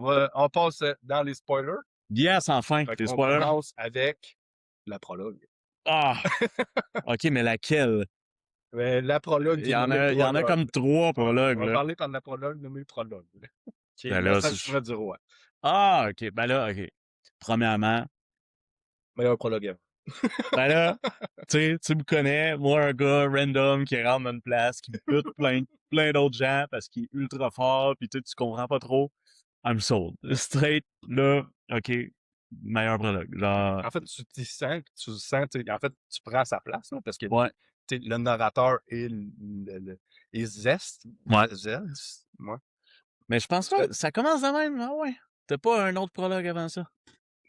On passe dans les spoilers. Yes, enfin, Fait les qu'on spoilers. commence avec la prologue. Ah! OK, mais laquelle? Mais la prologue Il qui y est en nommée a, il y en a prologue. comme 3 On prologues, va là. parler par la prologue nommée prologue. Qui est Ben là, l'assassinat du roi. Ah, OK. Ben là, OK. Premièrement, Mais il y a un prologue avant. ben là, tu me connais, moi, un gars random qui rentre dans une place, qui bute plein d'autres gens parce qu'il est ultra fort, pis tu comprends pas trop. I'm sold. Straight, là, OK, meilleur prologue. Genre, En fait, tu sens, en fait, tu prends sa place, là, parce que ouais, le narrateur est, est Zest. ouais. Zest, ouais. Mais je pense pas, ça commence de même, ah ouais. T'as pas un autre prologue avant ça?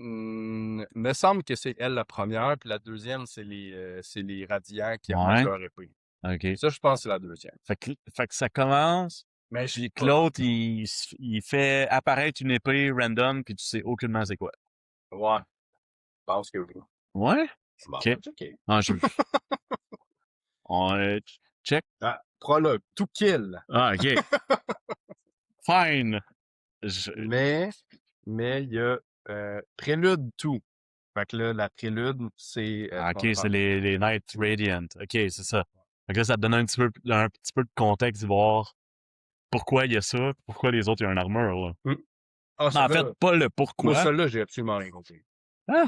Me semble que c'est elle la première, puis la deuxième, c'est les radiants qui remettent Ouais, leur épée. OK. Ça, je pense que c'est la deuxième. Fait que ça commence, Mais je puis sais que pas. l'autre, il fait apparaître une épée random, puis tu sais aucunement c'est quoi. Ouais, je pense que oui. Ouais? Bon, OK. OK. Ah, on check. Ah, prologue, tout kill. Ah, OK. Fine. Je- Mais il y a prélude tout. Fait que là, la prélude, c'est... Ah, OK, c'est les Night Radiant. OK, c'est ça. Fait que là, ça te donne un petit peu de contexte, de voir pourquoi il y a ça, pourquoi les autres, il y a une armure, là. Ah, Mais en fait, celle-là, pas le moi, pourquoi. celle-là, j'ai absolument rien compris. Ah,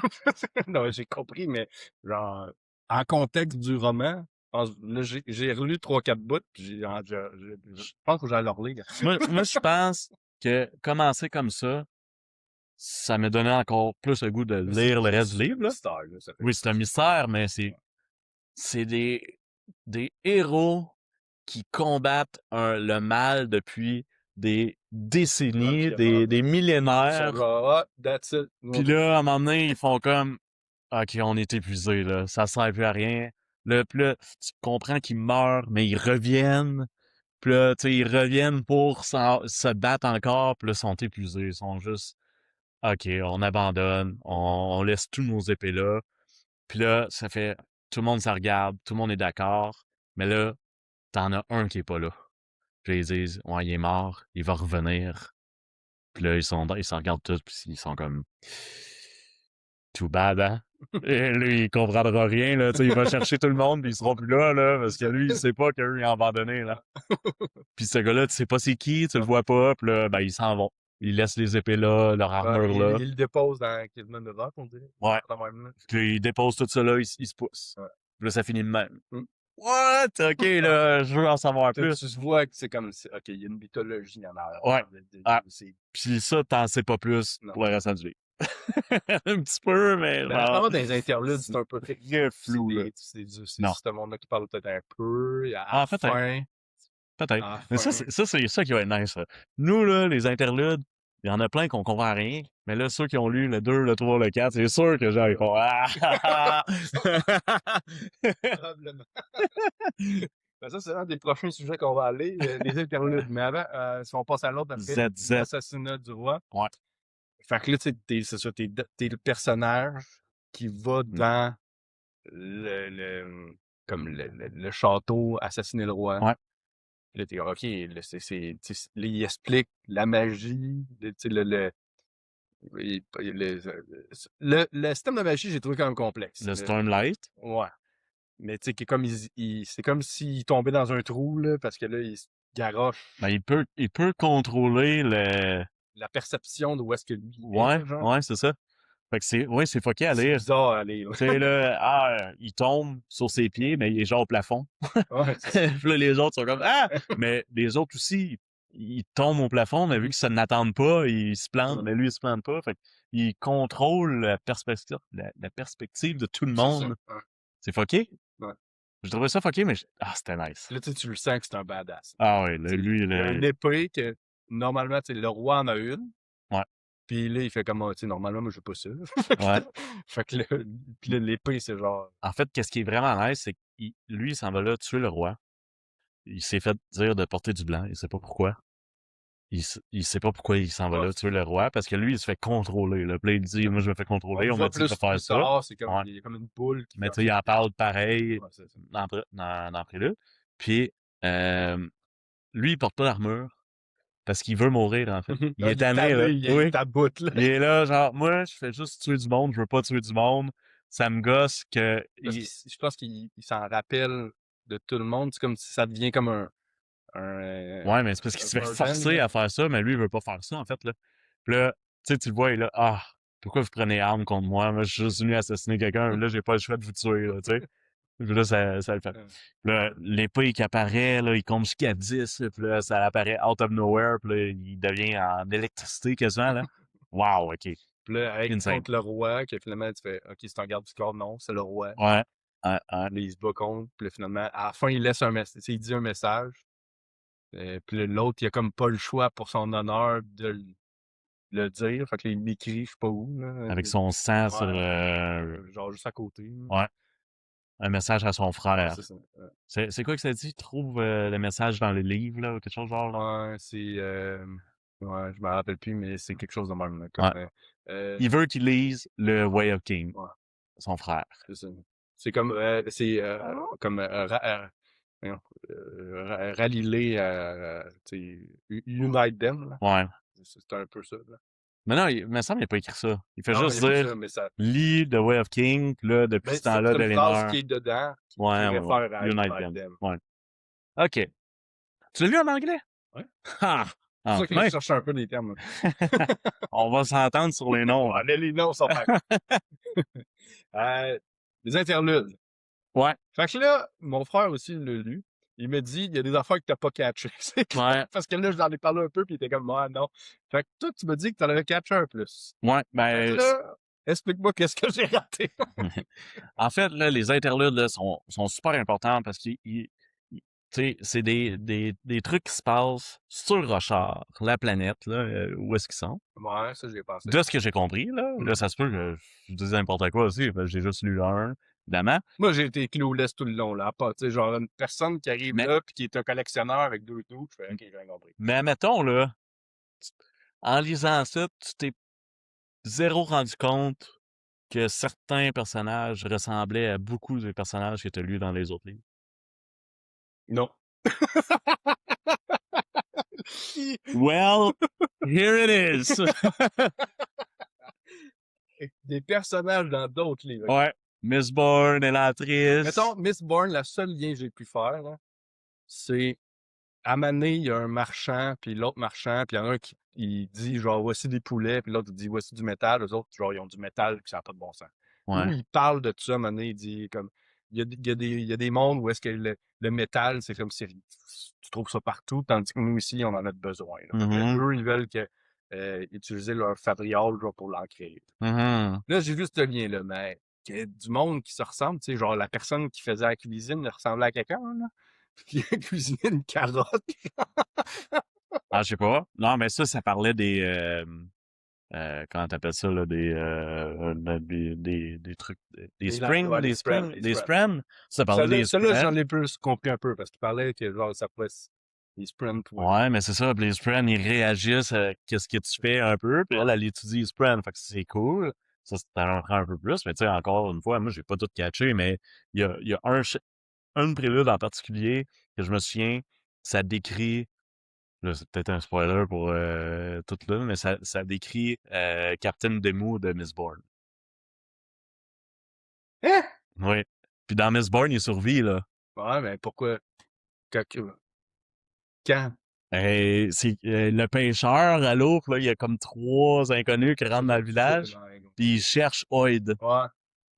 Non, j'ai compris, mais genre, en contexte du roman, là, j'ai relu 3-4 bouts, puis je pense que j'allais le relire. moi, je pense que commencer comme ça m'a donné encore plus le goût de Mais lire le reste c'est du un livre, là. mystère, là, ça fait Oui, c'est un mystère, mais c'est des héros qui combattent le mal depuis des décennies, Empire. des Ils sont millénaires. genre, ah, that's it. Puis là, à un moment donné, ils font comme, OK, on est épuisé, là. Ça sert plus à rien. Là, puis là, tu comprends qu'ils meurent, mais ils reviennent. Puis là, tu sais, ils reviennent pour se battre encore. Puis là, ils sont épuisés. Ils sont juste, OK, on abandonne. On laisse tous nos épées là. Puis là, ça fait, tout le monde se regarde. Tout le monde est d'accord. Mais là, t'en as un qui est pas là. Puis ils disent, ouais, il est mort. Il va revenir. Puis là, ils se regardent tous. Puis ils sont comme, too bad, hein? Et lui, il comprendra rien, là. Tu sais, il va chercher tout le monde, puis ils seront plus là, là, parce que lui, il sait pas qu'eux, ils ont abandonné, là. Puis ce gars-là, tu sais pas c'est qui, tu le vois pas, puis là, ben, ils s'en vont. Ils laissent les épées là, leur armure là. il le dépose dans quasiment 9 heures, on dirait. Ouais. Quand même, là. Puis là, ils déposent tout ça là, ils se poussent. Ouais. Puis là, ça finit de même. Mm. What? OK, là, je veux en savoir Tu plus. vois que c'est comme, OK, il y a une mythologie en arrière. Ouais. Ah. C'est... Puis ça, t'en sais pas plus Non. pour le restant du livre. Un petit peu, mais Ben, genre, dans les interludes, c'est un peu très flou, là. C'est Non. ce monde-là qui parle peut-être un peu. À Ah, la peut-être. fin. Peut-être. À la Mais fin. c'est ça qui va être nice. Ça. Nous, là, les interludes, il y en a plein qu'on comprend rien. Mais là, ceux qui ont lu le 2, le 3, le 4, c'est sûr que genre, ils font Ah! Probablement. Ben, ça, c'est un des prochains sujets qu'on va aller, les interludes. Mais avant, si on passe à l'autre après, ZZ. l'assassinat du roi. Ouais. Fait que là, tu sais, c'est ça, t'es le personnage qui va dans comme le château, assassiner le roi. Ouais. Là, t'es OK, là, là, il explique la magie, tu sais, le système de magie, j'ai trouvé quand même complexe. Le Stormlight. Ouais. Mais tu sais, comme c'est comme s'il tombait dans un trou, là, parce que là, il se garoche Ben, il peut contrôler le. la perception de où est-ce que lui Ouais, est, genre. ouais, c'est ça. Fait que c'est fucké à C'est lire. bizarre à lire. Tu sais, là, il tombe sur ses pieds, mais il est genre au plafond. Ouais, Puis là, les autres sont comme Ah! Mais les autres aussi, ils tombent au plafond, mais vu qu'ils ne n'attendent pas, ils se plantent, mais lui, il se plante pas. Fait qu'il contrôle la perspective de tout le c'est ça. monde. Ouais. C'est fucké. Ouais. Je trouvais ça fucké, mais c'était nice. Là, tu le sens que c'est un badass. Ah ouais, là, lui, Il y a une épée que, normalement, tu sais, le roi en a une. Ouais. Puis là, il fait comme, tu sais, normalement, moi, je veux pas ça. Ouais. Fait que là, puis là, l'épée, c'est genre... En fait, qu'est-ce qui est vraiment nice, c'est qu'il lui, il s'en va là tuer le roi. Il s'est fait dire de porter du blanc, il sait pas pourquoi. Il sait pas pourquoi il s'en va là tuer le roi, parce que lui, il se fait contrôler. Là. Puis là, il dit, moi, je me fais contrôler, on m'a dit de faire ça. tard, c'est comme, Ouais. il y a comme une boule qui Mais fait tu sais, il en parle pareil Ouais, c'est ça. dans Prélude. Puis, lui, il porte pas d'armure. Parce qu'il veut mourir, en fait. Il Ah, est tanné, là. il Oui. est à bout, là. Il est là, genre, moi, je fais juste tuer du monde, je veux pas tuer du monde. Ça me gosse que... Parce que je pense qu'il s'en rappelle de tout le monde. C'est comme si ça devient comme Ouais, mais c'est parce qu'il un se fait burden, forcer là. à faire ça, mais lui, il veut pas faire ça, en fait, là. Puis là, tu sais, tu le vois, il est là, ah, pourquoi vous prenez arme contre moi? Moi, je suis juste venu assassiner quelqu'un, là, j'ai pas le choix de vous tuer, là, tu sais. Puis là, ça le fait. Euh, Puis là, l'épée qui apparaît, là, il compte jusqu'à 10, là, puis là, ça apparaît out of nowhere, puis là, il devient en électricité quasiment, là. Wow, OK. Puis là, avec, Insane. contre le roi, que finalement, tu fais, OK, c'est un garde du corps. Non, c'est le roi. Ouais, ouais. Là, il se bat contre. Puis là, finalement, à la fin, il laisse un message. Il dit un message. Puis là, l'autre, il a comme pas le choix pour son honneur de le dire. Fait que là, il m'écrit, je sais pas où, là. Avec son sang sur Genre juste à côté, là. ouais, un message à son Ouais, frère. c'est ça. C'est quoi que ça dit? Trouve le message dans le livre, là, ou quelque chose genre, là? Ouais, c'est. Ouais, je me rappelle plus, mais c'est quelque chose de même, là. Ouais. Euh, Il veut qu'il lise le Way of King, ouais, son frère. c'est ça. C'est comme. C'est comme. Voyons, rallier, Unite Them, là. Ouais. C'est un peu ça, là. Mais non, il me semble qu'il n'a pas écrit ça. Il fait Non, il juste n'y a pas dire, ça, mais ça. lis The Way of King, puis là, depuis Ben, ce temps-là, c'est une phrase Dalinar. qui est dedans qui Ouais, ouais, ouais. réfère à Unite Unite them. Them. Ouais. OK. Tu l'as lu en anglais? Ouais. Ah! C'est pour ça que je Enfin! cherche un peu des termes. On va s'entendre sur les noms, là. Les noms sont pareils. Les interludes. Ouais, Fait que là, mon frère aussi l'a lu. Il me dit, il y a des affaires que t'as pas catché. C'est clair. ouais, Parce que là, j'en ai parlé un peu, puis il était comme, moi, non. Fait que toi, tu me dis que t'en avais catché un plus. ouais. Fait que Ben, là, explique-moi qu'est-ce que j'ai raté. en fait, là, les interludes là, sont super importants parce que tu sais, c'est des trucs qui se passent sur Rochard, la planète, là, où est-ce qu'ils sont. Ouais, ça, j'ai pensé. De ce que j'ai compris, là, ça se peut que je dise n'importe quoi aussi, parce que j'ai juste lu le 1, évidemment. Moi, j'ai été clueless tout le long, là. Pas, tu sais, genre, une personne qui arrive Mais, là, puis qui est un collectionneur avec 2 trous, je fais, OK, j'ai rien compris. mais admettons, là, en lisant ça, tu t'es zéro rendu compte que certains personnages ressemblaient à beaucoup des personnages que tu as lus dans les autres livres. Non. Well, here it is. Des personnages dans d'autres livres. Ouais. Miss Bourne, Ellatrice. Mettons, Miss Bourne, le seul lien que j'ai pu faire, là, c'est à un moment donné, il y a un marchand, puis l'autre marchand, puis il y en a un qui il dit genre voici des poulets, puis l'autre il dit voici du métal, les autres genre ils ont du métal puis ça n'a pas de bon sens. Où Ouais. il parle de tout ça, à un moment donné, il dit comme il y a des mondes où est-ce que le métal, c'est comme si tu trouves ça partout, tandis que nous ici, on en a besoin. Là. Mhm. Eux, ils veulent que utiliser leur fabrial genre, pour l'ancrer. Mhm. Là, j'ai vu ce lien-là, mais qu'il y a du monde qui se ressemble, tu sais, genre la personne qui faisait la cuisine ressemblait à quelqu'un, là. Puis il a cuisiné une carotte. Ah, je sais pas. Non, mais ça parlait des... comment t'appelles ça, là? Des trucs... Des springs? Ouais, Des springs? les Des springs. springs? Ça parlait des Celle-là, j'en springs. ai plus compris un peu, parce qu'il parlait que genre ça pouvait les sprints pour. Ouais, mais c'est ça. Puis les springs, ils réagissent à qu'est-ce que tu fais un peu. Puis elle étudie les springs. Fait que c'est cool. Ça t'en apprend un peu plus. Mais tu sais, encore une fois, moi, j'ai pas tout catché, mais il y a un prélude en particulier que je me souviens, ça décrit, là, c'est peut-être un spoiler pour tout là, mais ça décrit Captain Demo de Miss Bourne. Hein? Oui. Puis dans Miss Bourne, il survit, là. Ouais, mais pourquoi? Quand? C'est le pêcheur à l'eau, là, il y a comme 3 inconnus qui rentrent dans le village, puis ils cherchent Oid. Ouais.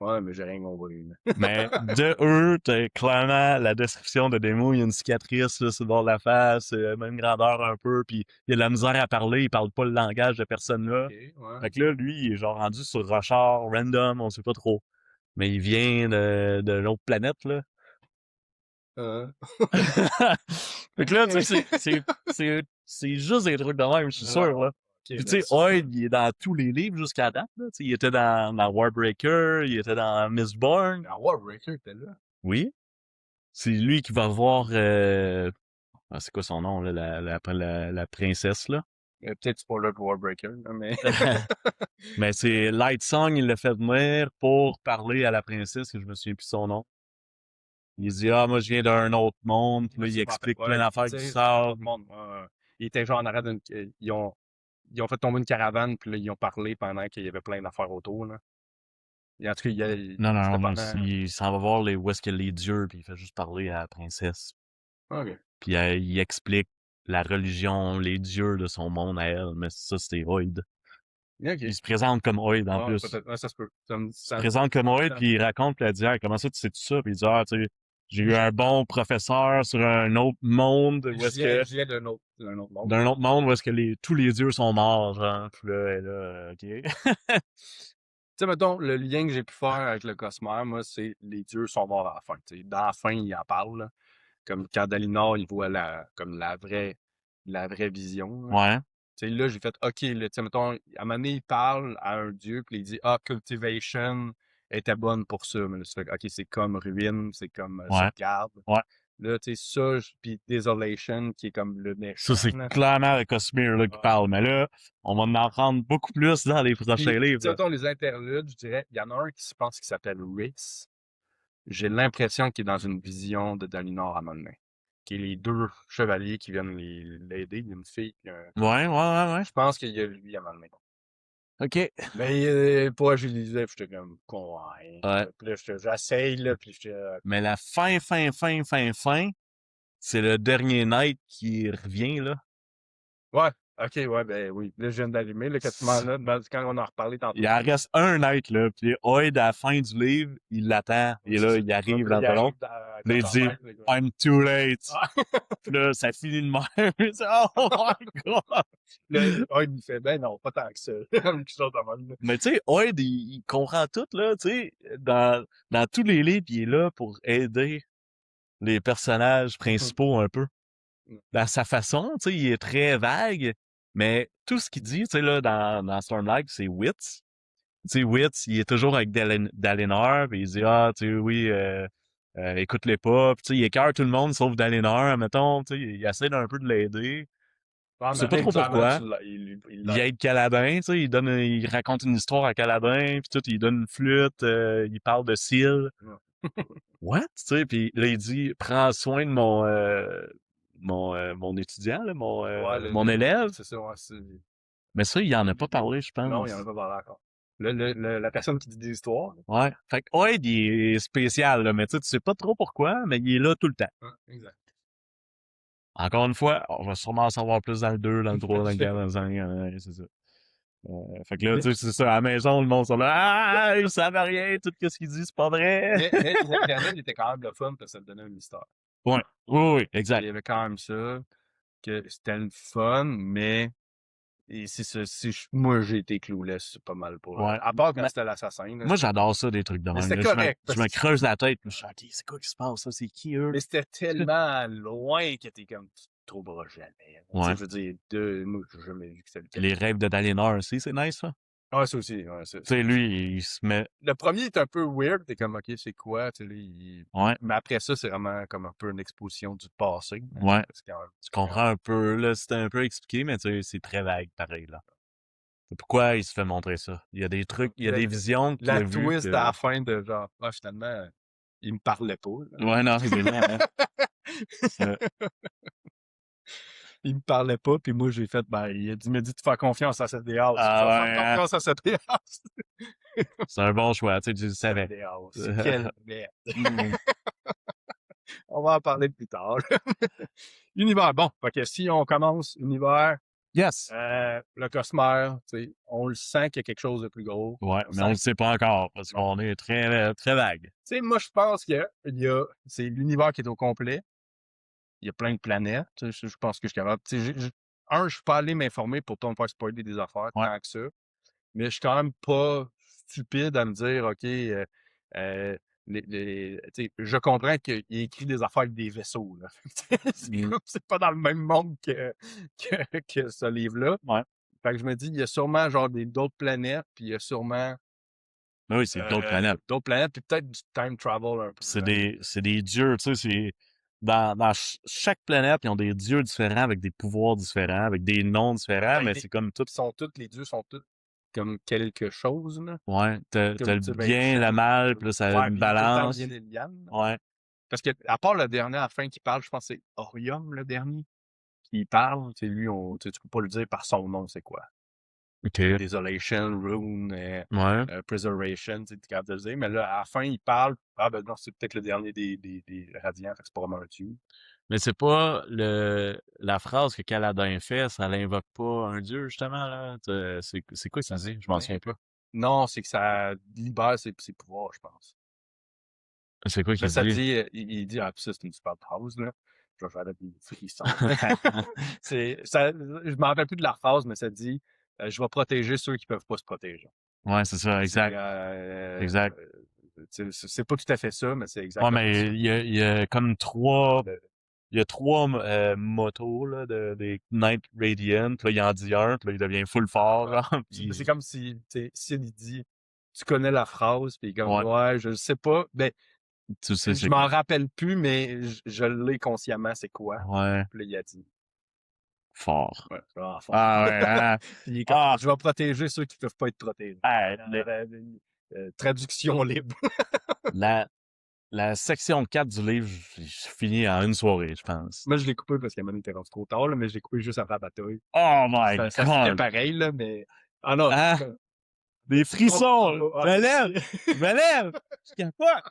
Ouais, mais j'ai rien compris. Mais de eux, t'as clairement la description de Demo, il y a une cicatrice là, sur le bord de la face, même grandeur un peu, puis il a de la misère à parler, il parle pas le langage de personne là. Okay, ouais. Fait que là, lui, il est genre rendu sur Rochard, random, on sait pas trop. Mais il vient de l'autre planète, là. Fait que là, tu sais, c'est juste des trucs de même, je suis sûr, là. Okay, Puis tu sais, Oid, il est dans tous les livres jusqu'à date, là. Tu sais, il était dans Warbreaker, il était dans Miss Bourne. Dans Warbreaker, t'es là. Oui. C'est lui qui va voir... c'est quoi son nom, là, la princesse, là? Peut-être spoiler pour Warbreaker, là, mais... Mais c'est Light Song, il l'a fait venir pour parler à la princesse, que je me souviens plus son nom. Il dit, ah, moi, je viens d'un autre monde. Puis là, il explique plein d'affaires qui sortent. ils étaient genre en arrière ils ont fait tomber une caravane, puis là, ils ont parlé pendant qu'il y avait plein d'affaires autour, là. Et en tout cas, Non, non, c'était non, pendant... il s'en va voir où est-ce que les dieux, puis il fait juste parler à la princesse. OK. Puis il explique la religion, les dieux de son monde à elle, mais ça, c'était Oid. OK. Il se présente comme Oid en Ah, plus. peut-être. Ouais, ça se peut. Il se présente comme Oid, puis il raconte, puis elle dit, ah, comment ça, tu sais tout ça? Puis il dit, ah, tu sais, j'ai eu un bon professeur sur un autre monde, où est-ce que... Je viens d'un autre monde. D'un autre monde où est-ce que tous les dieux sont morts, genre. Puis là, elle est là, OK. Tu sais, mettons, le lien que j'ai pu faire avec le Cosmère, moi, c'est les dieux sont morts à la fin. Tu sais, dans la fin, il en parle, là. Comme quand Dalinar, il voit comme la vraie vision, là. Ouais, Tu sais, là, j'ai fait, OK, là, tu sais, mettons, à un moment donné, il parle à un dieu, puis il dit, ah, Cultivation était bonne pour ça. Mais là, ça fait, OK, c'est comme Ruine, c'est comme ouais, Sauvegarde. ouais. Là, tu sais, ça, puis Desolation, qui est comme le Ça, méchant, c'est là. clairement le Cosmere là, qui Ouais. parle. Mais là, on va en apprendre beaucoup plus dans les Puis, prochains tu livres. sais, Là. mettons, les interludes, je dirais, il y en a un qui se pense qui s'appelle Rhys. J'ai l'impression qu'il est dans une vision de Dalinar à un moment donné. Qui est les deux chevaliers qui viennent l'aider, il y a une fille puis un gars. Ouais, ouais, ouais, ouais. Je pense qu'il y a lui à un moment donné. OK. Mais pas, je lisais, puis j'étais comme, ouais. Ouais. Puis là, j'essaye, là, puis j'étais... Mais la fin, c'est le dernier Night qui revient, là. Ouais, ok, ouais, ben oui. Là, je viens d'allumer, là, quasiment là, quand on en a reparlé tantôt. Il en reste un Night, là. Puis Oid, à la fin du livre, il l'attend. Et là, il arrive dans le salon. Là, il dit, I'm too late. Puis là, ça finit de même. Il dit, oh my God. Là, il fait, ben non, pas tant que ça. Quelque chose de même, là. Mais tu sais, Oid, il comprend tout, là, tu sais. Dans tous les livres, il est là pour aider les personnages principaux un peu. Dans sa façon, tu sais, il est très vague, mais tout ce qu'il dit, tu sais, là, dans Stormlight, c'est Wits. Tu sais, Wits, il est toujours avec Dalinar, puis il dit, ah, tu sais, oui, écoute-les pas. Puis tu sais, il écœure tout le monde sauf Dalinar, mettons, tu sais, il essaie d'un peu de l'aider. Je sais pas trop pourquoi. Il aide Caladan, tu sais, il raconte une histoire à Caladan, puis tout, il donne une flûte, il parle de Syl. What? Tu sais, puis là, il dit, prends soin de mon étudiant, là, mon élève. C'est ça, ouais, Mais ça, il en a pas parlé, je pense. Non, il en a pas parlé encore. La personne qui dit des histoires. Ouais. Fait que, ouais, il est spécial, là, mais tu sais pas trop pourquoi, mais il est là tout le temps. Ouais, exact. Encore une fois, on va sûrement en savoir plus dans le 2, dans le 3, dans le 4, dans le 5, c'est ça. Fait que là, tu sais, c'est ça, à la maison, le monde sont là, ah, ils savent rien, tout ce qu'ils disent, c'est pas vrai. Mais les interludes étaient quand même le fun parce que ça te donnait un mystère. Ouais, oui, Il exact. y avait quand même ça, que c'était le fun, mais et c'est ça, moi j'ai été clueless pas mal pour. Ouais. À part quand c'était l'assassin. Moi, j'adore ça, des trucs de même. C'était Là, correct. Je me creuse la tête, je suis OK, c'est quoi qui se passe, ça? C'est qui, eux? Mais c'était tellement loin que t'es comme, tu te trouveras jamais. Tu sais, Ouais. je veux dire, moi, j'ai jamais vu que c'était le cas. Les rêves de Dalinar aussi, c'est nice, ça. Ah, ça aussi, ouais, Tu sais, lui, il se met... Le premier est un peu weird, t'es comme, OK, c'est quoi? Tu sais, Ouais, mais après ça, c'est vraiment comme un peu une exposition du passé. ouais. Parce qu'il y a un- Tu comprends un peu, là, c'était un peu expliqué, mais tu sais, c'est très vague, pareil, là. Pourquoi il se fait montrer ça? Il y a des trucs, il y a des visions qu'il a La vues twist que... à la fin de genre, ah, finalement, il me parlait pas. Là. Ouais, non, c'est vrai, hein. Il me parlait pas, puis moi, j'ai fait, ben, il m'a dit de faire confiance à cette déesse. Ah Je vais ouais, faire hein. confiance à cette déesse. C'est un bon choix, tu sais, tu le savais. C'est quelle merde. Mm. On va en parler plus tard. Univers, bon, fait que si on commence univers, Yes! le Cosmère, tu sais, on le sent qu'il y a quelque chose de plus gros. Ouais, mais on le sait pas encore, parce qu'on est très, très vague. Tu sais, moi, je pense qu'il y a c'est l'univers qui est au complet. Il y a plein de planètes. Tu sais, je pense que je suis capable. Tu sais, je suis pas allé m'informer pour pas me faire spoiler des affaires tant que ça. Mais je suis quand même pas stupide à me dire, OK, euh, tu sais, je comprends qu'il écrit des affaires avec des vaisseaux. Là. C'est pas dans le même monde que ce livre-là. Ouais. Fait que je me dis, il y a sûrement genre d'autres planètes, puis il y a sûrement Mais oui, c'est d'autres planètes. d'autres planètes, puis peut-être du time travel un peu. C'est des dieux, tu sais, c'est... Dans chaque planète, ils ont des dieux différents, avec des pouvoirs différents, avec des noms différents, mais c'est comme tout... Les dieux sont tous comme quelque chose, là. Ouais, t'as le tu sais, bien, le mal, puis là, ça a une balance. Ouais. Parce que, à part le dernier à la fin qui parle, je pense que c'est Orium, le dernier. qui parle, tu sais, lui, tu peux pas lui dire par son nom, c'est quoi. OK. Desolation, Rune, Ouais. Preservation, tu sais, t'es capable de le dire. Mais là, à la fin, il parle. Ah, ben non, c'est peut-être le dernier des Radiants, fait que c'est pas vraiment un dieu. Mais c'est pas la phrase que Kaladin fait, ça l'invoque pas un dieu, justement, là. C'est quoi ça dit? Je m'en souviens pas. Non, c'est que ça libère ses pouvoirs, je pense. C'est quoi Là, qu'il ça dit? dit, il dit, ah, pis ça, c'est une super phrase, là. Je vais faire des frissons. Je m'en rappelle plus de la phrase, mais ça dit, je vais protéger ceux qui peuvent pas se protéger. Ouais, c'est ça, C'est, exact. Exact. c'est pas tout à fait ça, mais c'est Ouais, exactement ça. mais il y a comme trois, il y a trois motos, là, des Knight Radiant, puis là, il en dit un, puis là, il devient full fort, genre, C'est puis comme si, tu sais, Sid, il dit, tu connais la phrase, puis comme, ouais, ouais, je sais pas. Ben, tu sais je c'est quoi. m'en rappelle plus, mais je l'ai consciemment, c'est quoi. Ouais, Puis là, il a dit, fort. ouais, ah, fort. Ah ouais, hein? Puis il est comme, Ah, je vais protéger ceux qui peuvent pas être protégés. hey, Traduction libre. la, la section 4 du livre, je finis en une soirée, je pense. Moi, je l'ai coupé parce qu'à un moment donné, il était rendu trop tard, là, mais je l'ai coupé juste après la bataille. Oh my Ça fitait God! pareil, là, mais. Ah non, Hein? Des frissons! Je me lève! Je me lève! Je capote!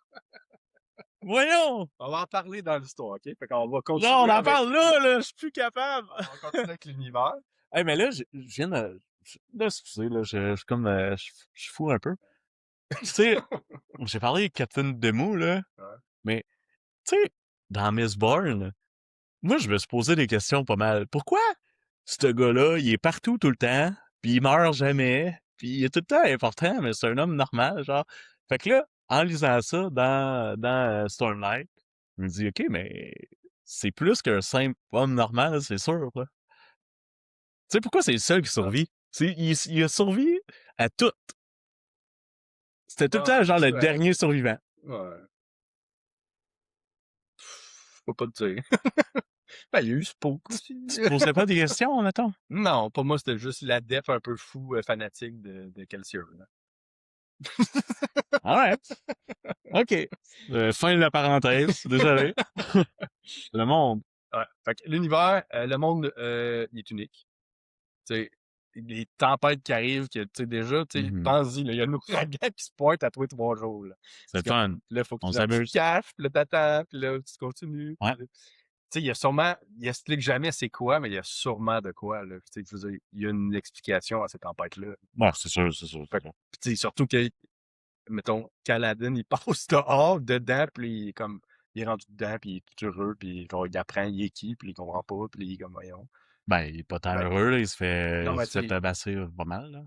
Voyons! On va en parler dans l'histoire, OK? Fait qu'on va continuer. Non, on en avec... parle là, je suis plus capable! On va continuer avec l'univers. Hey, mais là, je viens de... Là, excusez, là, je suis comme... je fous un peu. Tu sais, j'ai parlé de Captain Demo, là, Ouais. mais, tu sais, dans Mistborn, moi, je me suis posé des questions pas mal. Pourquoi ce gars-là, il est partout tout le temps, puis il meurt jamais, puis il est tout le temps important, mais c'est un homme normal, genre. Fait que là, en lisant ça dans Stormlight, je me dis, OK, mais c'est plus qu'un simple homme normal, c'est sûr, là. Tu sais, pourquoi c'est le seul qui survit? Il a survécu à tout. C'était tout le temps, genre, le Ouais. dernier survivant. Ouais. Faut pas te dire. Ben, il y a eu Spook aussi. Tu te posais pas des questions, mettons? Non, pour moi, c'était juste l'adepte un peu fou, fanatique de Kelsier. Alright. OK. Fin de la parenthèse. Désolé. Le monde. Ouais. Fait que l'univers, le monde, il est unique. Tu sais, les tempêtes qui arrivent, que, tu sais, déjà, tu sais, Mhm. pense-y, là, il y a un ouragan qui se pointe à toi 3 jours, là. C'est le fun. Là, faut que On tu te s'amuse. caches, puis là, t'attends, puis là, tu continues. Ouais. Tu sais, il y a sûrement, il explique jamais c'est quoi, mais il y a sûrement de quoi, là. Tu sais, je veux dire, il y a une explication à ces tempêtes-là. Ouais, c'est sûr, c'est sûr. Fait que, puis tu sais, surtout que, mettons, Kaladin, il passe dehors, dedans, puis il est comme, il est rendu dedans, puis il est tout heureux, puis genre, il apprend, il est qui, puis il comprend pas, puis il est comme, voyons. Ben, il est pas tant Ben, heureux, là. Il non, mais se fait tu sais, tabasser pas mal, là.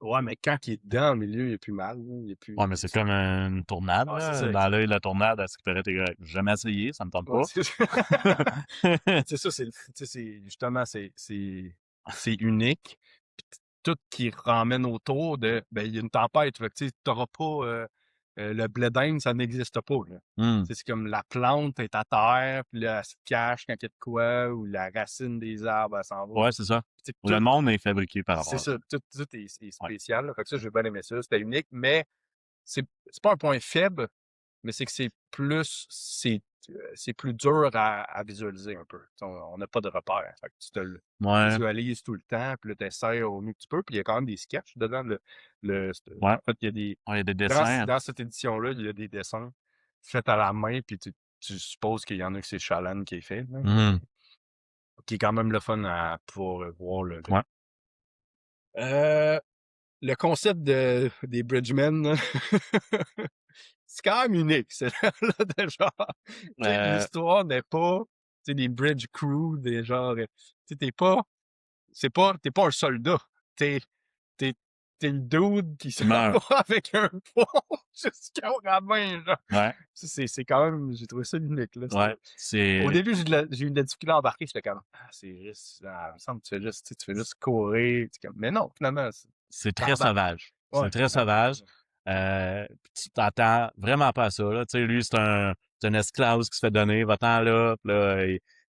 ouais, mais quand il est dedans, au milieu, il est plus mal, là, il est plus, Ouais, mais c'est comme une tornade, ah, c'est là. ça, Dans exact. l'œil de la tornade, à ce qui paraît, t'es correct. J'ai jamais essayé, ça me tente Ouais, pas. c'est c'est ça, tu sais, c'est, justement, c'est unique. Puis tout qui ramène autour de, ben, il y a une tempête, fait que, tu sais, t'auras pas, le blé d'Inde, ça n'existe pas, là. Hmm. Tu sais, c'est comme la plante est à terre, puis là, elle se cache quand il y a de quoi, ou la racine des arbres, elle s'en va. Ouais, c'est ça. Tu sais, Le monde est fabriqué par c'est rapport à ça, ça. tout est Ouais. spécial, là. Fait que ça, j'ai bien aimé ça, c'était unique, mais c'est pas un point faible, mais c'est que c'est plus dur à visualiser un peu. On n'a pas de repère. Fait que tu te le Ouais. visualises tout le temps, puis là, tu essaies au mieux que tu peux. Puis il y a quand même des sketchs dedans. Ouais. En fait, il y a des. Ouais, il y a des dessins. Dans cette édition-là, il y a des dessins faits à la main, puis tu supposes qu'il y en a que c'est Shallan qui est fait, là, Hmm. qui est quand même le fun à pouvoir voir. Ouais. Le concept des Bridgemen, là, c'est quand même unique, c'est là, de genre, tu sais, Euh, l'histoire n'est pas, tu sais, des bridge crew, des genre, tu sais, t'es pas un soldat, t'es, t'es, t'es le dude qui tu s'en meurs. va avec un pont jusqu'au rabbin, genre. Ouais. C'est quand même, j'ai trouvé ça unique, là. Ouais. Au C'est, début, j'ai eu de la difficulté à embarquer, j'étais comme, ah, c'est juste, ah, il me semble que tu fais juste, tu sais, tu fais juste courir, mais non, finalement, c'est très tabarnak. sauvage. Ouais, C'est très sauvage. Tu t'attends vraiment pas à ça, là. Tu sais, lui, c'est un esclave qui se fait donner, va-t'en là, pis là,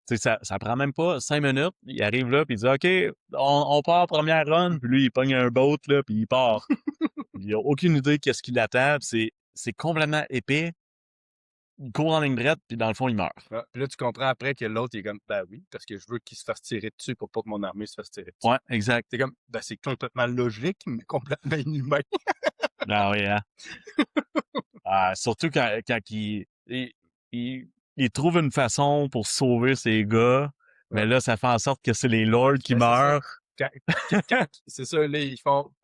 tu sais, ça prend même pas 5 minutes. Il arrive là, puis il dit, OK, on part première run, puis lui, il pogne un boat, là, puis il part. Il a aucune idée qu'est-ce qui l'attend, pis c'est complètement épais. il court en ligne droite, puis dans le fond, il meurt. Ouais. Puis là, tu comprends après que l'autre, il est comme, ben oui, parce que je veux qu'il se fasse tirer dessus pour pas que mon armée se fasse tirer dessus. Ouais, exact. C'est comme, ben c'est complètement logique, mais complètement inhumain. Ah oui, hein. Surtout quand il trouve une façon pour sauver ses gars, mais Ouais. là, ça fait en sorte que c'est les lords qui Ben, c'est ça. meurent. C'est ça, là,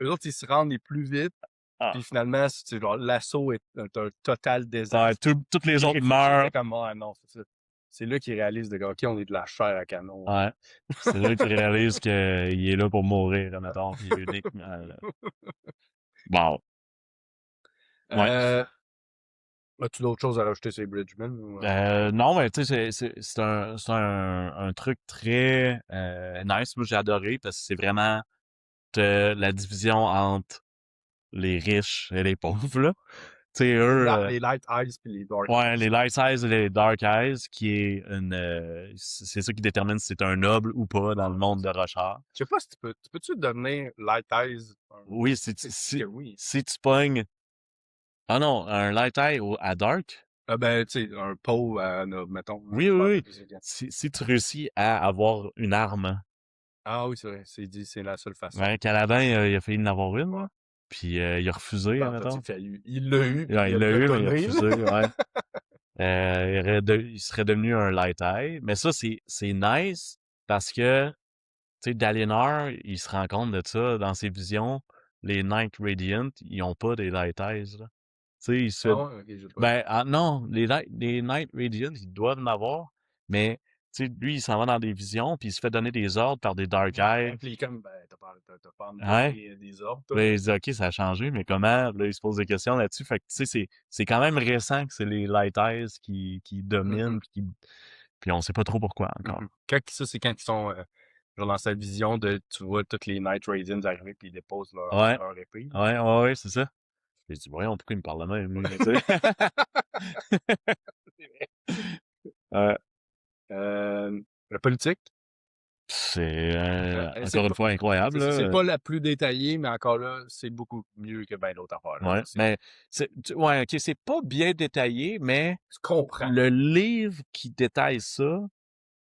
eux autres, ils se rendent les plus vite, Ah. puis finalement, c'est genre, l'assaut est un total Ouais, désastre. toutes les autres Puis, meurent. c'est comme, ah non, c'est ça. C'est là qu'ils réalisent de OK, on est de la chair à canon. Ouais. C'est là qu'il réalise qu'il est là pour mourir, là, mettons, puis uniquement, là. Bon. Ouais. As-tu d'autres choses à rajouter sur les Bridgemen? Ou, Non, mais tu sais, c'est un truc très nice. Moi, j'ai adoré parce que c'est vraiment la division entre les riches et les pauvres, là. Tu sais, eux... les Light Eyes puis les Dark ouais, Eyes. les Light Eyes et les Dark Eyes, qui est c'est ça qui détermine si c'est un noble ou pas dans le monde de Rochard. Je sais pas si tu peux-tu devenir Light Eyes? Oui, Oui. si tu pognes... Ah non, un Light Eye à Dark? Ah ben, tu sais, un pauvre, mettons. Oui, oui, oui. Si tu réussis à avoir une arme. Ah oui, c'est vrai. C'est la seule façon. Ouais, Caladin, il a failli en avoir une, là. Puis il a refusé, Ben, mettons. il l'a eu. Ouais, il l'a eu, mais il a donné, refusé, ouais. Il serait devenu un Light Eye. Mais ça, c'est nice parce que, tu sais, Dalinar, il se rend compte de ça dans ses visions. Les Night Radiant, ils ont pas des Light Eyes, là. Tu sais, il se fait... Ah ouais, ok, je sais pas. Ben, non, les Night Radiant, ils doivent en avoir, mais, tu sais, lui, il s'en va dans des visions, puis il se fait donner des ordres par des Dark Eyes. Puis comme, ben, t'as pas envie de Ouais. donner des ordres, toi. Là, il dit, OK, ça a changé, mais comment? Là, il se pose des questions là-dessus. Fait que, tu sais, c'est quand même récent que c'est les Light Eyes qui dominent, puis on sait pas trop pourquoi encore. Ça, c'est quand ils sont genre dans sa vision de, tu vois, toutes les Night Radiants arriver puis ils déposent Ouais. leur épée. Ouais, c'est ça. J'ai dit, voyons, pourquoi il me parle de même, lui, tu sais? Ouais. La politique, C'est c'est encore une fois incroyable, c'est là. pas la plus détaillée, mais encore là, c'est beaucoup mieux que bien d'autres affaires. Là. Ouais, mais ouais, OK, c'est pas bien détaillé, mais Tu comprends. le livre qui détaille ça,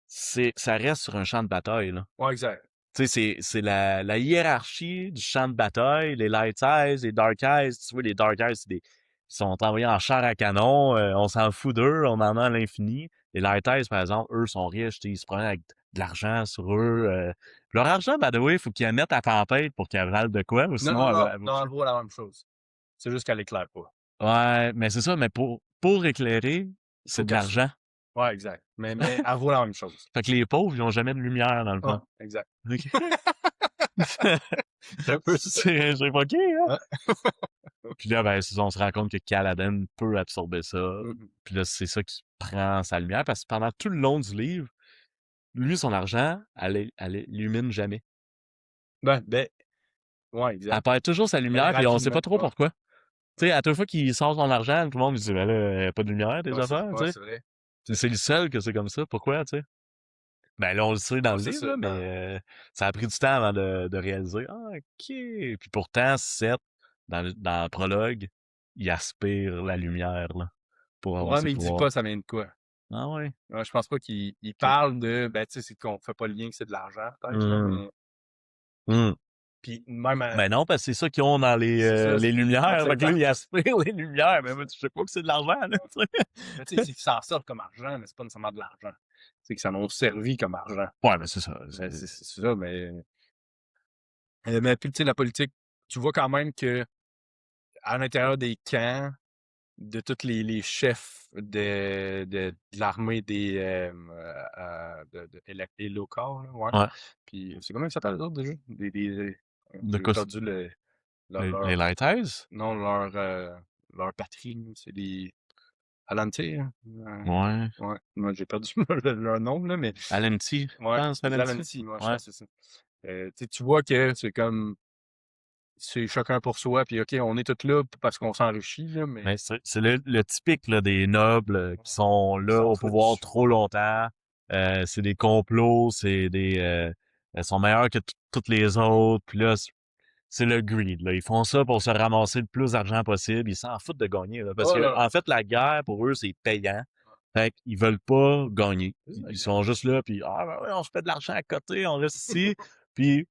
ça reste sur un champ de bataille, là. Ouais, exact. Tu sais, c'est la hiérarchie du champ de bataille, les Light Eyes, les Dark Eyes. Tu vois, les Dark Eyes, ils sont envoyés en chair à canon. On s'en fout d'eux, on en a à l'infini. Les Light Eyes, par exemple, eux sont riches, ils se prennent avec de l'argent sur eux. Leur argent, by the way, il faut qu'ils la mettent à tempête pour qu'elle valent de quoi, ou sinon elle vaut la même chose. C'est juste qu'elle éclaire pas. Ouais, mais c'est ça, mais pour éclairer, c'est de l'argent. Ouais, exact. Mais elle vaut la même chose. Fait que les pauvres, ils ont jamais de lumière dans le fond. Exact. OK. C'est un peu ça. J'ai pas hein? Puis là, ben, on se rend compte que Kaladin peut absorber ça. Puis là, c'est ça qui prend sa lumière, parce que pendant tout le long du livre, lui, son argent, elle illumine jamais. Ouais, exact. Elle perd toujours sa lumière, puis on sait pas trop pourquoi. Tu sais, à toute fois qu'il sort son argent, tout le monde dit, ben là, il n'y a pas de lumière, des affaires, tu sais. C'est vrai. C'est le seul que c'est comme ça. Pourquoi, tu sais? Ben là, on le sait dans le livre, ça, mais ça a pris du temps avant de réaliser. Ah, OK. Puis pourtant, Seth, dans le prologue, il aspire la lumière, là, pour avoir ses mais il dit pas ça vient de quoi. Ah ouais? Ouais, je pense pas qu'il parle de, ben, tu sais, c'est qu'on fait pas le lien que c'est de l'argent, peut-être, mais... Puis même Ben non, parce que c'est ça qu'ils ont dans les lumières. Fait que là, ils aspirent les lumières. Mais je sais pas que c'est de l'argent, là, tu sais. Tu sais, ils s'en sortent comme argent, mais c'est pas nécessairement de l'argent. C'est qu'ils s'en ont servi comme argent. Ouais, mais c'est ça. C'est ça, mais puis, tu sais, la politique, tu vois quand même que à l'intérieur des camps, de tous les chefs de l'armée des Elokar, là, ouais. Puis c'est comment ça s'appelle les autres déjà? J'ai perdu les Light Eyes? Non, leur patrie, c'est les Alantir. Ouais. Ouais. Moi, j'ai perdu leur nom, là, mais. Alanti. Ouais, Alanti, moi, je pense que c'est ça. Tu vois que c'est comme. C'est chacun pour soi, puis OK, on est tous là parce qu'on s'enrichit, là, mais... Mais c'est le typique là, des nobles qui sont là au pouvoir trop longtemps. C'est des complots, c'est des... ils sont meilleurs que toutes les autres. Puis là, c'est le greed, là. Ils font ça pour se ramasser le plus d'argent possible. Ils s'en foutent de gagner, là. Parce Oh, que, non. en fait, la guerre, pour eux, c'est payant. Fait qu'ils veulent pas gagner. C'est ça, Ils sont juste là, puis ben ouais, on se fait de l'argent à côté, on reste ici. Puis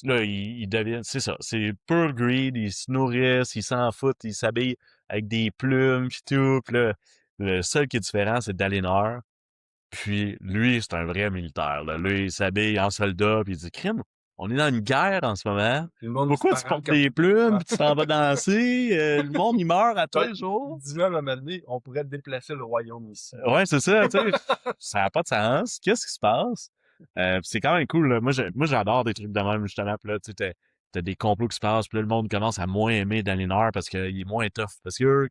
là, ils deviennent, c'est ça, c'est pure greed, ils se nourrissent, ils s'en foutent, ils s'habillent avec des plumes, pis tout. Puis là, le seul qui est différent, c'est Dalinar. Puis lui, c'est un vrai militaire, là. Lui, il s'habille en soldat, puis il dit, crime, on est dans une guerre en ce moment. Puis le monde Pourquoi tu disparaît portes comme... des plumes, Ouais. puis tu t'en vas danser? Le monde, il meurt à tous Ouais, les jours. dis-le à un moment donné, on pourrait déplacer le royaume ici. Ouais, c'est ça, tu sais. Ça n'a pas de sens. Qu'est-ce qui se passe? C'est quand même cool, là. Moi, j'adore des trucs de même, justement. Puis là, tu sais, t'as des complots qui se passent, puis là, le monde commence à moins aimer Dalinar parce qu'il est moins tough. Parce que eux,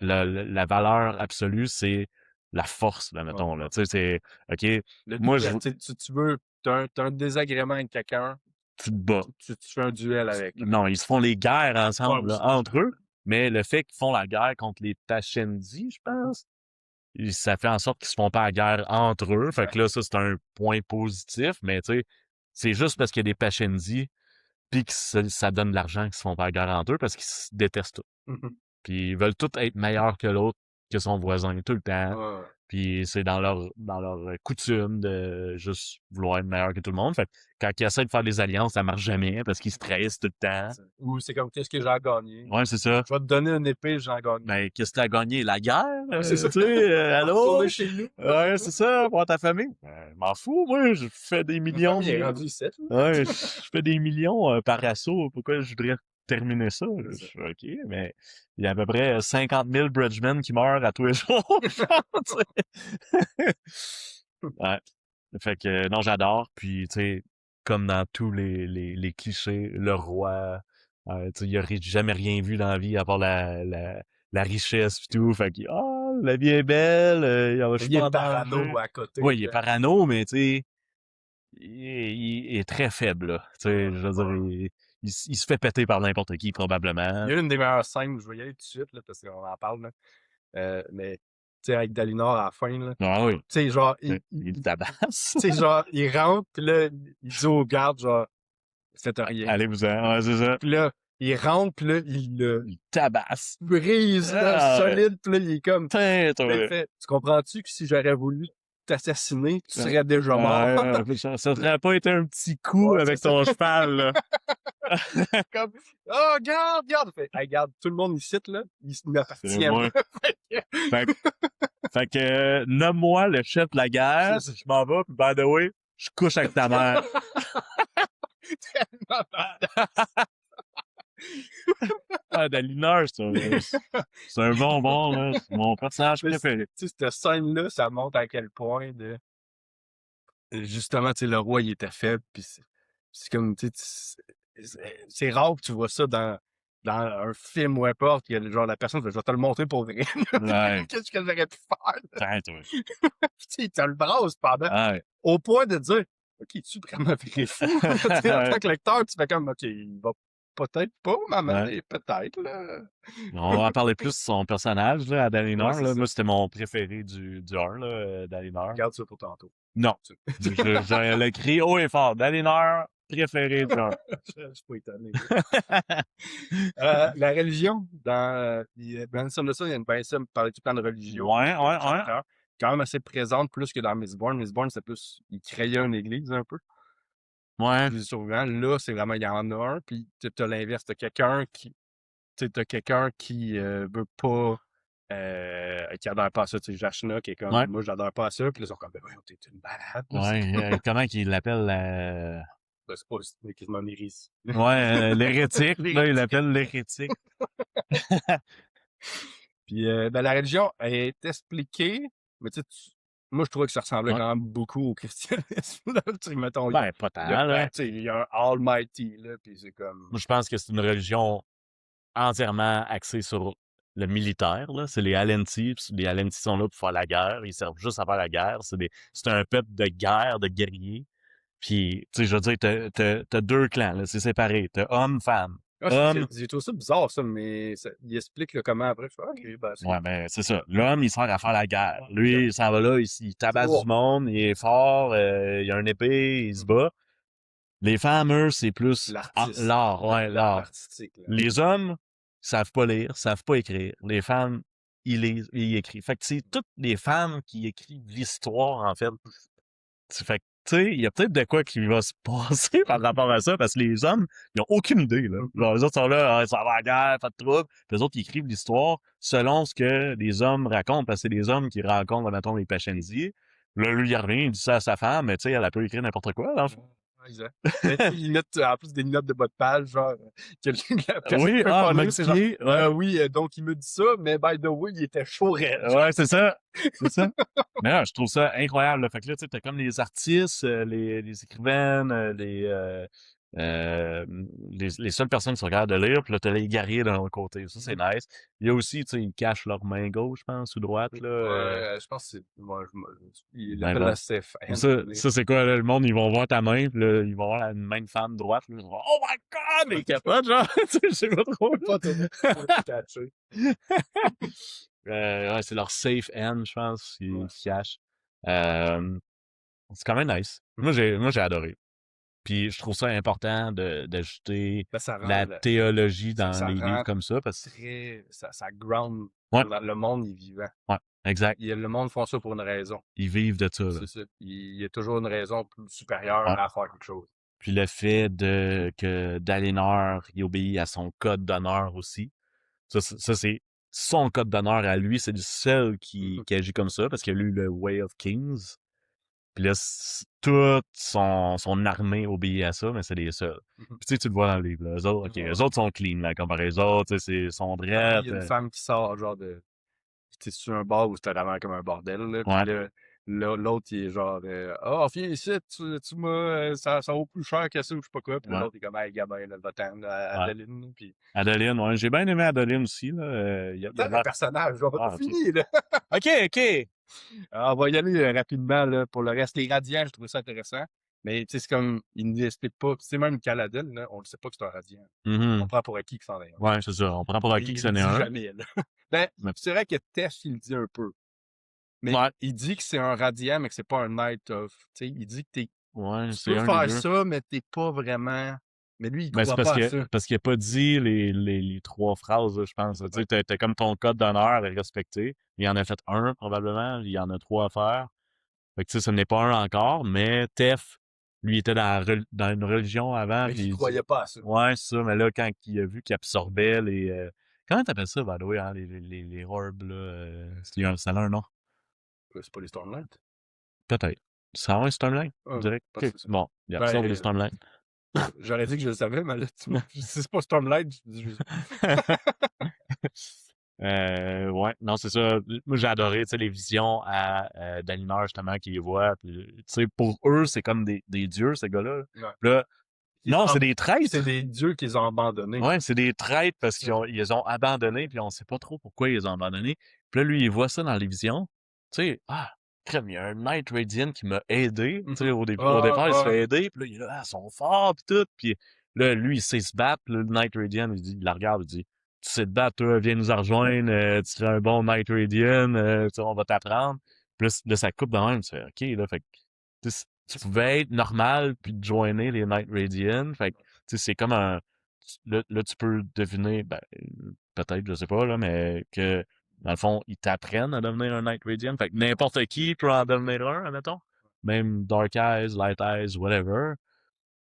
la valeur absolue, c'est la force, là, mettons, là. Tu sais, c'est, OK, Le moi, duel, tu veux, t'as un désagrément avec quelqu'un, tu te bats. tu fais un duel avec. Non, ils se font les guerres ensemble, Ouais, là, entre eux. Mais le fait qu'ils font la guerre contre les Tachendi, je pense, ça fait en sorte qu'ils se font pas la guerre entre eux. Fait que là, ça, c'est un point positif. Mais tu sais, c'est juste parce qu'il y a des Tachendi puis que ça donne de l'argent qu'ils se font pas la guerre entre eux parce qu'ils se détestent tous. Mhm. Puis ils veulent tous être meilleurs que l'autre, que son voisin, tout le temps. Ouais. Puis c'est dans leur coutume de juste vouloir être meilleur que tout le monde. Fait que quand ils essaient de faire des alliances, ça marche jamais parce qu'ils se trahissent tout le temps. Ou c'est comme, qu'est-ce que j'ai à gagner? Ouais, c'est ça. Je vais te donner une épée, j'ai à gagner. Ben, qu'est-ce que t'as gagné? La guerre? C'est ça. Tu sais, allô? Retourner chez nous. Ouais, c'est ça, pour ta famille. Ben, m'en fous, moi, je fais des millions. Il est rendu ici. Ouais, je fais des millions par assaut. Pourquoi je voudrais terminer ça? C'est ça. OK, mais il y a à peu près 50 000 Bridgemen qui meurent à tous les jours. Ouais. Fait que, non, j'adore. Puis, tu sais, comme dans tous les clichés, le roi, tu sais, il a jamais rien vu dans la vie à part la richesse pis tout. Fait que, la vie est belle, je suis Il pas est en danger. parano à côté. Oui, il est parano, mais tu sais, il est très faible, là. Tu sais, je veux dire, il se fait péter par n'importe qui, probablement. Il y a une des meilleures scènes, je vais y aller tout de suite, là, parce qu'on en parle, là. Mais, tu sais, avec Dalinar à la fin, là. Ah oui. Tu sais, genre, Il tabasse. tu sais, genre, il rentre, pis là, il dit aux gardes, genre, faites rien. Allez-vous-en, ouais, c'est ça. Pis là, il rentre, pis là, Il tabasse. brise, là, Ah, solide, pis là, il est comme, Putain, là, il fait, tu comprends-tu que si j'aurais voulu t'assassiner, tu serais déjà mort? ça serait pas été un petit coup Ouais, avec c'est ton cheval, là. Comme, oh, garde, garde! Fait, hey, garde, tout le monde ici, là, il m'appartient. C'est moi. Fait que, nomme-moi le chef de la guerre, je m'en vais, puis by the way, je couche avec ta mère. Tellement Dalinar, c'est un bonbon, là. C'est mon personnage préféré. Tu sais, cette scène-là, ça montre à quel point justement, tu sais, le roi, il était faible, puis c'est comme, tu sais, c'est rare que tu vois ça dans un film ou importe, que genre la personne fait, je vais te le montrer pour vrai. Ouais. Qu'est-ce que j'aurais pu faire? Putain, toi. Puis, tu sais, tu le brases pendant, Ouais. au point de dire, OK, tu vraiment viré fou? Tu sais, en tant que lecteur, tu fais comme, OK, il va peut-être pas m'amener, peut-être, là. On va en parler plus de son personnage, là, à Dalinar, Ouais, là. c'est Moi, c'était mon préféré du 1, là, Dalinar. Garde ça pour tantôt. Non. Je l'ai écrit haut et fort. Dalinar, préféré du 1. Je suis pas étonné. La religion, dans Ben Sanderson, il y a une ben ça me parlait tout le temps de religion. Ouais. Quand même assez présente plus que dans Mistborn. Mistborn, c'est plus, il créait une église un peu. Ouais. Plus souvent, là, c'est vraiment, il y en a un, puis t'as l'inverse. T'as quelqu'un qui veut pas, qui adhère pas à ça. Tu sais, Jashna, qui est comme, Ouais. moi, j'adhère pas à ça, puis là, ils sont comme, ben, t'es une malade. Ouais. Comment qu'il l'appelle, Ben, c'est pas, c'est quasiment une hérésie. Ouais, l'hérétique. Là, il l'appelle l'hérétique. Puis, ben, la religion est expliquée, mais tu sais, moi, je trouvais que ça ressemblait quand même beaucoup au christianisme. Là. Tu sais, mettons, Ben, pas tant, là. tu sais, il y a un Almighty, là, puis c'est comme... Moi, je pense que c'est une religion entièrement axée sur le militaire, là. C'est les Alenti. Les Alenti sont là pour faire la guerre. Ils servent juste à faire la guerre. C'est un peuple de guerre, de guerriers. Puis, tu sais, je veux dire, t'as deux clans, là. C'est séparé. T'as hommes, femmes. J'ai trouvé ça bizarre, ça, mais il explique là, comment après. Je fais, OK, ben, Ouais, ben, c'est ça. L'homme, il sert à faire la guerre. Lui, il s'en va là, il tabasse Oh. du monde, il est fort, il a une épée, il se bat. Les femmes, eux, c'est plus L'artiste. l'art, ouais, l'art. L'artistique, là. Les hommes savent pas lire, savent pas écrire. Les femmes, ils lisent, ils écrivent. Fait que c'est toutes les femmes qui écrivent l'histoire, en fait. Fait que, tu sais, il y a peut-être de quoi qui va se passer par rapport à ça, parce que les hommes, ils ont aucune idée, là. Genre, les autres sont là, ah, ça va à la guerre, pas de trouble. Puis les autres, ils écrivent l'histoire selon ce que les hommes racontent, parce que c'est les hommes qui racontent, mettons, les Pachenzi. Là, lui, il revient, il dit ça à sa femme, mais tu sais, elle a peut écrire n'importe quoi, dans le fond. Ouais, exact. Mais tu sais, ils mettent en plus des notes de bas de page, genre, que la personne Oui, peut pas lire, c'est genre, modifié, ouais. oui, donc il me dit ça, mais by the way, il était chaud raide. Ouais, c'est ça. C'est ça. Mais là, je trouve ça incroyable. Là. Fait que là, tu sais, t'as comme les artistes, les écrivaines, euh, les seules personnes qui sont capables de lire, puis là, t'as les guerriers de l'autre côté. Ça, c'est nice. Il y a aussi, tu sais, ils cachent leur main gauche, je pense, ou droite, là. Ouais, je pense que c'est, moi, il Ben appelle bon. la CFN. Ça c'est quoi, là, le monde, ils vont voir ta main, puis là, ils vont voir une main de femme droite, là, ils vont voir, oh my god, mais ils capotent, genre, tu sais, je sais pas trop. Pas tout catché. Ouais, c'est leur safe end, je pense, qu'ils cachent. C'est quand même nice. Moi, j'ai adoré. Puis je trouve ça important d'ajouter Ben, ça rend la théologie dans ça les livres rend comme ça, parce que très, ça ground ouais, dans le monde est vivant. ouais, exact. Le monde font ça pour une raison. Ils vivent de ça, là. C'est ça. Il y a toujours une raison plus supérieure Ouais. à faire quelque chose. Puis le fait que Dalinar, il obéit à son code d'honneur aussi. Ça c'est son code d'honneur à lui, c'est le seul qui agit comme ça, parce qu'il a lu le Way of Kings. Puis là, toute son armée obéit à ça, mais c'est les seuls. Puis tu sais, tu le vois dans le livre, là. Eux autres, OK, eux autres sont clean, là, comparé aux autres, tu sais, sont Il drettes. y a une femme qui sort, genre de. C'était sur un bar où c'était vraiment comme un bordel, là. Puis Ouais. l'autre, il est genre, ah, viens ici, tu m'as, ça vaut plus cher que ça, ou je sais pas quoi. Puis Ouais. l'autre, il est comme, hey, gamin, là, va-t'en, là, Adeline. Puis. Adeline, ouais. J'ai bien aimé Adeline aussi, là. Il y a Le personnage, genre, Ah, pas ok. fini, là. OK. Alors, on va y aller rapidement, là. Pour le reste, les radiants, je trouve ça intéressant. Mais, tu sais, c'est comme, ils n'expliquent pas. C'est même Caladin, là, on ne sait pas que c'est un radiant. On prend pour acquis que c'en est un. Ouais, c'est ça. On prend pour acquis que c'en est Il un. dit jamais, là. Ben, Mais- c'est vrai que Tess, il le dit un peu. Mais Ouais. il dit que c'est un radiant, mais que c'est pas un Night of. Tu sais, il dit que Ouais, tu c'est peux un faire des deux. ça, mais t'es pas vraiment. Mais lui, il Ben, c'est croit pas à ça. parce qu'il a pas dit les trois phrases, là, je pense. Tu sais, t'as comme ton code d'honneur à respecter. Il en a fait un, probablement. Il y en a trois à faire. Fait que, tu sais, ce n'est pas un encore, mais Tef, lui, était dans une religion avant. Mais Puis il croyait pas à ça. ouais, c'est ça. Mais là, quand il a vu qu'il absorbait les... Comment t'appelles ça, by the way, hein, les orbes, là? Ça a un nom. C'est pas les Stormlight. Peut-être. Ça a un Stormlight, direct? Pas Okay. ça. Bon, il absorbe les Stormlight. J'aurais dit que je le savais, mais là, si c'est pas Stormlight, Ouais, non, c'est ça. Moi, j'ai adoré, tu sais, les visions à Dalinar, justement, qui les voit. Tu sais, pour eux, c'est comme des dieux, ces gars-là. Ouais. Là, non, c'est des traîtres. C'est des dieux qu'ils ont abandonnés. Ouais, c'est des traîtres parce qu'ils ils ont abandonné, puis on sait pas trop pourquoi ils les ont abandonnés. Puis là, lui, il voit ça dans les visions. Tu sais, crème, il y a un Night Radiant qui m'a aidé. Tu sais, au départ, il se fait aider, puis là, il est là, ils sont forts, puis tout. Puis là, lui, il sait se battre. Puis là, le Night Radiant, il la regarde, il dit, tu sais te battre, toi, viens nous rejoindre, tu seras un bon Night Radiant, tu sais, on va t'apprendre. Puis là, ça coupe de même, tu fais, OK, là, fait que, tu pouvais être normal, puis te joiner les Night Radiant. Fait que, tu sais, c'est comme un... Là, tu peux deviner, ben, peut-être, je sais pas, là, mais que, dans le fond, ils t'apprennent à devenir un Night Radiant. Fait que n'importe qui peut en devenir un, admettons. Même Dark Eyes, Light Eyes, whatever.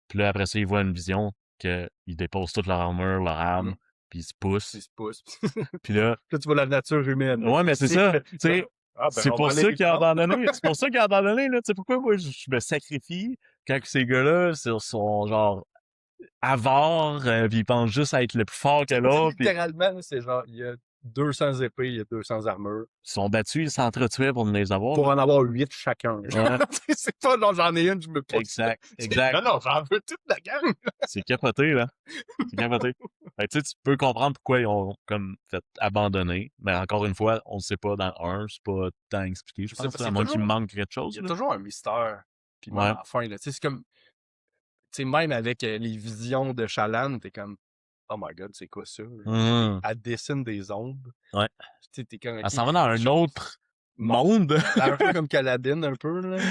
Puis là, après ça, ils voient une vision qu'ils déposent toute leur armure, leur arme, puis ils se poussent. Ils se poussent. Puis là... Là, tu vois la nature humaine. Ouais, mais c'est ça. Tu sais, c'est pour ça qu'il a abandonné. C'est pour ça qu'il a abandonné, là. Tu sais, pourquoi moi, je me sacrifie quand ces gars-là sont genre avares, puis ils pensent juste à être le plus fort que l'autre. Littéralement, c'est genre, il y a 200 épées, il y a 200 armures. Ils sont battus, ils s'entretuaient pour les avoir. Pour en avoir 8 chacun. Ouais. C'est pas, non, j'en ai une, je me pousse. Exact. Non, j'en veux toute la gang. C'est capoté, là. C'est capoté. Fait que, tu sais, tu peux comprendre pourquoi ils ont comme fait abandonner. Mais encore une fois, on ne sait pas dans le 1, c'est pas tant expliqué, je pense, à moins qu'il manque quelque chose. Il y a toujours un mystère. Puis même à la fin, là, tu sais, c'est comme... Tu sais, même avec les visions de Shallan, t'es comme... Oh my God, c'est quoi ça? Elle dessine des ombres. Ouais. Tu sais, t'es comme... Elle s'en va dans un autre monde. Un peu comme Kaladin, un peu, là.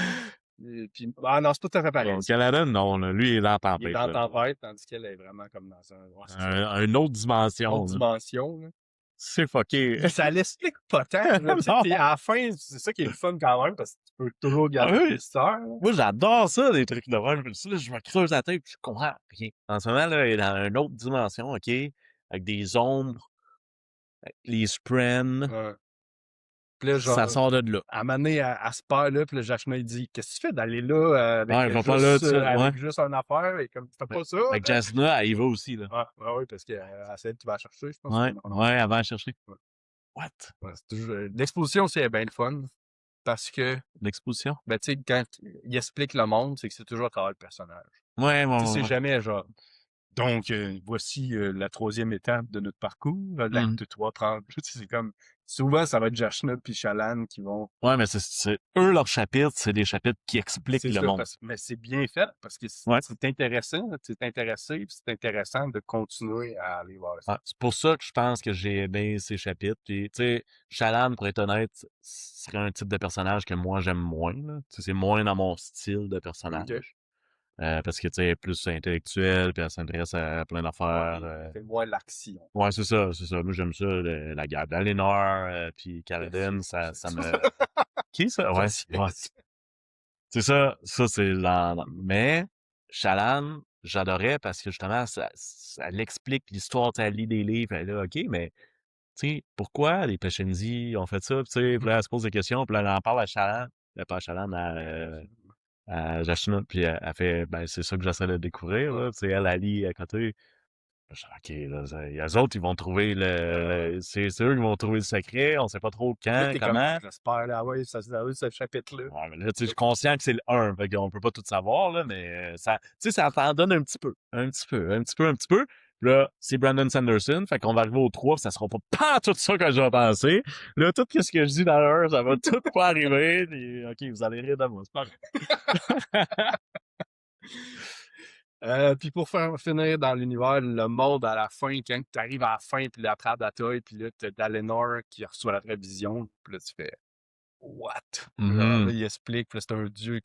Puis, ah non, c'est pas tout à fait pareil. Bon, Caladin, non, là, lui, il est dans la Il est tempête. dans Là. Tempête, tandis qu'elle est vraiment comme dans ouais, c'est ça, Une autre une dimension. autre Là. dimension. Là. C'est fucké. Puis ça l'explique pas tant. Là, tu sais, Non. puis à la fin, c'est ça qui est le fun quand même, parce que tu peux toujours Ah garder oui. le mystère. Là. Moi, j'adore ça, des trucs de même. Puis ça, là, je me creuse la tête puis je comprends rien. En ce moment, là, il est dans une autre dimension, OK? Avec des ombres, les sprens. Ouais. Puis là, Ça genre, sort de là. à un moment donné, elle se perd là, puis le Jachna, il dit « Qu'est-ce que tu fais d'aller là Ouais, ils vont pas là, juste, tu sais, avec ouais. juste une affaire? » Et comme, tu fais pas ça, Avec là? Jasna, elle y va aussi, là. Ouais, parce que celle que tu vas chercher, je pense. Ouais, Non, non. ouais, avant de chercher. Ouais. What? Ouais, c'est toujours... L'exposition aussi est bien le fun, parce que, L'exposition? ben, tu sais, quand il explique le monde, c'est que c'est toujours à travers le personnage. Ouais, Tu sais, c'est ouais. jamais genre... Donc, voici la 3e étape de notre parcours, l'acte 3:30. C'est comme, souvent, ça va être Jashna puis Shalan qui vont... Ouais, mais eux, leurs chapitres, c'est des chapitres qui expliquent C'est le ça, monde. mais c'est bien fait parce que Ouais. c'est intéressant, tu es intéressé, puis c'est intéressant de continuer à aller voir ça. Ouais, c'est pour ça que je pense que j'ai aimé ces chapitres. Puis, tu sais, Shalan, pour être honnête, serait un type de personnage que moi, j'aime moins. Là. Tu sais, c'est moins dans mon style de personnage. Ok. Parce que, tu sais, elle est plus intellectuelle, puis elle s'intéresse à plein d'affaires. Ouais, fait moins l'action. Ouais, c'est ça. Moi, j'aime ça, la guerre d'Alénor, puis Kaladin, ça me... Qui, ça? Ouais, ouais. C'est ça, c'est mais Shalan, j'adorais parce que justement, ça l'explique l'histoire, tu sais, elle lit des livres, elle est là, OK, mais tu sais, pourquoi les Peshenzi ont fait ça? Tu sais, puis là, elle se pose des questions, puis là, elle en parle à Shalan, pas à Shalan, à Jashna, puis elle fait, ben, c'est ça que j'essaie de découvrir, là, tu sais, elle lit à côté. Je dis, OK, là, eux autres, ils vont trouver c'est eux qui vont trouver le secret, on sait pas trop Là, quand, t'es comme, comment. j'espère, là, ouais, ça se déroule ce chapitre-là. Ouais, mais là, tu sais, je suis conscient que c'est le 1, fait qu'on peut pas tout savoir, là, mais ça, tu sais, ça t'en donne un petit peu. Puis là, c'est Brandon Sanderson, fait qu'on va arriver au 3, puis ça sera pas tout ça que je vais penser. Là, tout ce que je dis dans le 1, ça va tout pas arriver, puis OK, vous allez rire de moi, c'est pas grave. Puis pour finir dans l'univers, le monde à la fin, quand tu arrives à la fin, puis la trappe d'Atoy, puis là, t'as Dalenor qui reçoit la vraie vision, puis là, tu fais « What? » Là, il explique, puis là, c'est un dieu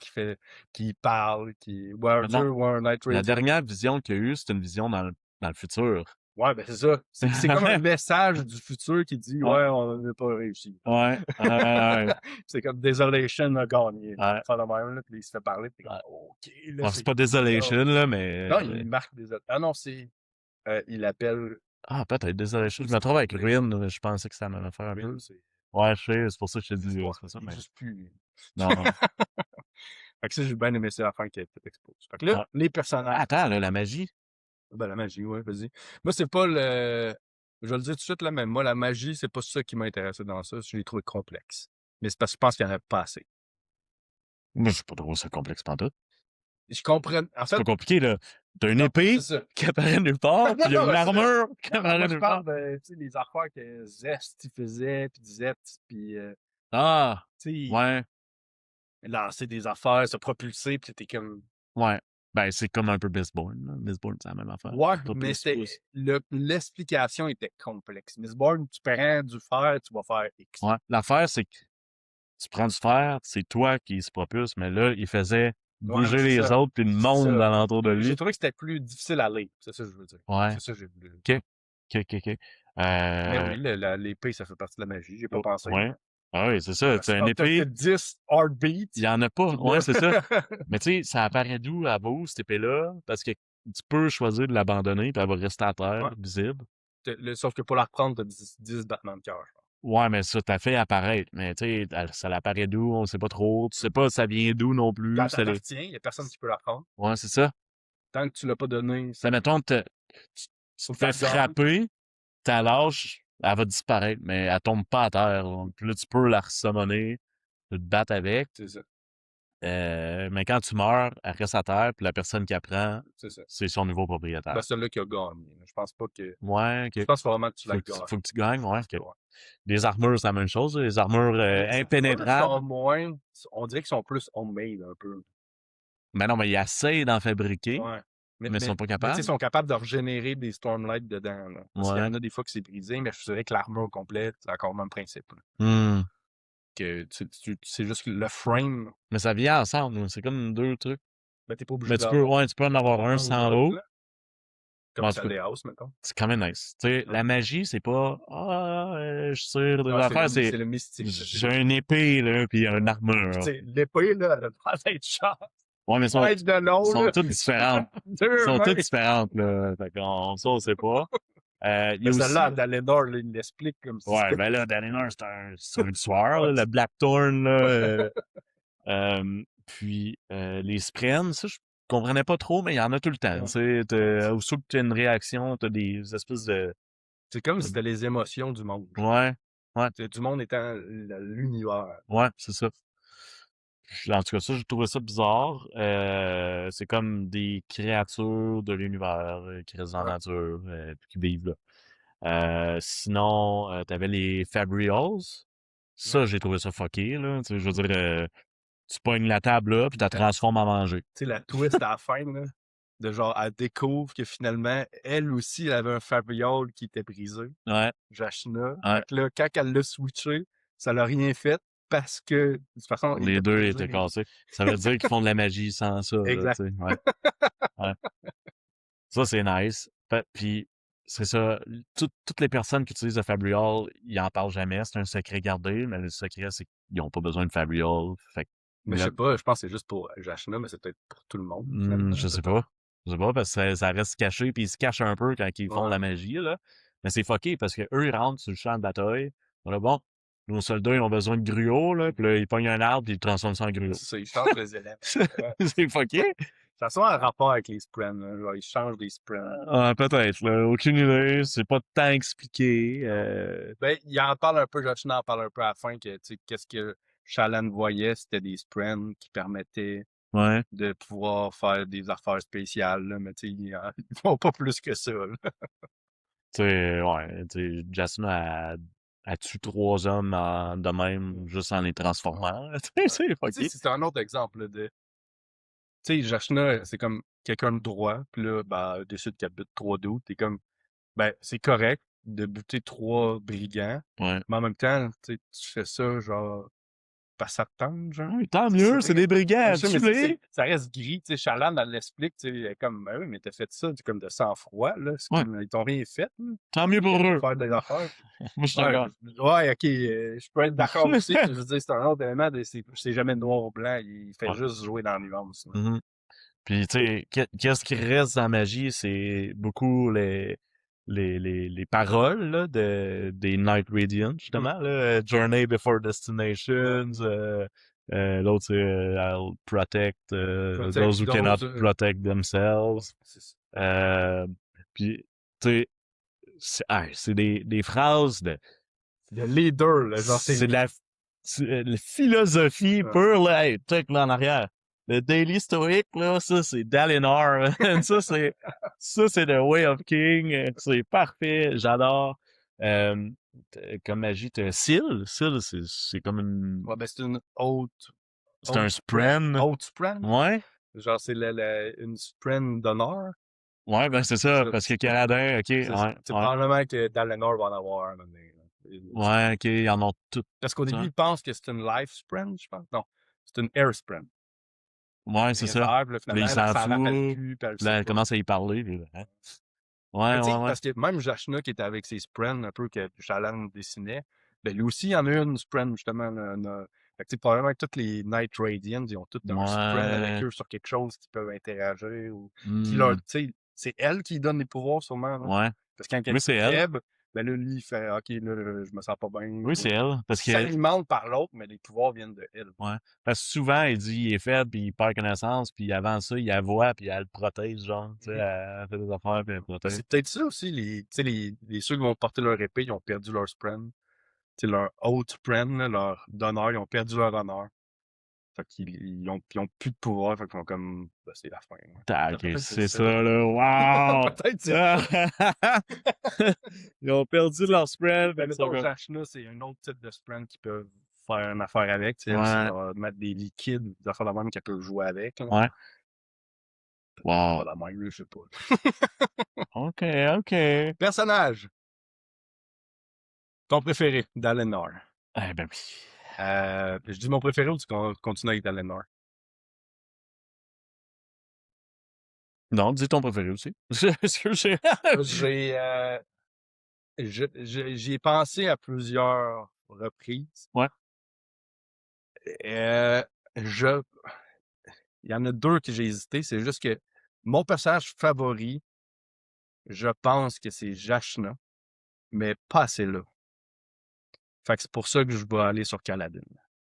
qui parle, ouais, un dieu ou un Night La Ranger. dernière vision qu'il y a eu, c'est une vision dans le futur. Ouais, ben c'est ça. C'est comme un message du futur qui dit « Ouais, on n'a pas réussi. » Ouais. C'est comme « Desolation a gagné. » Ouais. Enfin, le même, là, puis il se fait parler, puis comme « OK. » Bon, c'est pas Desolation, là, mais... Non, il marque des... Ah non, c'est... il appelle... Ah, peut-être Desolation. Je me trouve avec Ruin, je pensais que ça m'allait faire un peu. Ouais, je sais, c'est pour ça que je te dis, c'est pas ça, mais... Juste plus... Non. Fait que ça, j'ai bien aimé ça, la fin qui a été exposée. Fait que là, les personnages... Attends, là, la magie. Ben, la magie, ouais, vas-y. Moi, c'est pas le... Je vais le dire tout de suite, là, mais moi, la magie, c'est pas ça qui m'a intéressé dans ça. Je l'ai trouvé complexe. Mais c'est parce que je pense qu'il y en a pas assez. Moi, je sais pas trop ça complexe pantoute. Je comprends... En fait... C'est pas compliqué, là. T'as une épée qui apparaît nulle part, puis il y a une armure qui apparaît nulle part. Je parle de, tu sais, les affaires que Zest, il faisait, puis Zet, puis... Ah! Tu sais... Ouais. Lancer des affaires, se propulser, puis t'es comme... Ouais. Ben, c'est comme un peu Mistborn, là. Mistborn, c'est la même affaire. Ouais, mais l'explication était complexe. Mistborn, tu prends du fer, tu vas faire X. Ouais. L'affaire, c'est que tu prends du fer, c'est toi qui se propulse, mais là, il faisait bouger les autres, puis le monde alentour de lui. J'ai trouvé que c'était plus difficile à lire. C'est ça que je veux dire. Ouais. C'est ça que j'ai voulu. OK. Mais oui, l'épée, ça fait partie de la magie. J'ai pas pensé. Ouais. Ah oui, c'est ça. C'est une épée. T'as 10 heartbeats. Il y en a pas. Ouais, c'est ça. Mais tu sais, ça apparaît d'où à vous, cette épée-là? Parce que tu peux choisir de l'abandonner, puis elle va rester à terre, visible. Sauf que pour la reprendre, t'as 10 battements de cœur. Ouais, mais ça, t'as fait apparaître. Mais tu sais, ça l'apparaît d'où, on sait pas trop. Tu sais pas ça vient d'où non plus. Quand t'appartient, il y a personne qui peut la prendre. Ouais, c'est ça. Tant que tu l'as pas donné. Ça, mettons, tu te fais frapper, t'as lâche, elle va disparaître, mais elle tombe pas à terre. Puis là, tu peux la ressummoner, tu te battre avec. C'est ça. Mais quand tu meurs, elle reste à terre, puis la personne qui apprend, c'est son nouveau propriétaire. C'est celui-là qui a gagné. Je pense pas que... Ouais, OK. Je pense vraiment que tu la gagnes. Faut que tu gagnes, ouais. Okay. Les armures, c'est la même chose. Les armures impénétrables. On dirait qu'ils sont plus homemade un peu. Mais non, mais ils essayent d'en fabriquer. Ouais. Mais ils sont pas capables. Ils sont capables de régénérer des Stormlight dedans. Là. Parce qu'il y en a des fois que c'est brisé, mais je dirais que l'armure complète, c'est encore le même principe. que c'est juste le frame. Mais ça vient ensemble, c'est comme 2 trucs. Ben, t'es pas obligé Mais tu peux en avoir un ou sans l'autre, l'autre. là. Comme En tout ça, cas, les houses, mettons. c'est quand même nice. Tu sais, Ouais. la magie, c'est pas je tire des Ouais, affaires, c'est c'est le mystique. j'ai une épée, là, puis une Tu armure. sais, l'épée, là, elle a pas d'être chance. Ouais, mais Tête de long, sont là. toutes différentes. 2 Sont mains. toutes différentes, là. Fait qu'on, ça, on sait pas. Il y Mais a celle-là, aussi, Dalinor, là, il l'explique comme si ouais, c'était. ben là, Dalinor, c'est un tueur, Ouais, là, le Blackthorn, là. Puis les sprints, ça, je comprenais pas trop, mais il y en a tout le temps. ouais. Tu sais, aussitôt que tu as une réaction, tu as des espèces de... C'est comme si c'était les émotions du monde. Ouais, ouais, C'est du monde étant l'univers. ouais, c'est ça. En tout cas, ça, j'ai trouvé ça bizarre. C'est comme des créatures de l'univers qui restent dans la Ouais. nature, puis qui vivent là. Sinon, t'avais les Fabrials. Ça, j'ai trouvé ça fucké, là. Tu sais, je veux dire, tu pognes la table là, puis tu la transformes en manger. Tu sais, la twist à la fin, là, de genre, elle découvre que finalement, elle aussi, elle avait un Fabriol qui était brisé. Ouais, Jashna. ouais. Fait que là, quand elle l'a switché, ça l'a rien fait parce que, de toute façon, il Les était deux brisé. étaient cassés. Ça veut dire qu'ils font de la magie sans ça, là, Exact. tu sais. Ouais, ouais. Ça, c'est nice. Puis, c'est ça. Toutes les personnes qui utilisent le Fabriol, ils en parlent jamais. C'est un secret gardé, mais le secret, c'est qu'ils n'ont pas besoin de Fabriol. Fait que Mais je sais pas, je pense que c'est juste pour Jashna, mais c'est peut-être pour tout le monde, finalement. je sais pas. Je sais pas, parce que ça reste caché, puis ils se cachent un peu quand ils font Ouais. la magie, là. Mais c'est fucké, parce que eux, ils rentrent sur le champ de bataille. Voilà, bon, nos soldats, ils ont besoin de gruau, là, puis là, ils pognent un arbre, puis ils transforment ça en gruau. C'est ça, ils changent les éléments. Ouais. C'est fucké. Ça soit un rapport avec les sprints, là. Genre, ils changent les sprints. Peut-être, là. Aucune idée. C'est pas tant expliqué. Ben, il en parle un peu, Jashna en parle un peu à la fin, que, tu sais, qu'est-ce que Shallan voyait, c'était des sprints qui permettaient Ouais. de pouvoir faire des affaires spéciales, là, mais tu sais, ils font pas plus que ça, là. Tu sais, ouais. Tu sais, Jasmine a tué 3 hommes de même, juste en les transformant. Tu sais, c'est Tu sais, fucké. c'est un autre exemple là, de. Tu sais, Jashna, c'est comme quelqu'un de droit, puis là, ben, elle décide qu'elle bute 3 doutes. T'es comme, ben, c'est correct de buter 3 brigands, Ouais. mais en même temps, tu sais, tu fais ça, genre, parce que ça te tente, genre. Oui, tant mieux, c'est des brigands, Je sais, mais tue-les. ça reste gris, tu sais, Shallan, elle l'explique, tu sais, elle est comme, ben oui, mais t'as fait ça, comme de sang-froid, là. C'est Ouais. comme, ils t'ont rien fait, là. Tant mieux pour eux. Faire des affaires. Moi, je suis Ouais, d'accord. ouais, ok, je peux être d'accord aussi. Je veux dire, c'est un autre élément, c'est jamais noir ou blanc, il fait Ouais. juste jouer dans la nuance. Là. Mhm. Puis, tu sais, qu'est-ce qui reste dans la magie, c'est beaucoup les paroles là, des Night Radiant, justement. Là, Journey Before Destinations. L'autre, c'est I'll protect, Protect those who cannot those, protect themselves. c'est ça. Puis, tu sais, c'est des phrases de... Le leader, là, genre, C'est de la philosophie Ouais. pure, là. Hey, check là en arrière. Le Daily Stoic, là, ça, c'est Dalinar. ça, c'est The Way of King. C'est parfait. J'adore. Comme magie, t'as Syl. Syl, c'est comme une... Ouais, ben, c'est une haute. C'est un spren. Haute spren. Ouais. Genre, c'est une spren d'honneur. Ouais, ben c'est ça, parce que Caradin, ok, C'est ouais. probablement que Dalenor va en avoir un. Ouais, ok, ils en ont tout. Parce qu'au début, Ouais, ils pensent que c'est une life spren, je pense. Non, c'est une air spren. ouais c'est ça. Réserve, là, Puis là, finalement, il elle s'en s'en rappelle fout. plus. Puis elle Puis là, sait elle pas. commence à y parler. Puis, hein. Ouais, Mais tu sais, ouais, ouais. parce que même Jashna qui était avec ses Spren, un peu que Shallan dessinait, ben lui aussi, il y en a une Spren, justement. Fait que, tu sais, probablement que tous les Night Radiants, ils ont tous un Spren avec Ouais. eux sur quelque chose qui peuvent interagir ou qui leur. Hmm. Tu sais, c'est elle qui donne les pouvoirs, sûrement. Là. Ouais. Parce que quand elle Oui, est c'est elle. faible, ben là, lui, il fait OK, là, je me sens pas bien. Oui, c'est elle. Il Parce que, s'alimente par l'autre, mais les pouvoirs viennent de elle. ouais. Parce que souvent, il dit il est faible, puis il perd connaissance, puis avant ça, il la voit, puis elle le protège, genre. Tu sais, elle fait des affaires, puis elle le protège. C'est peut-être ça aussi, tu sais, les ceux qui vont porter leur épée, ils ont perdu leur Spren. Tu sais, leur haute Spren, là, leur d'honneur, ils ont perdu leur honneur. Fait qu'ils ils ont plus de pouvoir, fait qu'ils font comme, ben, c'est la fin. Ouais. Tac, Peut-être c'est ça, là. Wow! Peut-être c'est ça. Ils ont perdu leur spread. Ben, mettons, Jashna, c'est un autre type de Spren qui peuvent faire une affaire avec. Tu sais, Ouais. ça va mettre des liquides, des affaires de même qu'elle peut jouer avec. Là. Ouais. Wow. Pas la même, je sais pas. OK, OK. Personnage. Ton préféré, Dalenor. Eh ben oui. Je dis mon préféré ou tu continues avec Dalinor? Non, dis ton préféré aussi. J'ai, j'y ai pensé à plusieurs reprises. Ouais. Euh, je, il y en a deux que j'ai hésité. C'est juste que mon personnage favori, je pense que c'est Jashna, mais pas assez là. Fait que c'est pour ça que je vais aller sur Kaladin.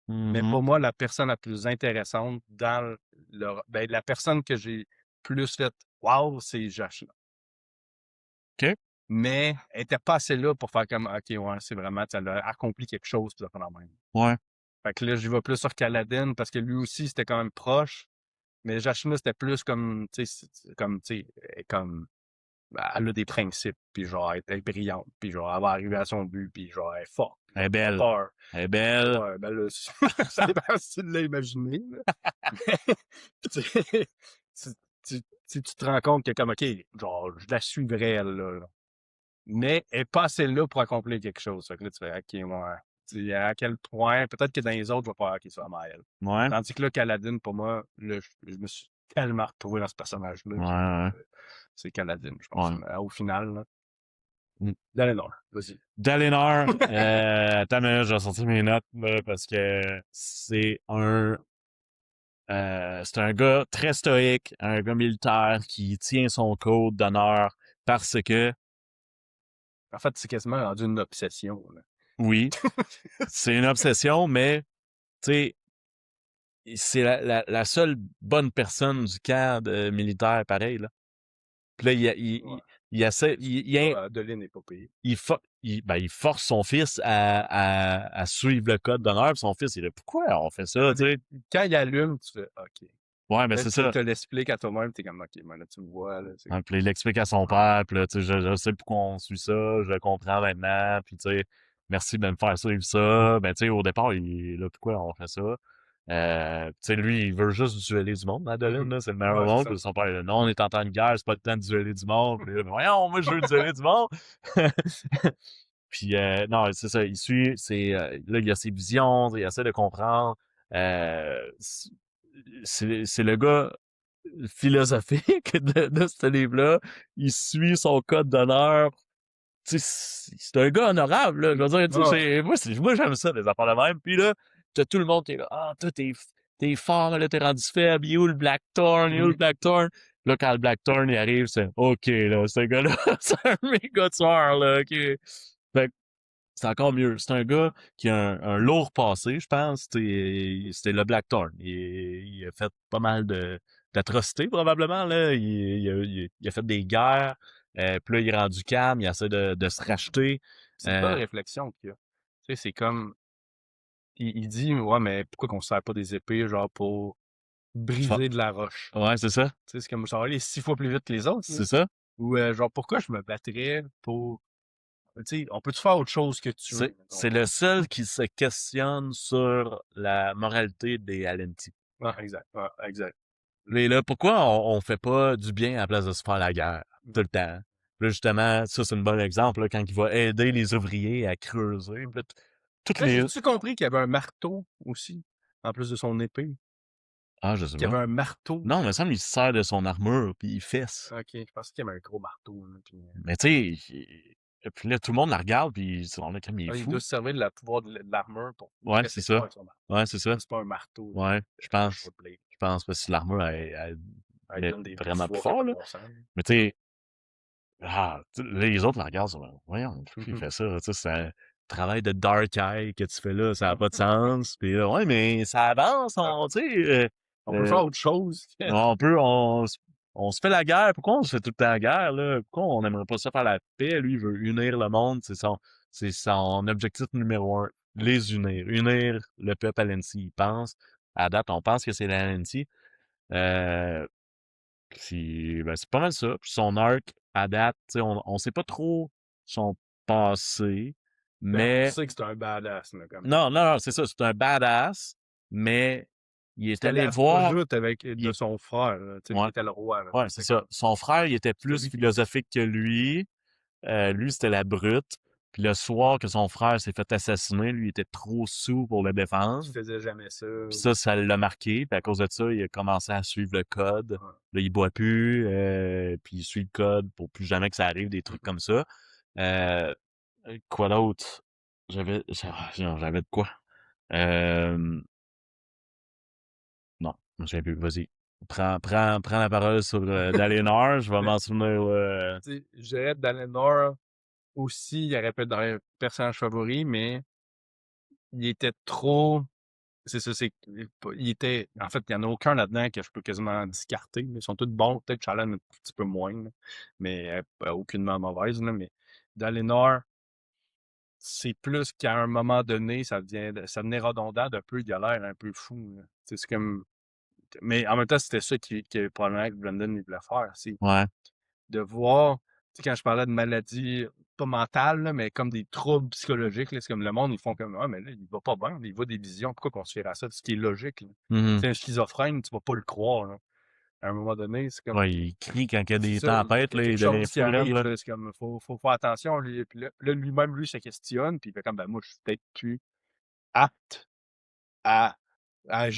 Mais Mhm. pour moi, la personne la plus intéressante dans ben, la personne que j'ai plus fait wow, c'est Jashna. OK. Mais elle était pas assez là pour faire comme OK, ouais, c'est vraiment, elle a accompli quelque chose, puis ça fait la même. Ouais. Fait que là, j'y vais plus sur Kaladin parce que lui aussi, c'était quand même proche. Mais Jashna, c'était plus comme, tu sais, comme, tu sais, comme, elle a des principes, puis genre, elle est brillante, puis genre, elle va arriver à son but, puis genre, elle est forte, Elle est elle a belle. peur. Elle est belle. Ouais, ben là, ça dépend si tu l'as imaginé, là. Mais, tu sais, tu te rends compte que comme, OK, genre, je la suivrais, elle, là. Mais elle est pas assez là pour accomplir quelque chose. Fait que là, tu fais, OK, ouais. Tu sais, à quel point, peut-être que dans les autres, je vais faire, OK, ça va elle. Ouais. Tandis que là, Kaladin, pour moi, là, je me suis tellement retrouvé dans ce personnage-là Ouais, que ouais. c'est Kaladin, je pense. Ouais. Mais au final, là, Mm. Dalinor, vas-y. Dalinar, attends une minute, je vais sortir mes notes, là, parce que c'est un gars très stoïque, un gars militaire qui tient son code d'honneur parce que, En fait, c'est quasiment rendu une obsession, là. oui, c'est une obsession, mais, tu sais, c'est la seule bonne personne du camp militaire, pareil, là. Puis là, Ouais. il essaie, Adeline n'est pas payée. il force son fils à suivre le code d'honneur, puis son fils, il est là, pourquoi on fait ça, tu sais? Quand il allume, tu fais, OK. Ouais, ben Là, c'est tu ça. te l'expliques à toi-même, t'es comme, OK, là, tu me vois, là. Hein, puis là, il explique à son père, puis là, tu sais, je sais pourquoi on suit ça, je le comprends maintenant, puis tu sais, merci de me faire suivre ça. Ben, tu sais, au départ, il est là, pourquoi on fait ça? Tu sais, lui, il veut juste dueler du monde, Madeline, là, c'est le meilleur au Ouais, c'est monde, ça. puis son père, il est là, non, on est en temps de guerre, c'est pas le temps de dueler du monde, puis là, voyons, moi, je veux dueler du monde! Puis, non, c'est ça, il suit, là, il a ses visions, il essaie de comprendre, euh, c'est le gars philosophique de ce livre-là. Il suit son code d'honneur. Tu sais, c'est un gars honorable, là. Je veux dire, tu Ouais. sais, moi, j'aime ça, les affaires de même. Puis là, t'as tout le monde qui est là. Ah, toi, t'es fort, là, t'es rendu faible. Il est où le Blackthorn? Il est où le Blackthorn? Là, quand le Blackthorn, il arrive, c'est OK, là, ce gars-là, c'est un méga tueur, là, OK. Fait que c'est encore mieux. C'est un gars qui a un lourd passé, je pense. C'était le Blackthorn. Il a fait pas mal d'atrocités, probablement. Là. Il a fait des guerres. Puis là, il est rendu calme. Il essaie de se racheter. C'est une bonne Euh, réflexion qu'il y a. Tu sais, c'est comme, il dit, ouais, mais pourquoi qu'on se sert pas des épées, genre, pour fa- briser de la roche? ouais, c'est ça. Tu sais, c'est comme, ça va aller 6 fois plus vite que les autres, là. C'est ça. Ou, genre, pourquoi je me battrais pour, tu sais, on peut-tu faire autre chose que tuer, mettons? C'est le seul qui se questionne sur la moralité des Alenti. Ouais, exact, ouais, exact. Mais là, pourquoi on fait pas du bien à la place de se faire la guerre tout le temps? Là, justement, ça, c'est un bon exemple, là, quand il va aider les ouvriers à creuser. Puis là, toutes Là, les... j'ai-tu compris qu'il y avait un marteau aussi, en plus de son épée? Ah, je sais Qu'il y pas. avait un marteau? Non, mais il me semble qu'il se sert de son armure, puis il fesse. OK, je pensais qu'il y avait un gros marteau, là, puis, Mais tu sais, puis là, tout le monde la regarde, puis on est comme, il est il doit fou. se servir de la pouvoir de l'armure pour Ouais, c'est fesser fort ça. avec son marteau. Ouais, c'est ça. C'est pas un marteau, là, Ouais, je pense. short blade. Je pense, parce que l'armure, elle Il est donne des vraiment plus pouvoirs qui n'ont fort, pas de là. bon sens. Mais tu sais, les autres la regardent, sont là, voyons, pourquoi il Mhm. fait ça? Tu sais, c'est un travail de dark eye que tu fais là, ça n'a pas de sens. Puis là, ouais, mais ça avance, Ah, tu sais, on peut faire autre chose. on peut, on se fait la guerre. Pourquoi on se fait tout le temps la guerre, là? Pourquoi on n'aimerait pas ça faire la paix? Lui, il veut unir le monde, c'est son objectif numéro un. Les unir. Unir le peuple Alensi, il pense. À date, on pense que c'est l'Alensi. Euh, puis, ben, c'est pas mal ça. Puis son arc, à date, tu sais, on sait pas trop son passé, Ben, on mais... sait que c'est un badass, là, comme. Non, non, non, c'est ça, c'est un badass, mais il est C'était allé la voir... joute avec, de il- son frère, là, tu sais, qui Ouais, était le roi, là. ouais, c'est C'est ça. comme, Son frère, il était c'est plus lui qui. philosophique que lui. Lui, c'était la brute. Puis le soir que son frère s'est fait assassiner, lui, il était trop sous pour le Tu défendre. faisais jamais ça. Puis ça l'a marqué. Puis à cause de ça, il a commencé à suivre le code. Ouais. Là, il boit plus, puis il suit le code pour plus jamais que ça arrive, des trucs comme ça. Quoi d'autre? J'avais de quoi? Non, je me souviens plus. Vas-y. Prends la parole sur Dalinar. Je vais Mais, m'en souvenir. tu sais, je dirais Dalenor aussi, il aurait pu être dans les personnages favoris, mais il était trop. C'est ça, c'est. Il était. En fait, il n'y en a aucun là-dedans que je peux quasiment discarter. Ils sont tous bons. Peut-être Shallan un petit peu moins, là, mais aucunement mauvaise. Là, mais Dalenor, c'est plus qu'à un moment donné, ça devenait redondant d'un peu, il a l'air un peu fou. Là. C'est comme. Mais en même temps, c'était ça qui probablement que Brandon il voulait faire. C'est Ouais. de voir, tu sais, quand je parlais de maladies, pas mentales, là, mais comme des troubles psychologiques, là, c'est comme le monde, ils font comme, ah, mais là, il va pas bien, il voit des visions, pourquoi qu'on se fait à ça? Ce qui est logique, là. Mhm. Tu sais, un schizophrène, tu vas pas le croire, là. À un moment donné, c'est comme, Ouais, il crie quand il y a c'est des ça, il tempêtes, y a là, il quelque devient chose qui fou raide, arrive, là. là, c'est comme, faut faire attention, puis là, lui-même, lui, se questionne, puis il fait comme, ben, moi, je suis peut-être plus apte à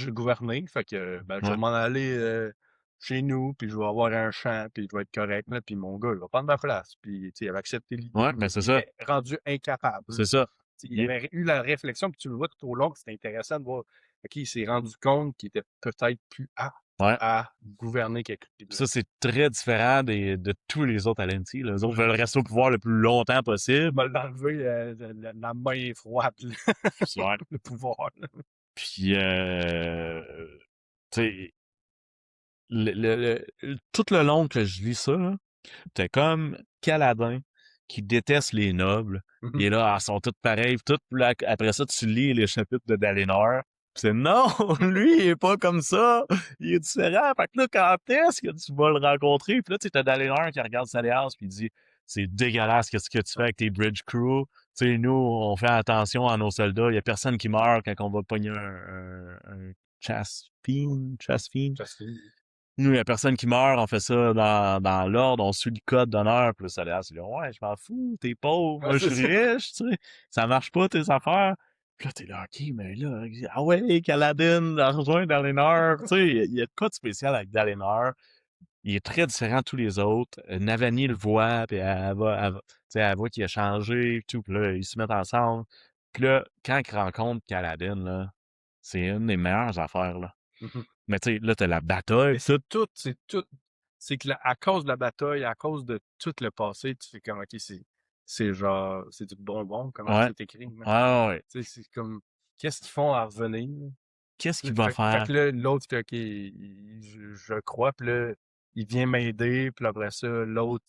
gouverner. Fait que ben, je vais Ouais. m'en aller chez nous, puis je vais avoir un champ, puis je vais être correct. Là, puis mon gars, il va prendre ma place. Puis il avait accepté l'idée, Ouais, mais mais c'est il ça. était rendu incapable. C'est ça. Il avait eu la réflexion, puis tu le vois tout au long, c'était intéressant de voir. OK, il s'est rendu compte qu'il était peut-être plus apte Ouais. à gouverner quelque chose. Ça, c'est très différent de tous les autres LNT. Les autres veulent rester au pouvoir le plus longtemps possible. Il m'a enlevé la main froide, là, Ouais. le pouvoir. Là. Puis, tu sais, tout le long que je lis ça, là, t'es comme Kaladin qui déteste les nobles. Puis là, elles sont toutes pareilles. Puis là, après ça, tu lis les chapitres de Dalinar. Puis c'est non, lui, il est pas comme ça. Il est différent. Fait que là, quand est-ce que tu vas le rencontrer? Puis là, tu sais, t'as Dalinar qui regarde Salias puis il dit c'est dégueulasse qu'est-ce que tu fais avec tes bridge crew. Tu sais, nous, on fait attention à nos soldats. Il y a personne qui meurt quand on va pogner un chasse-fiend. Nous, il y a personne qui meurt, on fait ça dans l'ordre, on suit le code d'honneur, puis là, ça l'air, c'est là, ouais, je m'en fous, t'es pauvre, moi, Ouais, je c'est suis ça. riche, tu sais, ça marche pas, tes affaires. Puis là, t'es là, OK, mais là, ah ouais, Kaladin, rejoint Dalinar, tu sais, il y a de quoi de spécial avec Dalinar. Il est très différent de tous les autres. Navani le voit, puis tu sais, elle voit qu'il a changé, puis tout, puis là, ils se mettent ensemble. Puis là, quand ils rencontrent Kaladin, là, c'est une des meilleures affaires, là. Mais tu sais, là, t'as la bataille, Mais pis tout. c'est tout. C'est que à cause de la bataille, à cause de tout le passé, tu fais comme, OK, c'est genre, c'est du bonbon, comment Ouais. c'est écrit, man. Ah ouais. Tu sais, c'est comme, qu'est-ce qu'ils font à revenir? Qu'est-ce qu'il va Fait faire? que là, l'autre, fait, OK, je crois, puis là, il vient m'aider, puis après ça, l'autre,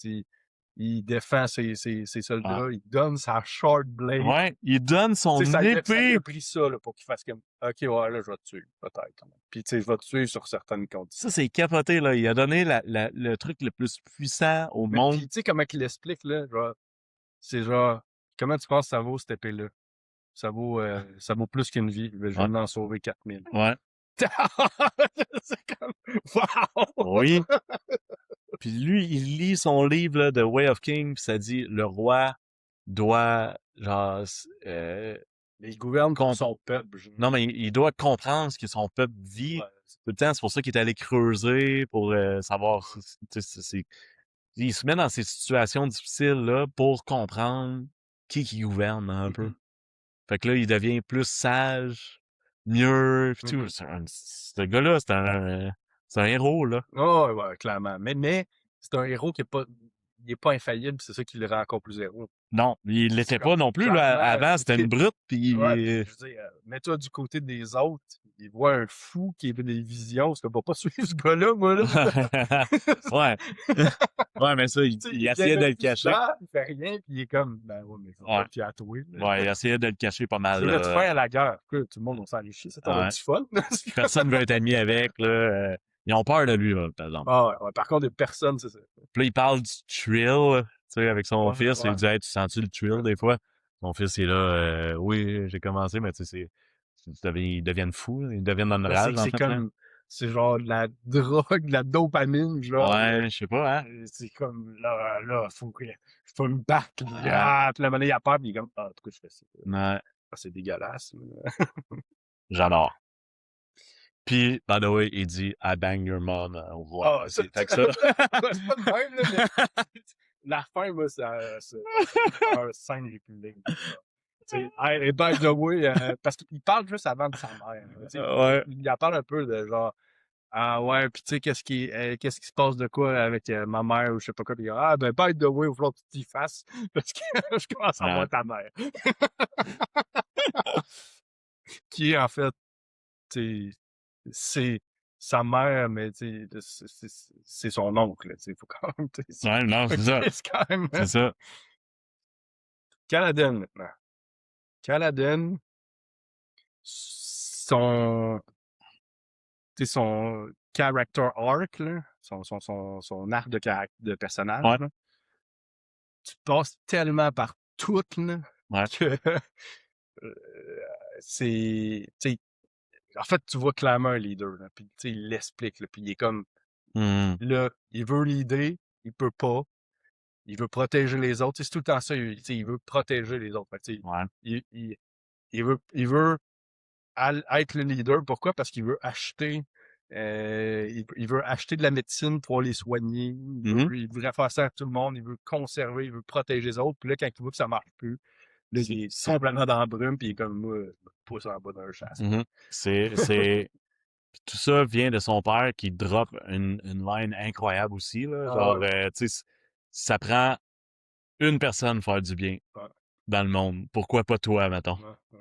il défend ses Ah. soldats, il donne sa short blade. Ouais, il donne Tu sais, son ça épée. a pris ça là, pour qu'il fasse comme, OK, ouais, là, je vais te tuer, peut-être. Puis, tu sais, je vais te tuer sur certaines Ça, conditions. c'est capoté, là. Il a donné le truc le plus puissant au Mais monde. puis, tu sais comment il l'explique, là, genre, c'est genre, comment tu penses que ça vaut cette épée-là? Ça vaut plus qu'une vie. Ben, je Ouais. viens d'en sauver 4000. Ouais. C'est comme, wow! Oui. Puis lui, il lit son livre, là, de Way of King, pis ça dit, le roi doit, genre, Mais il gouverne pour son peuple. non, mais il doit comprendre ce que son peuple vit Ouais. tout le temps. C'est pour ça qu'il est allé creuser pour savoir. Tu sais, il se met dans ces situations difficiles-là pour comprendre qui gouverne un peu. Fait que là, il devient plus sage, mieux, pis tout. Ce gars-là, c'est un héros, là. Oh, ouais, clairement. Mais c'est un héros qui est pas, il est pas infaillible, c'est ça qui le rend encore plus héros. Non, il C'est l'était comme, pas non plus, là. clairement, Avant, c'était une brute, pis ouais, puis je veux dire, mets-toi du côté des autres, il voit un fou qui a des visions, parce qu'on va pas suivre ce gars-là, moi, là. ouais. Ouais, mais ça, Tu sais, il il essayait de vient le cacher. il fait rien, puis il est comme, ben ouais, mais je vais Ouais. pas te fier à toi. Ouais, il essayait de le cacher pas mal, C'est là, tu là. fais à la guerre. Tout le monde, on s'en est chier, c'est ton Ouais. petit fun. Personne veut être ami avec, là. Ils ont peur de lui, là, par exemple. Ah ouais, par contre, il y a personne, c'est ça. Puis là, il parle du thrill, tu sais, avec son Ouais, fils. Il ouais. dit, hey, tu sens-tu le thrill des fois? Son fils est là, oui, j'ai commencé, mais tu sais, ils deviennent fous, là. Ils deviennent dans une Ben, rage, en c'est fait, là. comme, c'est genre de la drogue, de la dopamine, genre. Ouais, je sais pas, hein. C'est comme, là, faut me battre. Puis, Ouais. puis la monnaie, il a peur, puis il est comme, pourquoi je fais ça? Ouais, C'est dégueulasse. j'adore. Puis, by the way, il dit « I bang your mom » au revoir Ça, aussi. Fait que ça... c'est pas de même, là, mais la fin, moi, c'est une scène les plus lindes. Hey, by the way, parce qu'il parle juste avant de sa mère. Ouais. Il en parle un peu de genre, ah ouais, puis tu sais, qu'est-ce qui se passe de quoi avec ma mère ou je sais pas quoi. Puis ben, by the way, il va falloir que tu t'y fasses parce que je commence à voir ta mère. Qui est en fait, tu sais, c'est sa mère, mais tu sais, c'est son oncle, tu sais, faut quand même, tu sais, Ouais, non, c'est ça. c'est quand même, C'est ça. Caladan maintenant. Caladan, son, tu sais, son character arc, là, son arc de personnage, Ouais, là, tu passes tellement par tout, là, ouais. que euh, c'est, tu sais, en fait, tu vois clairement un leader, là, puis tu sais, il l'explique, là, puis il est comme, Mhm. là, il veut leader, il peut pas, il veut protéger les autres, tu sais, c'est tout le temps ça, tu sais, il veut protéger les autres, fait que, tu sais, Ouais. il veut être le leader. Pourquoi? Parce qu'il veut acheter, il veut acheter de la médecine pour les soigner. Mhm. Il voudrait faire ça à tout le monde. Il veut conserver, il veut protéger les autres. Puis là, quand il voit que ça marche plus, là, il est complètement dans la brume. Puis il est comme moi, je me pousse en bas d'un chasse. Mhm. Tout ça vient de son père qui drop une line incroyable aussi, là. Genre, Ouais. tu sais, ça prend une personne faire du bien Ouais, dans le monde. Pourquoi pas toi, mettons? ouais.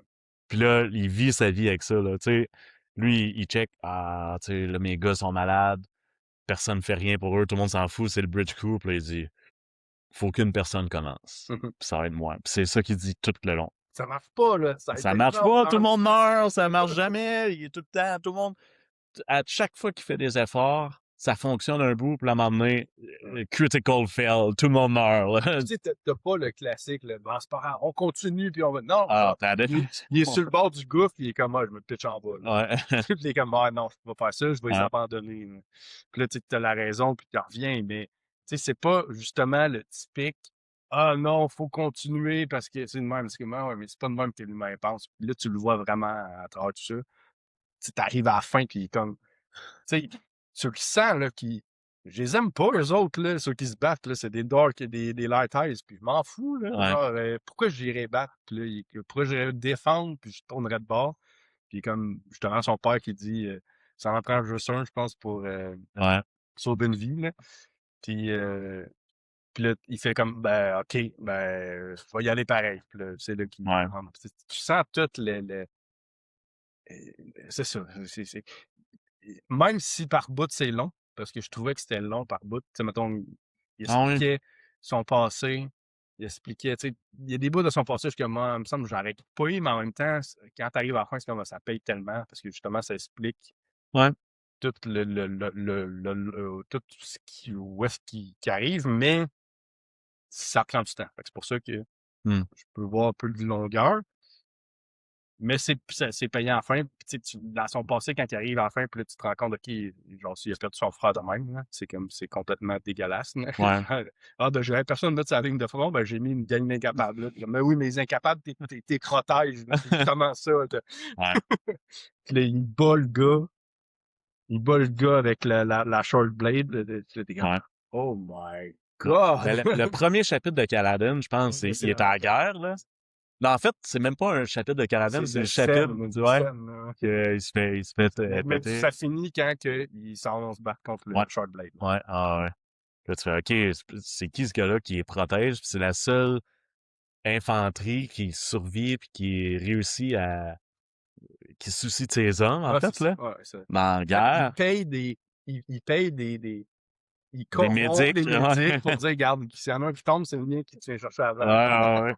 Puis là, il vit sa vie avec ça, là. Tu sais, lui, il check, tu sais, là, mes gars sont malades, personne fait rien pour eux, tout le monde s'en fout, c'est le bridge crew. Puis là, il dit, faut qu'une personne commence. Puis ça va être moi. Puis c'est ça qu'il dit tout le long. Ça marche pas, là. Ça a Ça été marche exemple pas, tout le dans monde meurt, ça marche jamais, il est tout le temps, tout le monde, à chaque fois qu'il fait des efforts, ça fonctionne un bout, puis à un moment donné, critical fail, tout le monde meurt. Là. tu sais, t'as pas le classique, là. Bon, c'est pas grave, on continue, puis on va. Non, Ah, t'as la il est sur le bord du gouffre, puis il est comme, je me pitch en bas, là. Ouais. Puis il est comme, non, je peux pas faire ça, je vais les Ouais. abandonner, là. Puis là, tu sais, t'as la raison, puis tu reviens, mais, tu sais, c'est pas justement le typique, non, faut continuer parce que c'est le même. C'est comme, ouais, mais c'est pas le même que l'humain pense. Puis là, tu le vois vraiment à travers tout ça. Tu sais, t'arrives à la fin, puis comme, tu sais, tu le sens, là, qui. Je les aime pas, eux autres, là, ceux qui se battent, là, c'est des dark et des light eyes, puis je m'en fous, là. Ouais. Genre, pourquoi j'irais battre, puis là, pourquoi j'irais défendre, puis je tournerais de bord. Puis comme, justement, son père qui dit, ça en prend juste un, je pense, pour Ouais. sauver une vie, là. Puis là, il fait comme, ben, OK, ben, je vais y aller pareil. Puis là, c'est là qu'il. Ouais. Tu sens tout c'est ça. Même si par bout c'est long, parce que je trouvais que c'était long par bout. Tu sais, mettons, il Ah oui. expliquait son passé, il expliquait, tu sais, il y a des bouts de son passé que moi, il me semble que j'aurais pas eu, mais en même temps, quand t'arrives à la fin, c'est comme ça paye tellement, parce que justement, ça explique Ouais. tout tout ce qui, où est-ce qui arrive, mais ça prend du temps. Fait que c'est pour ça que Hmm. je peux voir un peu de longueur. Mais c'est payant à la fin. Puis, dans son passé, quand il arrive à la fin, puis là, tu te rends compte, OK, genre, s'il a perdu son frère de même, là, c'est comme, c'est complètement dégueulasse. Là. Ouais. Ben, j'avais personne là de sa ligne de front, ben, j'ai mis une gang d'incapables, là. Puis, mais oui, mais les incapables, t'es crottage, là. C'est justement ça, Ouais. Puis là, il bat le gars avec la short blade, là, t'es comme, Ouais. oh my Ouais. God! Ben, le premier chapitre de Kaladin, je pense, Mais il est à la guerre, là. Non, en fait, c'est même pas un chapitre de Kaladin, c'est c'est de le chapitre, scène, tu de vois, scène, là. il se fait Mais péter. ça finit quand il s'en va se battre contre le Ouais. short blade. Ouais. Ah ouais. Là, tu fais, OK, c'est qui ce gars-là qui les protège? Puis c'est la seule infanterie qui survit puis qui réussit qui se soucie de ses hommes, en Ah, c'est fait, ça. là. Ouais, ça. Dans la En fait, il guerre. paye il paye il Des corrompt médics, les ouais. médics pour dire, regarde, s'il y en a un qui tombe, c'est le mien qui te vient chercher Ouais, avant. ouais, ouais.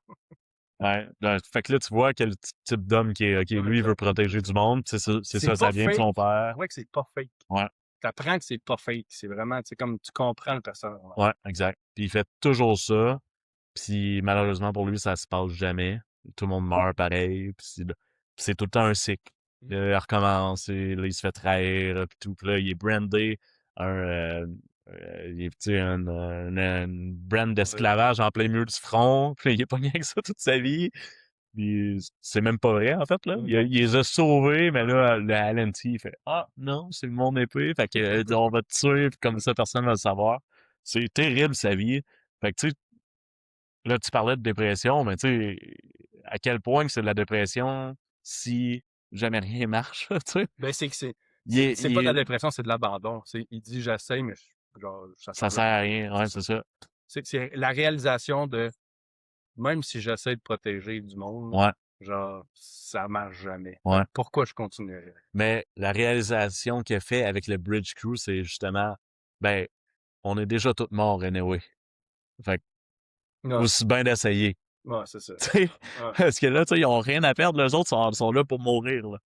Ouais. Là, fait que là, tu vois quel type d'homme qui est, OK, Ouais, lui, il veut protéger du monde. C'est c'est ça, pas ça vient de fake. son Je père. trouvais que c'est pas fake. Ouais. T'apprends que c'est pas fake. C'est vraiment, c'est comme tu comprends le personnage. Ouais, exact. Puis il fait toujours ça. Puis malheureusement pour lui, ça se passe jamais. Tout le monde meurt pareil. Puis c'est tout le temps un cycle. Il recommence, et là, il se fait trahir, pis tout. Puis là, il est brandé il est, tu sais, une brand d'esclavage en plein milieu du front. Puis là, il est pogné avec ça toute sa vie. Puis c'est même pas vrai, en fait, là. Il les a sauvés, mais là, le Alan T, il fait « Ah, non, c'est mon épée. Fait que, on va te tuer, puis comme ça, personne va le savoir. » C'est terrible, sa vie. Fait que, tu sais, là, tu parlais de dépression, mais tu sais, à quel point que c'est de la dépression si jamais rien marche, tu sais? Ben, c'est que c'est Il est, c'est pas de la il est- dépression, c'est de l'abandon. Il dit j'essaye, mais genre, ça ça change sert rien. à rien, ouais, C'est ça. c'est ça. C'est la réalisation de même si j'essaie de protéger du monde, Ouais, genre, ça marche jamais. Fait ouais. que pourquoi je continuerais? Mais la réalisation qu'il a fait avec le Bridge Crew, c'est justement, ben, on est déjà tous morts, anyway. Fait que, Ouais, aussi bien d'essayer. ouais, c'est ça. Tu sais, Ouais. parce que là, tu sais, ils ont rien à perdre, les autres sont là pour mourir, là.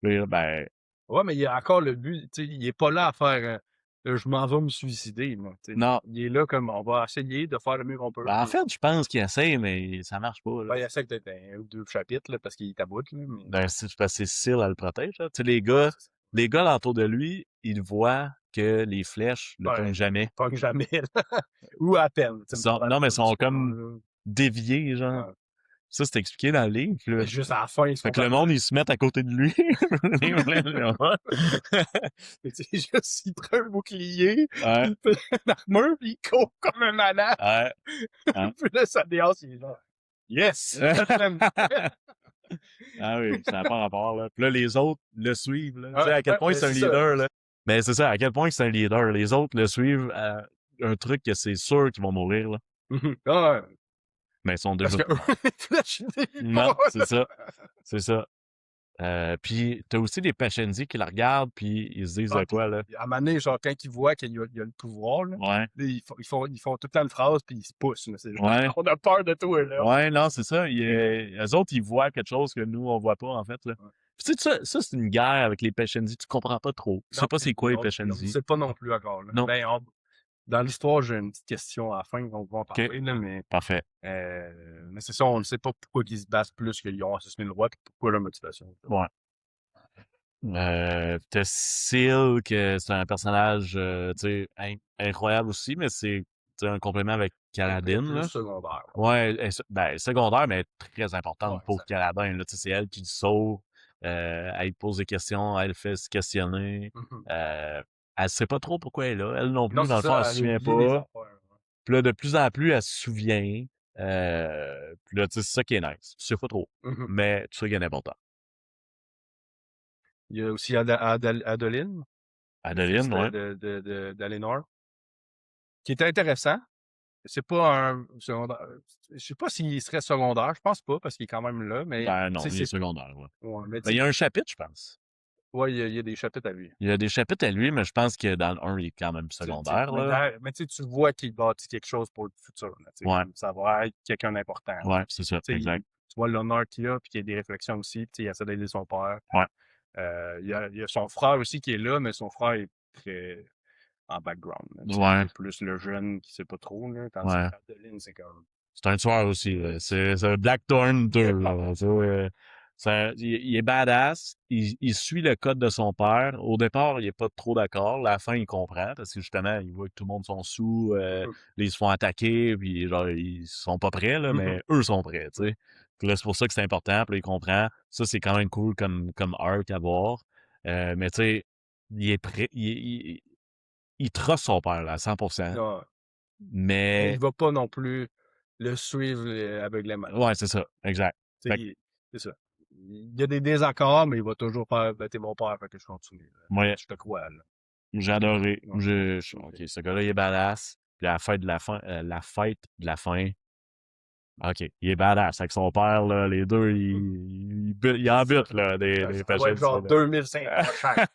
Puis là, ben, Ouais, mais il y a encore le but, tu sais, il est pas là à faire je m'en vais me suicider, moi. Tu sais. non. Il est là comme on va essayer de faire le mieux qu'on peut. Ben, en Puis, fait, je pense qu'il essaie, mais ça marche pas, là. ben, il essaie peut-être un ou deux chapitres là, parce qu'il est à bout, là, mais. Ben, c'est parce que Seal, elle le protège, là. Tu sais, Ouais, c'est ça. les gars autour de lui, ils voient que les flèches le Ouais, pognent jamais. pas que jamais, là. Ou à peine. Tu sais, mettons, dans Non, mais le ils sont l'histoire, comme là. déviés, genre. Ouais. Ça, c'est expliqué dans le livre, là. Mais juste à la fin, ils Fait sont que le comme. monde, ils se mettent à côté de lui. Tu sais, juste, il prend un bouclier, Ouais, il fait une armure, puis il court comme un malade. ouais, ouais. Puis là, ça déhasse, il est genre, yes! Ah oui, ça n'a pas rapport, là. Puis là, les autres le suivent, là. Tu sais, Ouais, à quel point mais c'est un c'est ça. leader, là. Mais c'est ça, à quel point c'est un leader. Les autres le suivent à un truc que c'est sûr qu'ils vont mourir, là. Ouais, Mais ils sont parce déjà que morts. les flèches, ils les vivent Non, pas. c'est ça. C'est ça. Puis t'as aussi des Pachenzi qui la regardent, puis ils se disent Ah, de puis, quoi, là? à un moment donné, genre, quand ils voient qu'il y a le pouvoir, là, Ouais, ils font tout le temps une phrase, puis ils se poussent. Là. C'est genre, ouais, on a peur de toi, là. ouais, non, c'est ça. Eux autres, ils voient quelque chose que nous, on voit pas, en fait, là. Ouais. Puis tu sais, ça c'est une guerre avec les Pachenzi. Tu comprends pas trop. Tu sais Non, pas c'est quoi les on ne Pachenzi. sait pas non plus encore. Là. Non. Ben, dans l'histoire, j'ai une petite question à la fin, on va en OK, parler, là, parfait. mais c'est ça, on ne sait pas pourquoi ils se battent plus qu'ils ont assassiné le roi, puis pourquoi leur motivation. Ouais. T'as Seal, que c'est un personnage, tu sais, incroyable aussi, mais c'est, tu sais, un complément avec Kaladin, Plus là. secondaire. Ouais, ben, secondaire, mais très Ouais, importante pour Kaladin, là. Tu sais, c'est elle qui le sauve. Elle pose des questions, elle fait se questionner. Mhm. Elle sait pas trop pourquoi elle est là. Elle non Non, plus, dans c'est le fond, elle ça, se elle a souvient oublié des pas. affaires. Puis là, de plus en plus, elle se souvient. Puis là, tu sais, c'est ça qui est nice. Tu sais pas trop. Mhm. Mais tu sais qu'elle est importante. Il y a aussi Adeline, le fils Adeline, ouais. d'Aliénor, qui est intéressant. C'est pas un secondaire. Je sais pas s'il serait secondaire, je pense pas, parce qu'il est quand même là, mais Ben tu non, sais, il est secondaire, ouais. ouais, mais Ben, tu il y sais, a un chapitre, je pense. ouais, il y a des chapitres à lui. Il y a des chapitres à lui, mais je pense que dans le 1, il est quand même secondaire, là. Mais tu sais, tu vois qu'il bâtit quelque chose pour le futur. Là, tu sais, Ouais, comme ça va être quelqu'un d'important. Là. ouais, c'est ça, Tu sais, exact. tu vois l'honneur qu'il a, puis qu'il y a des réflexions aussi, puis tu sais, il essaie d'aider son père. Ouais, Il y a son frère aussi qui est là, mais son frère est très en background. Là, tu sais, ouais, c'est plus le jeune qui sait pas trop, là, tandis ouais. qu'Adeline, c'est comme. C'est un tueur aussi, là. C'est un Blackthorn 2, là. Tu sais, il est badass. Il suit le code de son père. Au départ, il est pas trop d'accord. À la fin, il comprend parce que justement, il voit que tout le monde sont sous. Mhm. Là, ils se font attaquer, puis genre, ils sont pas prêts, là, Mhm. mais eux sont prêts, tu sais. Puis là, c'est pour ça que c'est important. Puis là, il comprend. Ça, c'est quand même cool comme arc à voir. Mais tu sais, il est prêt. Il truste son père, là, à 100%. Ouais. Mais Mais, il va pas non plus le suivre aveuglément. ouais, c'est ça. Exact. Tu Fait sais, c'est ça. Il y a des désaccords, mais il va toujours faire ben, t'es mon père, fait que je continue. Là. ouais, Je te crois, là. j'ai adoré. Ouais. OK, ce gars-là, il est badass. Puis la fête de la fin, OK, il est badass. Avec son père, là, les deux, ils en butent, là, des Ça va être genre là. 2500 chaque.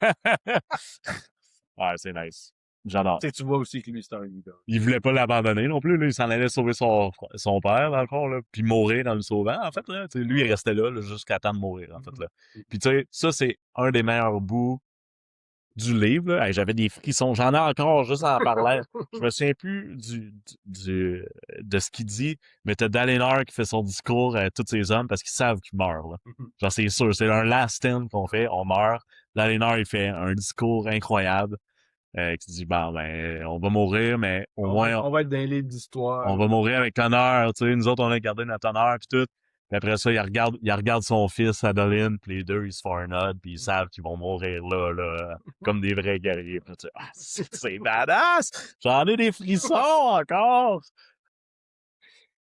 Ouais, c'est nice. J'adore. Tu sais, tu vois aussi que lui, c'est un leader. Il voulait pas l'abandonner non plus, là. Il s'en allait sauver son père, dans le fond, là. Puis mourir dans le sauvant, en fait, là. Tu sais, lui, il restait là, jusqu'à temps de mourir, en fait, là. Puis tu sais, ça, c'est un des meilleurs bouts du livre, là, hey, j'avais des frissons. J'en ai encore juste en parlant. Je me souviens plus de ce qu'il dit, mais t'as Dalinar qui fait son discours à tous ces hommes parce qu'ils savent qu'ils meurent, là. Genre, c'est sûr, c'est un last stand qu'on fait, on meurt. Dalinar, il fait un discours incroyable, qui dit, bon, ben, on va mourir, mais au moins, On va être dans les livres d'histoire. on va mourir avec l'honneur, tu sais. Nous autres, on a gardé notre honneur, pis tout. Puis après ça, il regarde son fils, Adeline, puis les deux, ils se font un nod, puis ils savent qu'ils vont mourir là, comme des vrais guerriers. Puis tu sais, ah, c'est badass! J'en ai des frissons encore!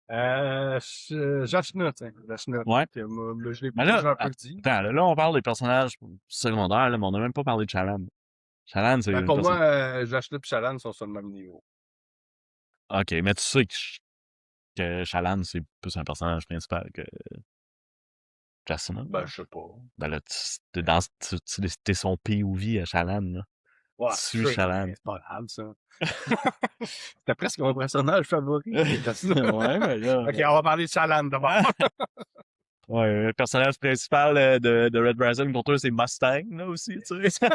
Jashna, tiens. Jashna. Ouais. Moi, je l'ai Mais là, déjà un peu dit. attends, là, on parle des personnages secondaires, là, mais on n'a même pas parlé de Chalan. Chalan, c'est Ben, une pour personne... moi, Jashna et Shallan sont sur le même niveau. OK, mais tu sais que Chalan, c'est plus un personnage principal que Jasna. Ben, je sais pas. Ben là, t'es son POV à Chalan, là. Ouais, Tu je sais, Chalan. mais c'est pas grave, ça. C'était presque mon personnage favori. Ouais, mais là... Ok, on va parler de Shallan d'abord. Ouais, le personnage principal de Red Rising pour toi, c'est Mustang, là, aussi, tu sais.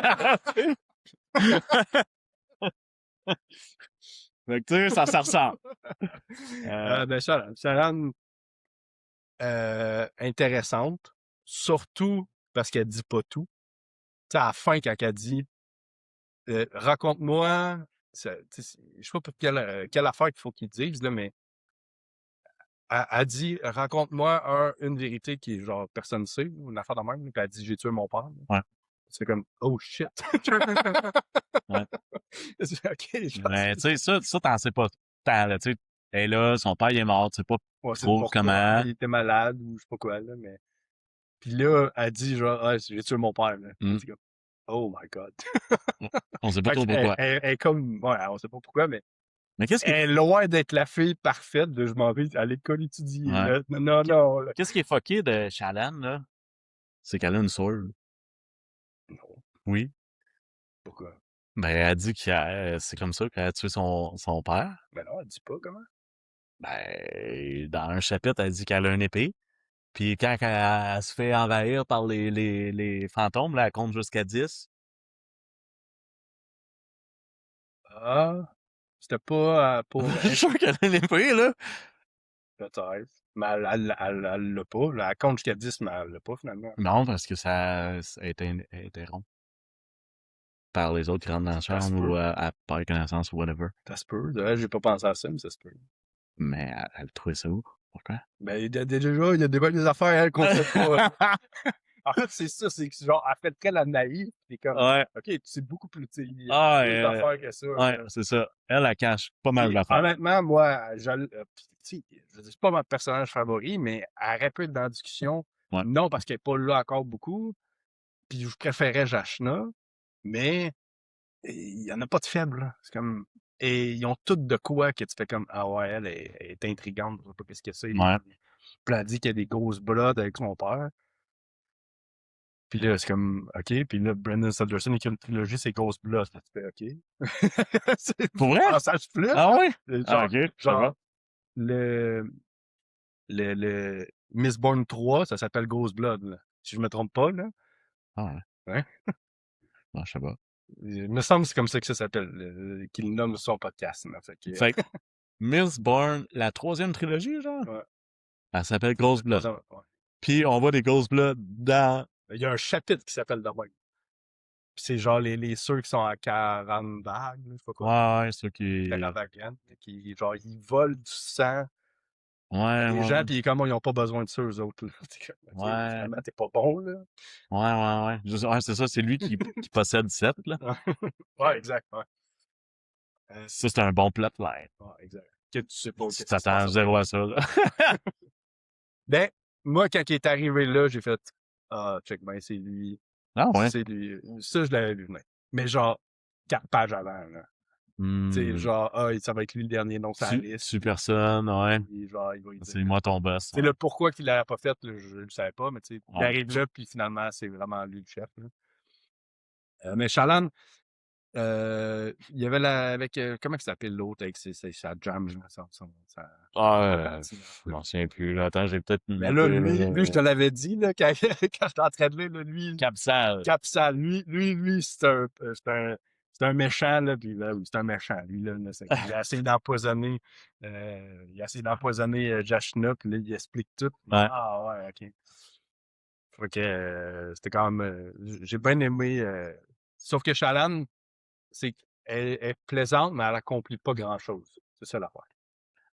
Fait que, tu sais, ça ressemble. Ben, Shallan, intéressante, surtout parce qu'elle dit pas tout. Tu sais, à la fin, quand elle dit raconte-moi, je sais pas pour quelle affaire qu'il faut qu'ils disent, là, mais elle dit raconte-moi une vérité qui est genre personne ne sait, ou une affaire de même, puis elle dit j'ai tué mon père. Ouais. C'est comme oh shit. Ouais. Ok, Mais, tu sais, ça, t'en sais pas tant, là, tu sais. Elle est là, son père, il est mort, tu sais pas ouais, c'est trop pourquoi comment. il était malade ou je sais pas quoi, là, mais. Puis là, elle dit genre ah, j'ai tué mon père. Là. Mm. C'est comme oh my god. On sait pas Fait trop pourquoi. elle est comme ouais, on sait pas pourquoi, mais Mais qu'est-ce qui est... elle est loin d'être la fille parfaite de je m'en vais à l'école étudier. Ouais. Là. Non, non. Là. Qu'est-ce qui est fucké de Chalan, là? C'est qu'elle a une sword. Non, Oui. pourquoi? Ben, elle dit que c'est comme ça qu'elle a tué son père. Ben non, elle dit pas comment. Ben, dans un chapitre, elle dit qu'elle a une épée. Puis quand elle se fait envahir par les fantômes, là, elle compte jusqu'à 10. Ah, c'était pas pour Je suis sûr qu'elle a une épée, là. peut-être. Mais elle l'a pas. Là, elle compte jusqu'à 10, mais elle l'a pas finalement. Non, parce que ça a été interrompu par les autres qui rentrent dans la Ça se chambre ou peut. à par connaissance ou whatever. Ça se peut. Là, j'ai pas pensé à ça, mais ça se peut. Mais elle trouvait ça où? Pourquoi? Ben, il y a des affaires, elle, qu'on sait pas. En fait, c'est ça, c'est que genre, elle fait très la naïve, t'es comme, Ouais. OK, c'est beaucoup plus, tu sais, il y a Ah, plus d'affaires que ça. ouais, c'est ça. Elle cache pas mal Puis, d'affaires. honnêtement, moi, tu sais, je veux dire, c'est pas mon personnage favori, mais elle aurait pu être dans la discussion. Ouais. Non, parce qu'elle est pas là encore beaucoup. Puis je préférais Jashna, mais il y en a pas de faible, là. C'est comme, et ils ont toutes de quoi que tu fais comme, ah ouais, elle est intrigante, je sais pas qu'est-ce que c'est. Ouais. Puis elle dit qu'il y a des grosses bloods avec son père. Puis là, c'est comme, OK. Puis là, Brandon Sanderson écrit une trilogie, c'est Ghost Blood. Tu fais, OK. C'est Pour vrai? passage flip. Ah ouais? Genre, Ah, ok. Ça va. genre le, le Mistborn 3, ça s'appelle Ghost Blood, là. Si je me trompe pas, là. Ah ouais. Ouais. Non, je sais pas. Il me semble que c'est comme ça que ça s'appelle, qu'il nomme son podcast. Là. Fait que, Fait que Mistborn, la 3e trilogie, genre, ouais. elle s'appelle Ghost Blood. Ouais. Puis on voit des Ghost Blood dans... Il y a un chapitre qui s'appelle de même. Puis c'est genre les ceux qui sont à Carandag, je sais pas quoi. Ouais, ceux qui... Caravagan, qui, genre, ils volent du sang Ouais, les ouais, gens, puis comment ils ont pas besoin de ça, eux autres. Là. OK, ouais. finalement, t'es pas bon, là. Ouais. Ouais, c'est ça, c'est lui qui possède 7, là. Ouais, exact, ouais. Ça, c'est un bon plotline. Ouais, exact. Que tu sais pas Tu qu'est-ce qui se t'attends passe. zéro à ça, là. Ben, moi, quand il est arrivé là, j'ai fait ah, check ben, c'est lui. Ah ouais? C'est lui. Ça, je l'avais vu venir. Mais genre, 4 pages avant, là. Tu sais, genre, ça va être lui le dernier nom sur la liste. Tu personne, ouais. Puis, genre, il va y C'est dire. moi ton boss. C'est le pourquoi qu'il l'avait pas fait, là, je le savais pas, mais tu sais, il Ouais. arrive là, puis finalement, c'est vraiment lui le chef. Là. Mais Shallan, Il y avait avec comment il s'appelle l'autre avec sa jam, sa Je patinette, là. m'en souviens plus, là. Attends, j'ai peut-être Mais là, noté, lui, je te l'avais dit, là, quand, quand j'étais en train de lire, là, lui, Capsal. Capsal, lui, c'est un méchant, là, puis là, oui, c'est un méchant, lui, là, il a essayé d'empoisonner, Jashna, puis là, il explique tout. Ouais. Ah, ouais, ok. Fait que, c'était quand même, j'ai bien aimé, sauf que Shallan, elle est plaisante, mais elle accomplit pas grand-chose. C'est ça l'affaire.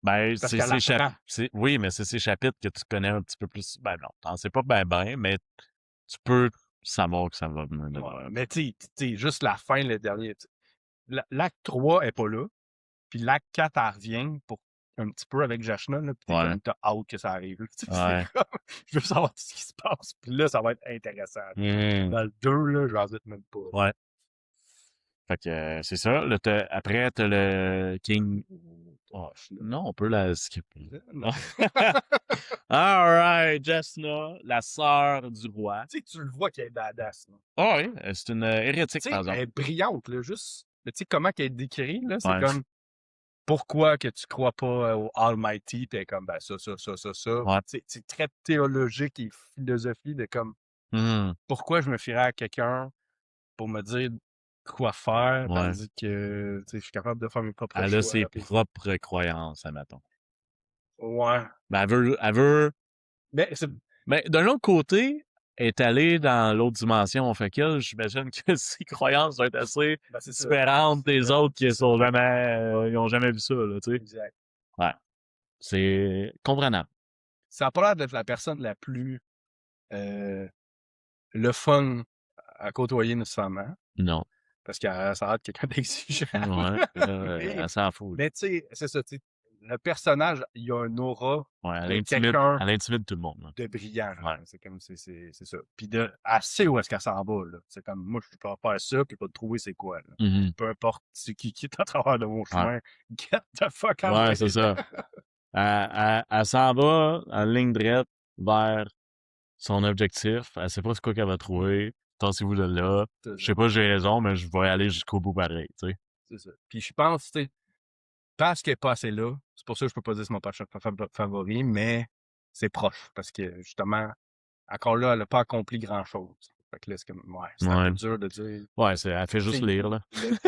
Ben, Parce c'est qu'elle ces apprend. oui, mais c'est ces chapitres que tu connais un petit peu plus. Ben non, t'en sais pas ben, mais tu peux savoir que ça va venir de Ouais. là. Mais tu sais, juste la fin, le dernier. L'acte 3 est pas là. Puis l'acte 4, elle revient pour un petit peu avec Jashna, là, puis t'es Ouais. comme, t'as hâte que ça arrive. Tu sais, c'est Ouais. comme, je veux savoir ce qui se passe. Puis là, ça va être intéressant. Mhm. Dans le 2, là, j'en doute même pas. Ouais. Fait que c'est ça. Là, après, t'as le King. Oh, non, on peut la skipper. Non. Alright, Jasna, la sœur du roi. Tu sais, tu le vois qu'elle est badass. Là. Ah oui, c'est une hérétique, Tu par sais, elle exemple. est brillante, là, juste. Tu sais, comment qu'elle est décrite, là, c'est Ouais. comme, pourquoi que tu crois pas au Almighty, t'es comme, ben, ça. Ouais. C'est très théologique et philosophie de comme, Mhm. pourquoi je me fierais à quelqu'un pour me dire quoi faire, Ouais. tandis que, tu sais, je suis capable de faire mes propres Elle a ses choix, puis propres croyances, admettons. ouais. Ben, elle veut. Mais c'est Mais d'un autre côté, elle est allée dans l'autre dimension. Fait qu'elle, j'imagine que ses croyances vont être assez ben, c'est ça. différentes des autres qui C'est ça. sont jamais, ils ont jamais vu ça, là, tu sais. Exact. Ouais. C'est comprenable. Ça a pas l'air d'être la personne la plus euh, le fun à côtoyer nécessairement, Non. parce que ça a l'air de quelqu'un d'exigeant. Ouais. mais Elle s'en fout. mais tu sais, c'est ça, tu sais, le personnage, il a un aura Ouais, de quelqu'un elle intimide tout le monde, là. de brillant. Genre. Ouais. C'est comme, c'est ça. Puis elle sait où est-ce qu'elle s'en va, là. C'est comme, moi, je peux faire ça, puis pas trouver c'est quoi, là. Mhm. Peu importe c'est qui est à travers de mon Ouais. chemin, get the fuck out Ouais, of c'est here. ça. Elle s'en va en ligne droite vers son objectif. Elle sait pas ce quoi qu'elle va trouver. Tassez-vous de là. C'est Je ça. sais pas si j'ai raison, mais je vais aller jusqu'au bout pareil, tu sais. C'est ça. Puis je pense, tu sais, parce qu'elle est pas assez là, c'est pour ça que je peux pas dire que c'est mon personnage favori, mais c'est proche, parce que, justement, encore là, elle a pas accompli grand-chose. Fait que là, c'est comme, ouais, c'est un Ouais. peu dur de dire. Ouais, elle fait Tu juste sais, lire, là.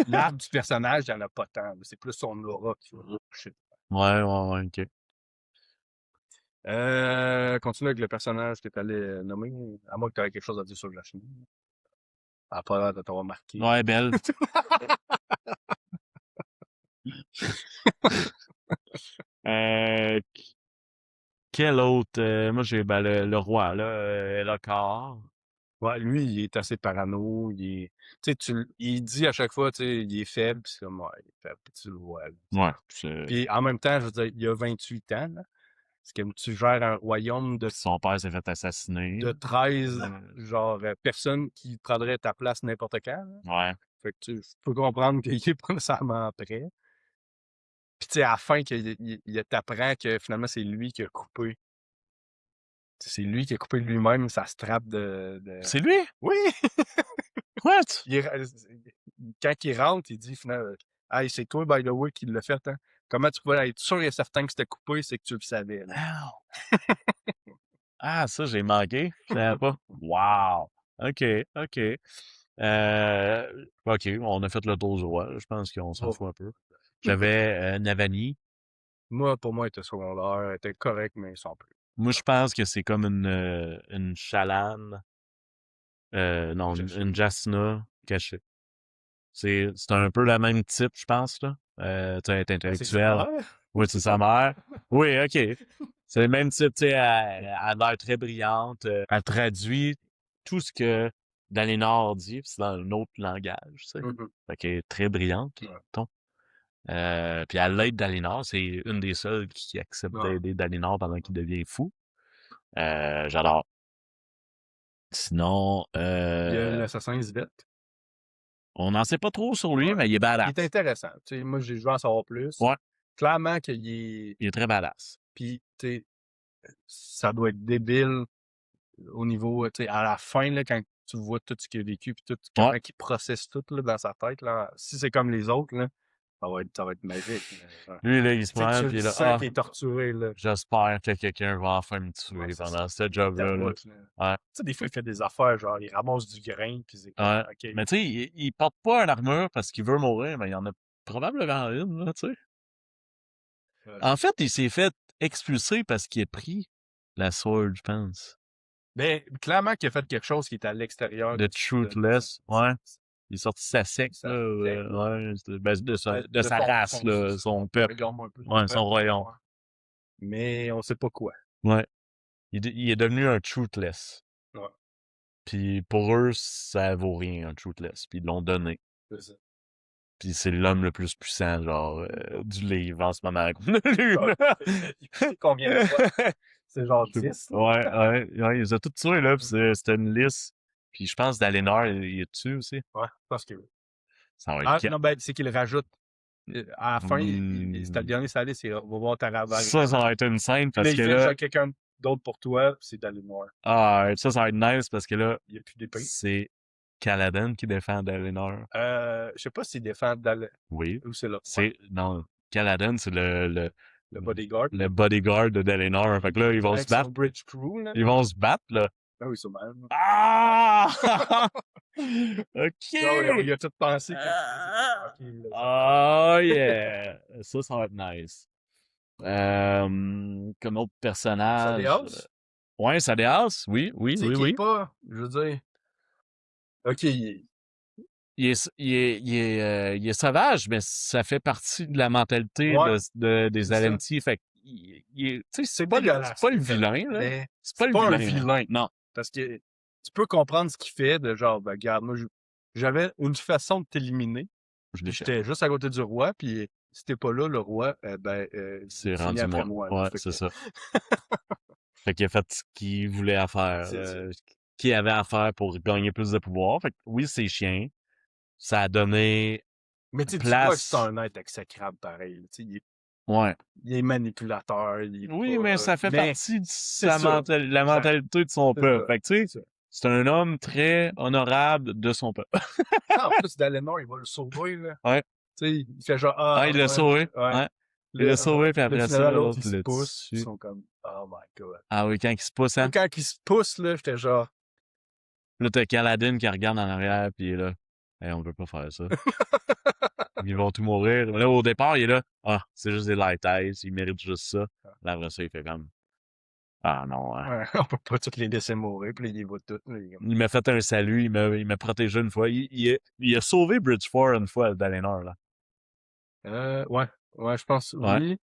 l'arbre du personnage, il y en a pas tant. C'est plus son aura qui va toucher. Ouais, ok. Continue avec le personnage que tu allais nommer, à moins que tu aies quelque chose à dire sur la Chine. Elle a pas l'air de t'avoir marqué. Ouais, belle. Euh, quel autre? Moi, j'ai ben, le roi, là, Elokar. Ouais, lui, il est assez parano. Tu sais, il dit à chaque fois, tu sais, il est faible, puis c'est comme, ouais, il est faible, puis tu le vois. Là, Ouais, puis en même temps, je veux dire, il a 28 ans, là. C'est comme tu gères un royaume son père s'est fait assassiner. de 13, genre, personnes qui prendraient ta place n'importe quand. Là. Ouais. Fait que tu peux comprendre qu'il est pas nécessairement prêt. Puis tu sais, à la fin, il t'apprend que finalement, c'est lui qui a coupé. C'est lui qui a coupé lui-même sa strap de... C'est lui? Oui! What? Quand il rentre, il dit finalement, hey, c'est toi, by the way, qui l'a fait, hein? Comment tu pouvais être sûr et certain que c'était coupé, c'est que tu le savais, là. Ah, ça, j'ai manqué. Je savais pas. Wow! OK, OK. OK, on a fait le tour du roi. Je pense qu'on s'en Oh. fout un peu. J'avais Navani. Moi, pour moi, il était secondaire, il était correct, mais sans plus. Moi, je pense que c'est comme une Shallan. Non, une Jasna cachée. C'est un peu le même type, je pense, là. Tu sais, être Ben, c'est sa intellectuel. mère. Oui, c'est sa mère. Oui, OK. C'est le même type, tu sais, elle a l'air très brillante. Elle traduit tout ce que Dalinar dit, puis c'est dans un autre langage, tu sais. Mhm. Fait qu'elle est très brillante, Ouais. mettons. Puis elle aide Dalinar, c'est une des seules qui accepte Ouais. d'aider Dalinar pendant qu'il devient fou. J'adore. Sinon, Il y a l'assassin Svet. on n'en sait pas trop sur lui, Ouais. mais il est Il badass. est intéressant. Tu sais, moi, j'ai joué à en savoir plus. Ouais, Clairement qu'il est... il est très badass. Puis, tu sais, ça doit être débile au niveau, tu sais, à la fin, là, quand tu vois tout ce qu'il a vécu, puis tout, Ouais. comment il processe tout là, dans sa tête. Là. Si c'est comme les autres, là, ça va être magique. Là. Lui, là, il se Tu sais, prend, tu puis le là, sens qu'il est torturé. Là. j'espère que quelqu'un va enfin me Ouais, tuer c'est pendant ça. ce job-là. Là. Taboute, là. Ouais. Tu sais, des fois, il fait des affaires, genre, il ramasse du grain, puis c'est comme, Ouais. OK. Mais tu sais, il porte pas une armure parce qu'il veut mourir, mais il y en a probablement une, là, tu sais. En fait, il s'est fait expulser parce qu'il a pris la sword, je pense. Mais clairement qu'il a fait quelque chose qui est à l'extérieur The Truthless, ouais. Il est sorti sa secte, sa là, secte, ouais, de sa son- race, là, son peuple, royaume un peu. ouais, son royaume. Ouais. Mais on sait pas quoi. Ouais. Il est devenu un Truthless. Ouais, Puis pour eux, ça vaut rien, un Truthless. Puis ils l'ont donné. c'est ça. Puis c'est l'homme le plus puissant, genre, du livre en ce moment qu'on a lu, là. Il sait combien de fois? C'est genre 10. Ouais, ils les ont tous tués, là, pis c'était une liste. Puis je pense d'Alénor, il est dessus aussi. Ouais, parce que. Ça va Ah, être non, ben, c'est qu'il rajoute. À la fin, c'était le Hmm. dernier salé, c'est on va voir ta ravage. Ça va être une scène parce Là, il que fait là, genre quelqu'un d'autre pour toi, puis c'est d'aller noir. ça va être nice parce que là, Il n'y a plus d'épée. c'est Kaladin qui défend d'Alénor. Je sais pas s'il défend d'aller. Oui. Ou c'est là. Non, Kaladin, c'est le bodyguard. le bodyguard de Dalinor. Fait que là, ils vont se battre. Bridge crew, là. Ils vont se battre, là. Ben oui, c'est mal. Ah! OK! Il a tout pensé. Oh yeah! Ça va être nice. Comme autre personnage. Sadeas? Ouais, Sadeas, oui. Tu sais qu'il est pas, je veux dire. OK, Il est sauvage, mais ça fait partie de la mentalité des c'est ça. Alenti. Fait tu sais, c'est pas dégueulasse, le vilain, là. mais C'est pas un le vilain. Non. Parce que tu peux comprendre ce qu'il fait, de genre, ben, regarde, moi, j'avais une façon de t'éliminer. J'étais juste à côté du roi, puis si t'es pas là, le roi, c'est il rendu finit après moi. Ouais, c'est ça. Fait qu'il a fait ce qu'il voulait à faire, qu'il avait à faire pour gagner plus de pouvoir. Fait que oui, c'est chiant. Ça a donné Mais tu place. vois que c'est un être exécrable pareil. Il est manipulateur. Oui, mais ça fait partie de la mentalité de son peuple. Fait que tu sais, c'est un homme très honorable de son peuple. En plus, Dalénor, il va le sauver, là. Ouais. Tu sais, il fait genre, il l'a sauvé. Ouais. Il l'a sauvé, puis après ça, l'autre, il se l'a pousse. Ils tué. sont comme, oh my god. Ah oui, quand il se pousse, hein. Quand il se pousse, là, j'étais genre. Là, t'as Kaladin qui regarde en arrière, puis il est là. Hey, on peut pas faire ça. Ils vont tous mourir. Là, au départ, il est là. Ah, c'est juste des light eyes. Ils méritent juste ça. Là, après ça, il fait comme. Ah non, hein. Ouais, on peut pas tous les laisser mourir, puis il va tout. Il m'a fait un salut, il m'a protégé une fois. Il a sauvé Bridgeford une fois, Dalinor, là. Ouais, je pense, oui.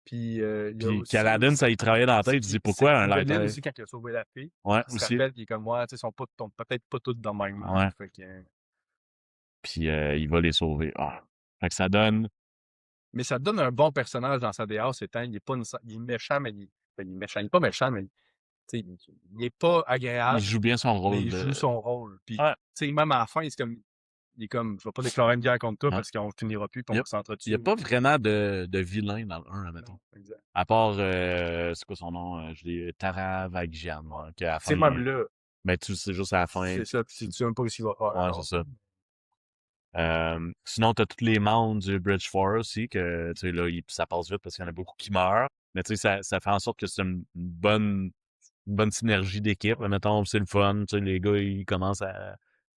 Puis, puis Kaladin, ça, il travaillait dans la tête. Il dit pourquoi un light eye? aussi, quand il a sauvé la fille. Ouais, il se rappelle qu'il est comme moi, tu sais, ils sont peut-être pas tous dans le même monde. Ouais. Fait que... Puis, il va les sauver. Ah. Fait que ça donne. Mais ça donne un bon personnage dans sa DA, étant, il est méchant, mais il est méchant. Il est pas méchant, mais il est pas agréable. Il joue bien son rôle. Mais il joue son rôle. Puis, ouais. même à la fin, il est comme, je vais pas déclarer une guerre contre toi parce qu'on finira plus, puis on va s'entretuer. Il n'y a pas vraiment de vilain dans le 1, admettons. Exact. À part, c'est quoi son nom? Je dis Taravagian. C'est même là. Mais tu sais juste à la fin. C'est ça, puis tu sais même pas ce qu'il va faire. Ouais, c'est ça. Sinon, t'as tous les membres du Bridgeford aussi, que, tu sais, là, ça passe vite parce qu'il y en a beaucoup qui meurent. Mais, tu sais, ça fait en sorte que c'est une bonne synergie d'équipe. Mettons, c'est le fun. Tu sais, les gars, ils commencent à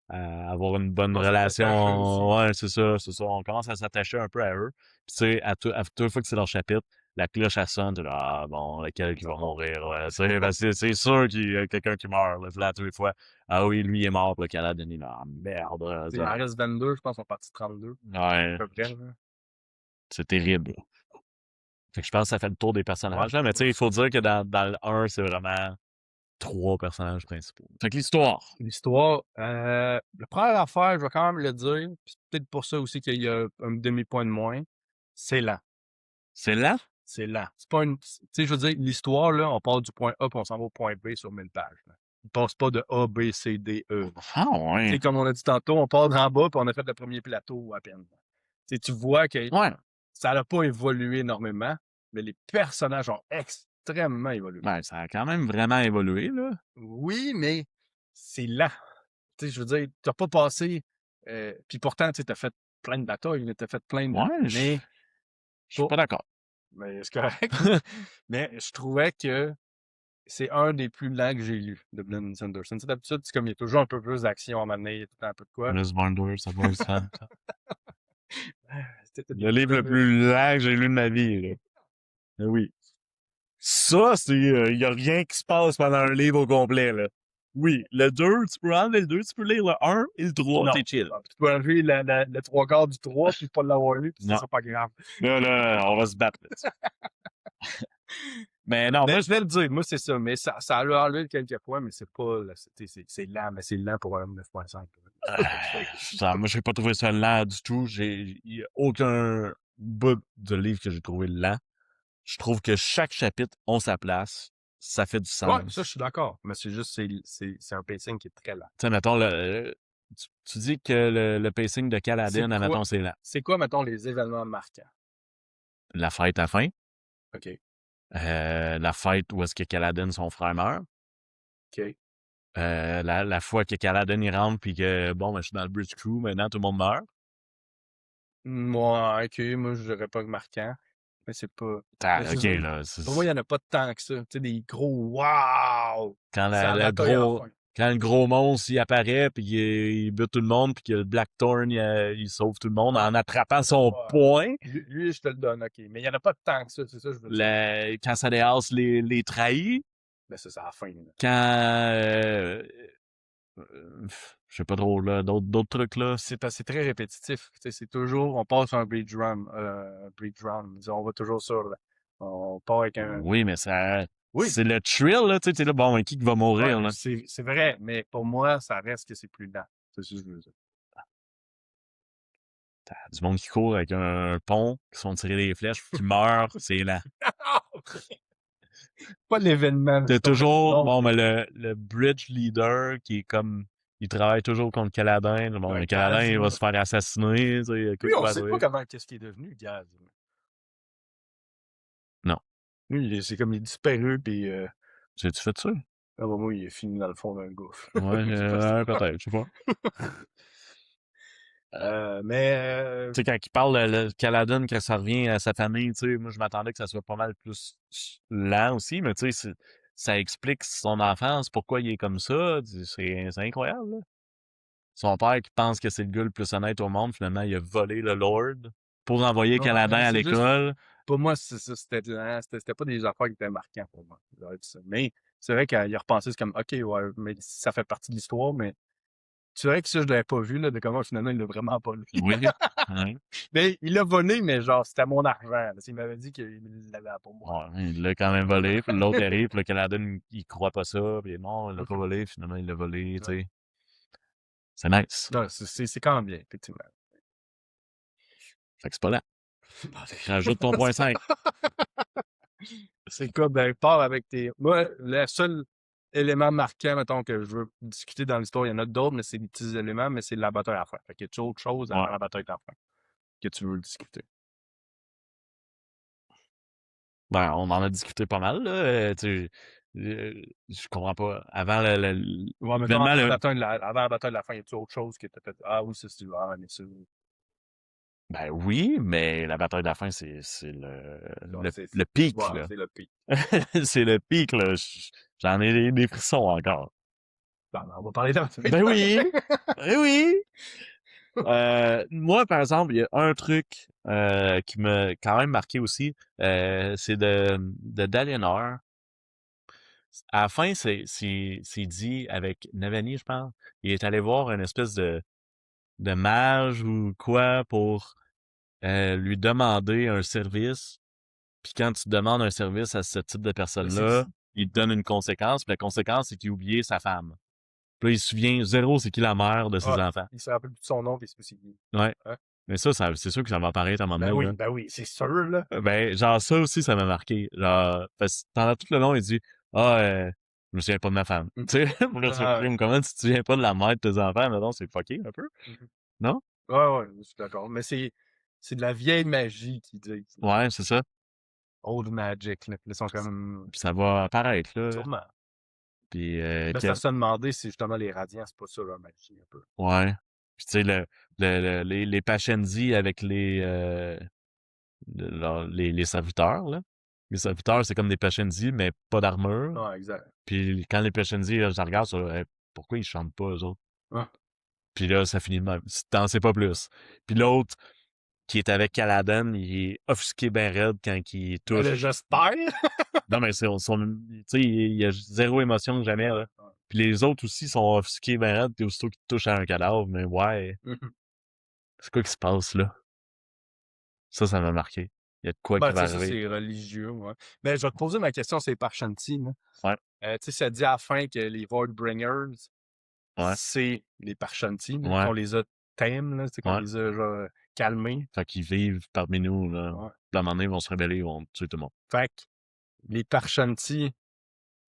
avoir une bonne relation. Ouais, c'est ça. On commence à s'attacher un peu à eux. Puis, tu sais, à toute fois que c'est leur chapitre, la cloche, elle sonne. Tu là, bon, lequel qui va mourir? Ouais, c'est sûr qu'il y a quelqu'un qui meurt. Là, à toutes les fois. Ah oui, lui, il est mort. Le Kaladin, il est là. Merde. Il en reste 22, je pense, on est parti 32. Ouais. À peu près, c'est terrible. Fait que je pense que ça fait le tour des personnages. Là, mais tu sais, il faut dire que dans le 1, c'est vraiment 3 personnages principaux. Fait que l'histoire. L'histoire, la première affaire, je vais quand même le dire, c'est peut-être pour ça aussi qu'il y a un demi-point de moins, c'est lent. C'est lent? C'est lent. C'est pas une... Tu sais, je veux dire, l'histoire, là, on part du point A puis on s'en va au point B sur 1000 pages. Là. On passe pas de A, B, C, D, E. Ah ouais. Tu sais, comme on a dit tantôt, on part d'en bas puis on a fait le premier plateau à peine. Tu sais, tu vois que ça n'a pas évolué énormément, mais les personnages ont extrêmement évolué. Ben, ça a quand même vraiment évolué, là. Oui, mais c'est lent. Tu sais, je veux dire, t'as pas passé, puis pourtant, tu sais, t'as fait plein de batailles, là, t'as fait plein de... Ouais, Mais, je suis pas... pas d'accord. Mais c'est correct. Mais je trouvais que c'est un des plus lents que j'ai lu de Brandon Sanderson. Tu sais, d'habitude, c'est comme il y a toujours un peu plus d'action à un moment donné, il y a tout le temps un peu de quoi. Alice Wonderland, Subway Sand. C'était des Le livre le nouvelles. plus lent que j'ai lu de ma vie, là. Mais oui. Ça, c'est... y a rien qui se passe pendant un livre au complet, là. Oui, le 2, tu peux enlever le 2, tu peux lire le 1 et le 3, Non. t'es chill. Ah, puis tu peux enlever le trois quarts du 3 puis pas l'avoir lu, puis ça Non. sera pas grave. Là, on va se battre là-dessus. Mais non, Mais moi, je vais le dire, moi, c'est ça. Mais ça a enlevé quelques points, mais c'est pas... C'est lent, mais c'est lent pour un 9.5. moi, j'ai pas trouvé ça lent du tout. Y a aucun bout de livre que j'ai trouvé lent. Je trouve que chaque chapitre a sa place. Ça fait du Ouais, ça, je sens. suis d'accord. Mais c'est juste, c'est un pacing qui est très lent. Tu sais, mettons, tu dis que le pacing de Kaladin, mettons, c'est lent. C'est quoi, mettons, les événements marquants? La fête à la fin. OK. La fête où est-ce que Kaladin, son frère, meurt. OK. La fois que Kaladin, il rentre puis que, bon, ben, je suis dans le Bridge Crew, maintenant, tout le monde meurt. Moi, OK, moi, je dirais pas marquant. Mais c'est pas... Mais c'est OK, ça. là. Pour moi, il y en a pas tant que ça. Tu sais, des gros wow! Quand C'est la bataille à la fin. quand le gros monstre, il apparaît, puis il bute tout le monde, puis que le Blackthorn, il sauve tout le monde en attrapant son Ouais. poing. Lui, je te le donne, OK. Mais il y en a pas tant que ça, c'est ça que je veux dire. Quand Sadeas les trahit. Mais ça, c'est à la fin. Là. Quand... je sais pas trop, là, d'autres trucs, là. C'est parce que c'est très répétitif. Tu sais, c'est toujours, on passe un bridge run. On va toujours sur, là. On part avec un... Oui, mais ça... Oui, C'est le thrill, là, tu sais, là, bon, qui va mourir, ouais, là? c'est vrai, mais pour moi, ça reste que c'est plus lent. C'est ça que je veux dire. T'as du monde qui court avec un pont, qui se font tirer des flèches, qui meurt, c'est lent. Pas l'événement. T'as toujours, Non, bon, mais le bridge leader qui est comme, il travaille toujours contre Caladin. Bon, un le Caladin, gaz. il va se faire assassiner, tu sais, Lui, écoute, on va sait pas arriver. comment, qu'est-ce qu'il est devenu, Gaz. Non. Lui, c'est comme il est disparu, puis J'ai-tu fait ça? ah, bah, moi, il est fini dans le fond d'un gouffre. Ouais, Je sais pas si- peut-être, je sais pas. Mais Tu sais, quand il parle, le Caladin, quand ça revient à sa famille, tu sais, moi, je m'attendais que ça soit pas mal plus lent aussi, mais tu sais, ça explique son enfance, pourquoi il est comme ça. C'est incroyable, là. Son père qui pense que c'est le gars le plus honnête au monde, finalement, il a volé le Lord pour envoyer Caladin ouais, à c'est juste, l'école. pour moi, c'est ça, c'était lent. C'était pas des affaires qui étaient marquantes pour moi. Ça doit être ça. Mais c'est vrai qu'il a repensé, c'est comme, OK, ouais, mais ça fait partie de l'histoire, mais c'est vrai que ça, je l'avais pas vu, là, de comment finalement il l'a vraiment pas lu. Oui. Ouais. Mais il l'a volé, mais genre, c'était mon argent. Là. Il m'avait dit qu'il l'avait pour moi. Ouais, il l'a quand même volé, puis l'autre arrive, puis le Caladin, il croit pas ça, puis non, il l'a pas volé, finalement, il l'a volé, tu sais. C'est nice. Non, c'est quand même bien, effectivement. Fait que c'est pas là. Rajoute ton point 5. C'est quoi? Ben, pars avec tes. Moi, le seul élément marquant, mettons, que je veux discuter dans l'histoire, il y en a d'autres, mais c'est des petits éléments, mais c'est la bataille à la fin. Fait qu'il y a autre chose avant Ouais. la bataille à la fin que tu veux discuter. Ben, on en a discuté pas mal, là. Tu sais, je comprends pas. Avant Ouais, mettons, l'événement, avant la bataille de la fin, y a autre chose que t'as fait? Ah oui, c'est ah, mais ça. ben oui, mais la bataille de la fin, c'est Non, le pic, ouais, là. c'est le pire. C'est le pic, là. J'en ai des frissons encore. Ben, on va parler de la bataille. Ben oui! Ben oui! Moi, par exemple, il y a un truc qui m'a quand même marqué aussi, c'est de Dalienor. À la fin, c'est dit avec Navani, je pense. Il est allé voir une espèce de mage ou quoi pour lui demander un service. Puis quand tu demandes un service à ce type de personne-là, il te donne une conséquence. Puis la conséquence, c'est qu'il a oublié sa femme. Puis là, il se souvient zéro c'est qui la mère de ses enfants. Il se rappelle plus de son nom, puis c'est aussi. Ouais. Hein? Mais ça, c'est sûr que ça va apparaître à un moment donné. Là. Ben oui, c'est sûr, là. Ben, genre, ça aussi, ça m'a marqué. Genre, parce que pendant tout le long, il dit, ah, je me souviens pas de ma femme. Tu sais, là, comment tu te souviens pas de la mère de tes enfants? Maintenant, c'est fucké un peu. Non? Ouais, je suis d'accord. Mais c'est de la vieille magie qui dit. Ouais, c'est ça. Old magic, là. Ils sont quand même. Puis ça va apparaître, là. Sûrement. Puis, Là, ça se demandait si justement les radiants, c'est pas ça leur magie, un peu. ouais. Puis tu sais, les Pashenzi avec les serviteurs, là. Les serviteurs, c'est comme des Pashenzi, mais pas d'armure. Ouais, exact. Puis quand les Pashenzi, là, je les regarde, pourquoi ils chantent pas, eux autres? Ouais. Puis là, ça finit de même. T'en sais pas plus. Puis l'autre, qui est avec Caladan, il est offusqué ben raide quand il Ben là, touche. j'espère! Non, mais tu sais, il y a zéro émotion jamais, là. Ouais. Puis les autres aussi sont offusqués ben raide, puis aussitôt qu'ils touchent à un cadavre, mais ouais, Mhm. c'est quoi qui se passe, là? Ça m'a marqué. Il y a de quoi qui Ben, tu va sais, ça, arriver. c'est religieux, ouais. Mais je vais te poser ma question, c'est par Shanti, là. Ouais, Tu sais, ça dit à la fin que les Voidbringers, ouais, c'est les Parshanti, là, ouais, qu'on les a tame, là, c'est qu'on ouais. les a genre calmés. Fait qu'ils vivent parmi nous, là. Ouais. Puis à un moment donné, ils vont se rébeller, ils vont tuer tout le monde. Fait que les Parshanti,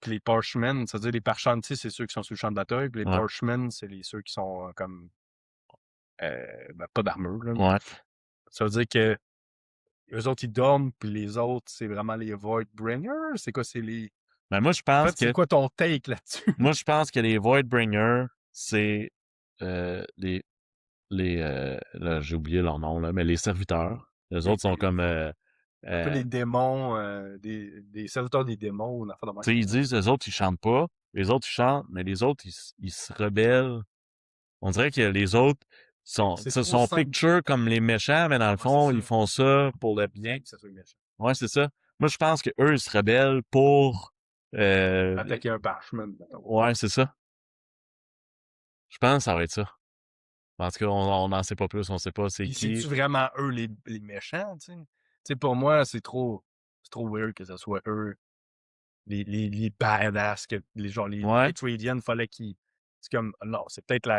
puis les Parshmen, c'est-à-dire les Parshanti, c'est ceux qui sont sur le champ de bataille, puis les Ouais, Parshmen, c'est ceux qui sont comme ben, pas d'armure, là. ouais. Ça veut dire que eux autres, ils dorment, puis les autres, c'est vraiment les Voidbringers? C'est quoi, c'est les... Ben, En fait, c'est quoi ton take là-dessus? moi, je pense que les Voidbringers, c'est, les, là, j'ai oublié leur nom, là, mais les serviteurs. Les autres sont comme, Un peu euh, les démons, des serviteurs des démons, ou une affaire de tu sais, ils même. disent, les autres, ils chantent pas. Les autres, ils chantent, mais les autres, ils se rebellent. On dirait que les autres C'est trop sont simple. picture comme les méchants, mais dans le Ouais, c'est fond, ça. ils font ça pour le bien. Que ça soit méchant. Ouais, c'est ça. Moi, je pense que eux, ils se rebellent pour, Attaquer un parchement, mettons. ouais, c'est ça. Je pense que ça va être ça. Parce qu'on n'en sait pas plus, on sait pas c'est Puis qui. c'est-tu vraiment eux les méchants, tu sais? Tu sais, pour moi, c'est trop weird que ce soit eux, les badass, que les genre les Ouais, Night Radiant, fallait qu'ils. C'est comme. Non, c'est peut-être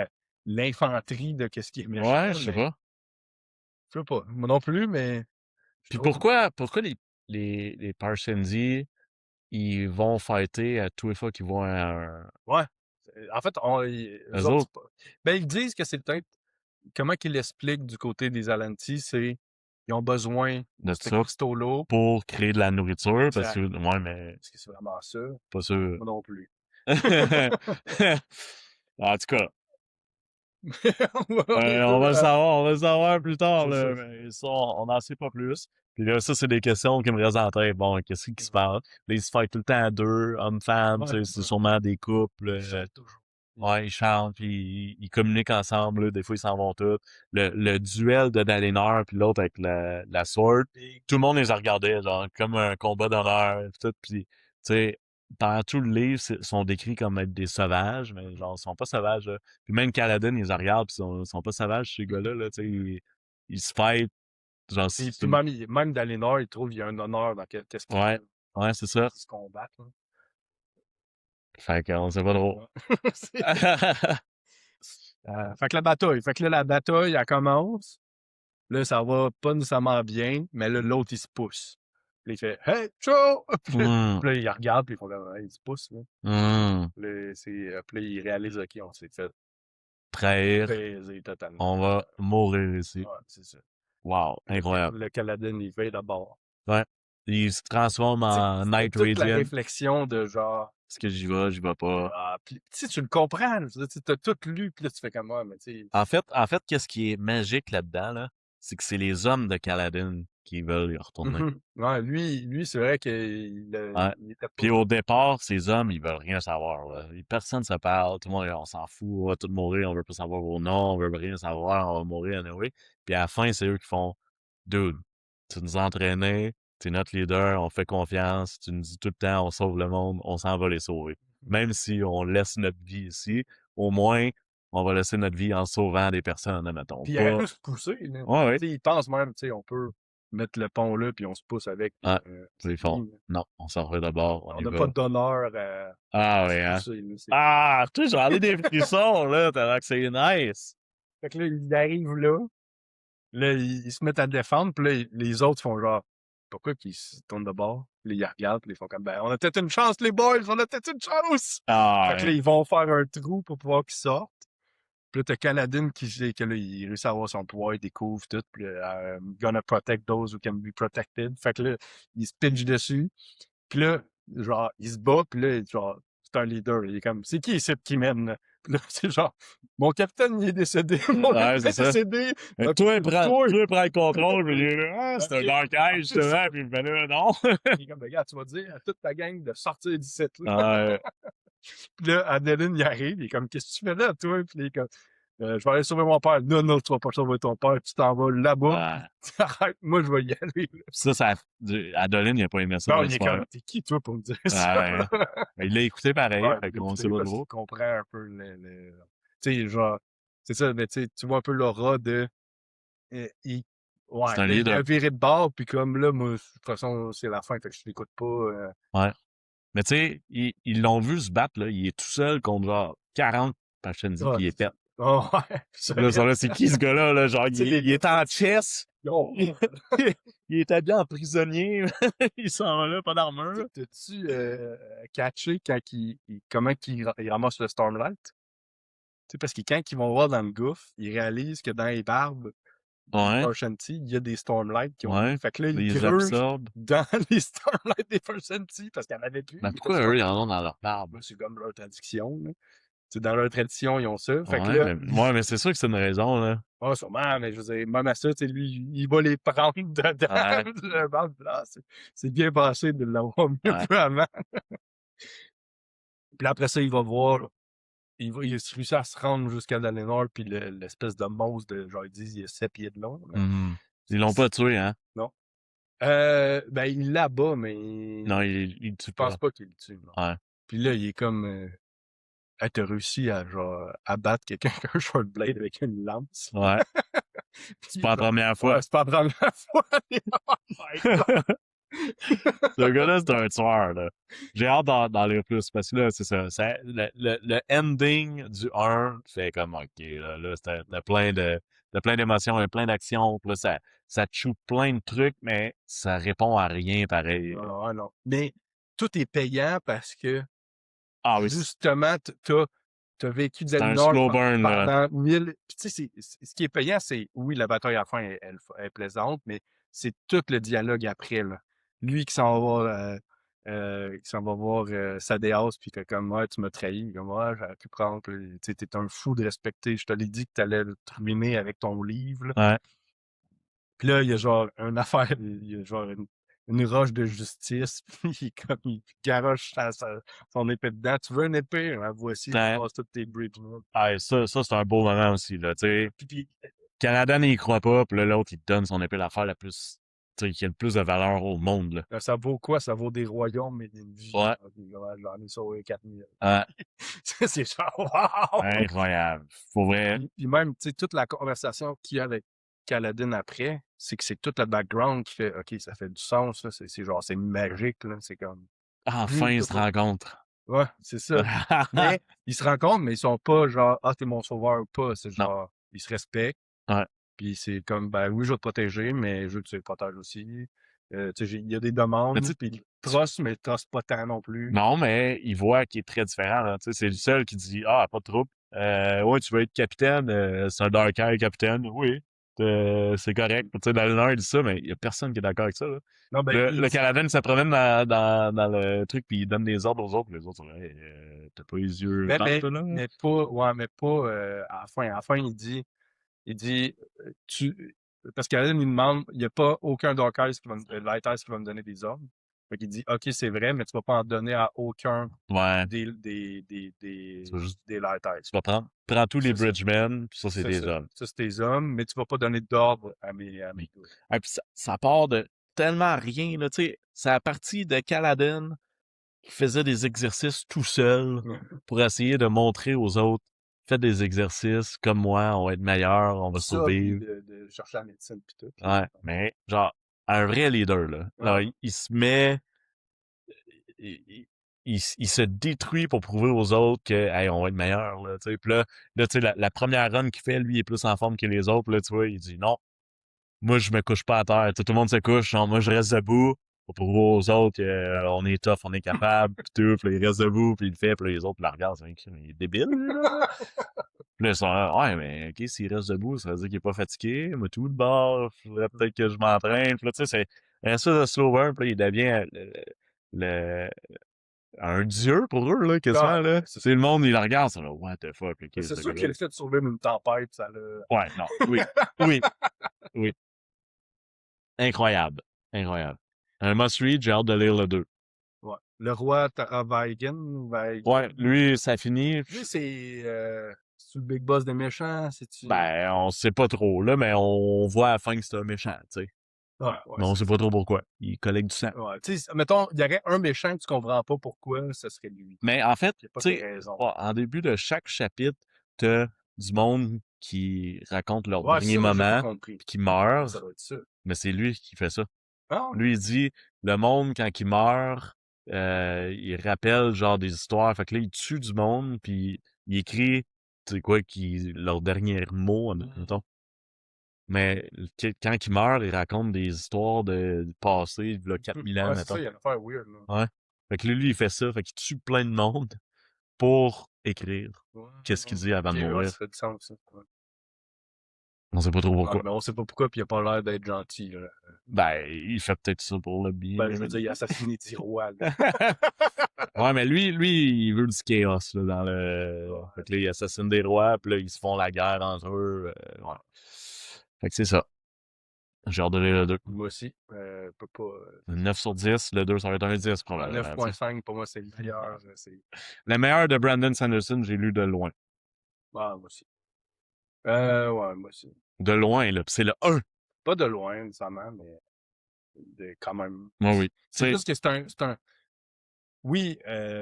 l'infanterie de qu'est-ce qui est méchant, ouais, je sais mais pas. je sais pas. Moi non plus, mais je Puis trouve. pourquoi les Parshenzi, ils vont fighter à tous les fois qu'ils voient Ouais. En fait, eux eux autres, autres c'est pas. Ben, ils disent que c'est peut-être. Comment qu'ils l'expliquent du côté des Alanti, c'est ils ont besoin de de ce ça cristaux-là. pour créer de la nourriture? Parce que, Exact. ouais, mais Est-ce que c'est vraiment ça? pas sûr. Moi non plus. En tout cas, On est on deux. va le savoir, on va le savoir plus tard, C'est ça. là, mais ça, on n'en sait pas plus. Puis là, ça, c'est des questions qui me restent en tête. Bon, qu'est-ce qui se passe? Là, ils se fightent tout le temps à deux, hommes-femmes, Ouais, tu sais, c'est ouais. sûrement des couples. Ils chantent toujours. Ouais, ils chantent, puis ils communiquent ensemble, là, des fois, ils s'en vont tous. Le duel de Dalinor, puis l'autre avec la sword, Big. tout le monde les a regardés, genre, comme un combat d'honneur, pis tout, puis, tu sais, dans tout le livre, sont décrits comme être des sauvages, mais genre, ils sont pas sauvages, là. Puis même Kaladin, ils les regardent, puis ils sont pas sauvages, ces gars-là, là, tu sais, ils se fightent, genre, Puis même Dalinor, il trouve qu'il y a un honneur dans qu'est-ce qu'ils ouais, font. ouais, c'est ça. Ils se combattent. Là. Fait qu'on sait pas trop. Ouais. Fait que la bataille. Fait que là, la bataille, elle commence. Là, ça va pas nécessairement bien, mais là, l'autre, il se pousse. Puis il fait Hey, ciao! Hum, Puis là, il regarde, puis ils font comme Hey, il se pousse. Là. hum. Puis là, il réalise OK, on s'est fait Trahir, baiser totalement. on va mourir ici. Ouais, c'est ça. Wow, incroyable. Le Caladin, il fait d'abord. Ouais. Il se transforme Tu sais, en c'était Night toute la Radiant. réflexion de genre. Est-ce que j'y vais pas? Puis, tu sais, tu le comprends. Tu as tout lu, puis là, tu fais comme moi, mais tu sais. En fait, qu'est-ce qui est magique là-dedans, là, c'est que c'est les hommes de Kaladin qui veulent y retourner. Ouais, lui c'est vrai qu'il Ouais. il était pas. Puis au départ, ces hommes, ils veulent rien savoir, là. Personne se parle, tout le monde, on s'en fout, on va tous mourir, on veut pas savoir vos noms, on veut rien savoir, on va mourir anyway. Puis à la fin, c'est eux qui font, dude, tu nous as entraînés, t'es notre leader, on fait confiance, tu nous dis tout le temps, on sauve le monde, on s'en va les sauver. Même si on laisse notre vie ici, au moins, on va laisser notre vie en sauvant des personnes, admettons. Puis il aurait Pas, pu se pousser. Là. ouais, ouais, Tu sais, il pense même, tu sais, on peut mettre le pont là, puis on se pousse avec, puis ouais, c'est ils font, fini. Là. non, on s'en va d'abord, on On y n'a pas va. d'honneur Ah à se ouais, hein. pousser. Là, Ah, tu sais, j'en ai des frissons, là, tellement que c'est nice. Fait que là, il arrive là, ils se mettent à défendre, puis là, les autres font genre, pourquoi qu'ils se tournent de bord? Puis là, ils regardent, puis ils font comme, ben, on a peut-être une chance, les boys, on a peut-être une chance! Ah Fait que là, ouais. ils vont faire un trou pour pouvoir qu'ils sortent. Puis là, t'as Kaladin que là, il réussit à avoir son pouvoir, il découvre tout, puis là, gonna protect those who can be protected. Fait que là, il se pitch dessus. Puis là, genre, il se bat, puis là, genre, c'est un leader. Il est comme, c'est qui ici qui mène? Là? Puis là, c'est genre, mon capitaine, il est décédé. Mon Ouais, capitaine c'est est ça. décédé. Mais toi, Toi, prends le contrôle, puis il est là, ah, c'est un ok. Dark Ah, Age, c'est ça. justement, puis ben là, non. Il est comme, regarde, tu vas dire à toute ta gang de sortir d'ici. Là. Ouais, Puis là, Adeline, il arrive, il est comme, qu'est-ce que tu fais là, toi? Puis il est comme, je vais aller sauver mon père. Non, non, tu vas pas sauver ton père, tu t'en vas là-bas, ouais. puis arrête, moi, je vais y aller. Là. Ça, Adeline, il a pas aimé ça, Non, il est l'histoire. comme, t'es qui, toi, pour me dire ça? Ouais. Mais il l'a écouté pareil, Ouais, fait il l'a qu'on écouté sait pas parce trop. qu'il comprend un peu tu sais, genre, c'est ça, mais tu sais, tu vois un peu l'aura de, il, ouais, C'est un là, il leader. a viré de bord, puis comme là, moi, de toute façon, c'est la fin, fait que je l'écoute pas. Ouais. Mais tu sais, ils l'ont vu se battre, là. Il est tout seul contre genre 40 Pachenzi, Ah, puis il est pète. oh, ouais, Là, solide. là, c'est qui ce gars-là, là? Genre, Tu sais, les il est gars, en chess. yo, Il est habillé en prisonnier. Il s'en va là, pas d'armure. t'as-tu catché quand comment il ramasse le Stormlight? Tu sais, parce que quand ils vont voir dans le gouffre, ils réalisent que dans les barbes des Ouais, Parshanti, il y a des Stormlights qui ont ouais. mis. Fait que là, ils Les creusent absorbent. dans les Stormlights des Parshanti parce qu'il n'y en avait plus. Mais Il était pourquoi eux, ils en stocké. ont dans leur barbe? Ben, c'est comme leur tradition. Là. Tu sais, dans leur tradition, ils ont ça. Fait que Ouais, là, mais c'est sûr que c'est une raison, là. ah, sûrement, mais je veux dire, même à ça, tu sais, lui, il va les prendre dedans. Ouais, Le bande, là, c'est bien passé de l'avoir mis un ouais, peu avant. Puis après ça, il va voir. Il réussit à se rendre jusqu'à Dalinor, puis l'espèce de monstre de, genre, ils disent, il a 7 pieds de long. Là. mhm. Ils l'ont pas tué, hein? Non. Ben, il l'abat, mais Non, je il le tue pense pas. pas qu'il le tue, non. Ouais, Puis là, il est comme, hey, t'as réussi à, genre, abattre quelqu'un avec un short blade avec une lance. ouais. Puis C'est il est pas la comme, première ouais, fois. c'est pas la première fois. Oh my God. Ce gars-là, c'est un tueur, là. J'ai hâte d'en lire plus, parce que là, c'est ça. Le ending du 1 fait comme, OK, là t'as plein d'émotions, il y a plein d'actions, puis là, ça te shoot plein de trucs, mais ça répond à rien pareil. Ah non. Mais tout est payant parce que, Ah oui, justement, t'as vécu c'est un Dalinor slow burn, là. pendant 1000. Puis tu sais, ce qui est payant, c'est, oui, la bataille à la fin est plaisante, mais c'est tout le dialogue après, là. Lui qui s'en va voir Sadéas, puis que comme, ouais, tu m'as trahi, comme, ouais, j'aurais pu prendre, puis, tu sais, t'es un fou de respecter, je te l'ai dit que t'allais le terminer avec ton livre, là. Ouais. Puis là, il y a genre une affaire, il y a genre une roche de justice, puis comme il garoche son épée dedans. Tu veux une épée? Ah, voici, tu passes toutes tes bridges. Ah, ça, c'est un beau moment aussi, là, tu sais. Puis, Canadan, il y croit pas, puis là, l'autre, il te donne son épée l'affaire la plus, tu sais, qui a le plus de valeur au monde, là. ça vaut quoi? Ça vaut des royaumes et une vie. Ouais. Ah, puis, ouais, j'en ai sauvé 4000. Ouais. C'est genre, wow! Incroyable. Pour vrai. Puis même, tu sais, toute la conversation qu'il y a avec Kaladin après, c'est que c'est tout le background qui fait, OK, ça fait du sens, là. C'est genre, c'est magique, là. C'est comme, Enfin, ils se rencontrent. ouais, c'est ça. Mais ils se rencontrent, mais ils sont pas genre, ah, t'es mon sauveur ou pas. C'est Non. genre, ils se respectent. Ouais. Puis c'est comme, ben oui, je vais te protéger, mais je veux que tu les protèges aussi. Tu sais, il y a des Mais demandes, tu sais, puis ils trossent, mais ils trossent pas tant non plus. non, mais il voit qu'il est très différent, là. Tu sais, c'est le seul qui dit, ah, pas de trouble. Ouais, tu veux être capitaine, c'est un Dark Eye capitaine. Oui. C'est correct. Tu sais, dans le Nord, il dit ça, mais il y a personne qui est d'accord avec ça, là. Non, ben, Le Canadien, il se promène dans le truc, puis il donne des ordres aux autres, puis les autres sont là, hey, t'as pas les yeux mais, verts, mais, toi, là? mais pas, ouais, mais pas à la fin. À la fin, il dit, parce qu'Alan, il demande, il n'y a pas aucun Darkeyes Lighteyes qui va me donner des ordres. Fait qu'il dit, OK, c'est vrai, mais tu vas pas en donner à aucun Ouais. Tu vas juste, des Lighteyes. tu vas prends tous les C'est ça. Bridgemen, puis ça, c'est C'est des ça. hommes. Ça, c'est tes hommes, mais tu vas pas donner d'ordre à mes gars. Et puis ça part de tellement rien, là, tu sais. C'est à partir de Kaladin qui faisait des exercices tout seul pour essayer de montrer aux autres, faites des exercices comme moi, on va être meilleur, on va Ça, puis survivre. de chercher la médecine puis tout. Ouais, mais genre, un vrai leader, là. Alors, Ouais. il se met, il se détruit pour prouver aux autres que, hey, on va être meilleur, là, tu sais. Puis là, tu sais, la première run qu'il fait, lui, il est plus en forme que les autres, puis là, tu vois, il dit, non, moi, je me couche pas à terre. Tu sais, tout le monde se couche, non, moi, je reste debout pour prouver aux autres qu'on est tough, on est capable, pis tout, puis là, il reste debout, puis il le fait, puis là, les autres la regardent, il est débile, là. Puis là, ils sont là, ouais, mais OK, s'il reste debout, ça veut dire qu'il est pas fatigué, moi, tout de bord, faudrait peut-être que je m'entraîne. Puis là, tu sais, c'est un espèce de slow burn, puis là, il devient le un dieu pour eux, là, quasiment, Ah, là. c'est C'est le monde, il la regarde, c'est là, what the fuck, Mais ok, c'est ce sûr gars-là. qu'il a fait survivre une tempête, ça l'a. Ouais, non, oui, oui, oui. Incroyable, incroyable. Un must-read, j'ai hâte de lire le 2. Ouais. Le roi Taravaigan, Ouais, lui, ça finit. Lui, c'est-tu le big boss des méchants? C'est-tu. Ben, on sait pas trop, là, mais on voit à la fin que c'est un méchant, tu sais. Ouais, Mais on sait pas trop pourquoi. Il collecte du sang. Ouais, tu sais, mettons, il y aurait un méchant que tu comprends pas pourquoi, ce serait lui. Mais en fait, Il n'y a pas tu de sais, raison. en début de chaque chapitre, t'as du monde qui raconte leur Ouais, dernier ça, j'ai pas moment, compris. puis qui Ça meurt, doit être ça. mais c'est lui qui fait ça. Ah, ouais. Lui, il dit, le monde, quand il meurt, il rappelle genre des histoires. Fait que là, il tue du monde, puis il écrit, tu sais quoi, leur dernier mot, mettons. Mais quand il meurt, il raconte des histoires du passé, de 4000 ans, Ouais, c'est ça, mettons. il y a une affaire weird, là. Ouais. Fait que lui, il fait ça. Fait qu'il tue plein de monde pour écrire Ouais, qu'est-ce qu'il dit avant ok, de ouais, mourir. ça fait du sens, ça. Ouais. On sait pas trop Ouais, pourquoi. mais on sait pas pourquoi, puis il a pas l'air d'être gentil, là. Ben, il fait peut-être ça pour le bien. Ben, je veux dire, il a assassiné 10 rois, là. Ouais, mais lui, il veut du chaos, là, dans le... Ouais. Fait que là, il assassine des rois, puis là, ils se font la guerre entre eux. Ouais. Fait que c'est ça. J'ai hâte de lire le 2. Moi aussi, peut pas. 9 sur 10, le 2, ça va être un 10, probablement. 9.5, pour moi, c'est le meilleur. Le meilleur de Brandon Sanderson, j'ai lu de loin. Ah, moi aussi. Ouais, moi aussi. De loin, là. Puis c'est le 1. Pas de loin, nécessairement, mais quand même. Moi, oui. C'est plus que c'est un. Oui,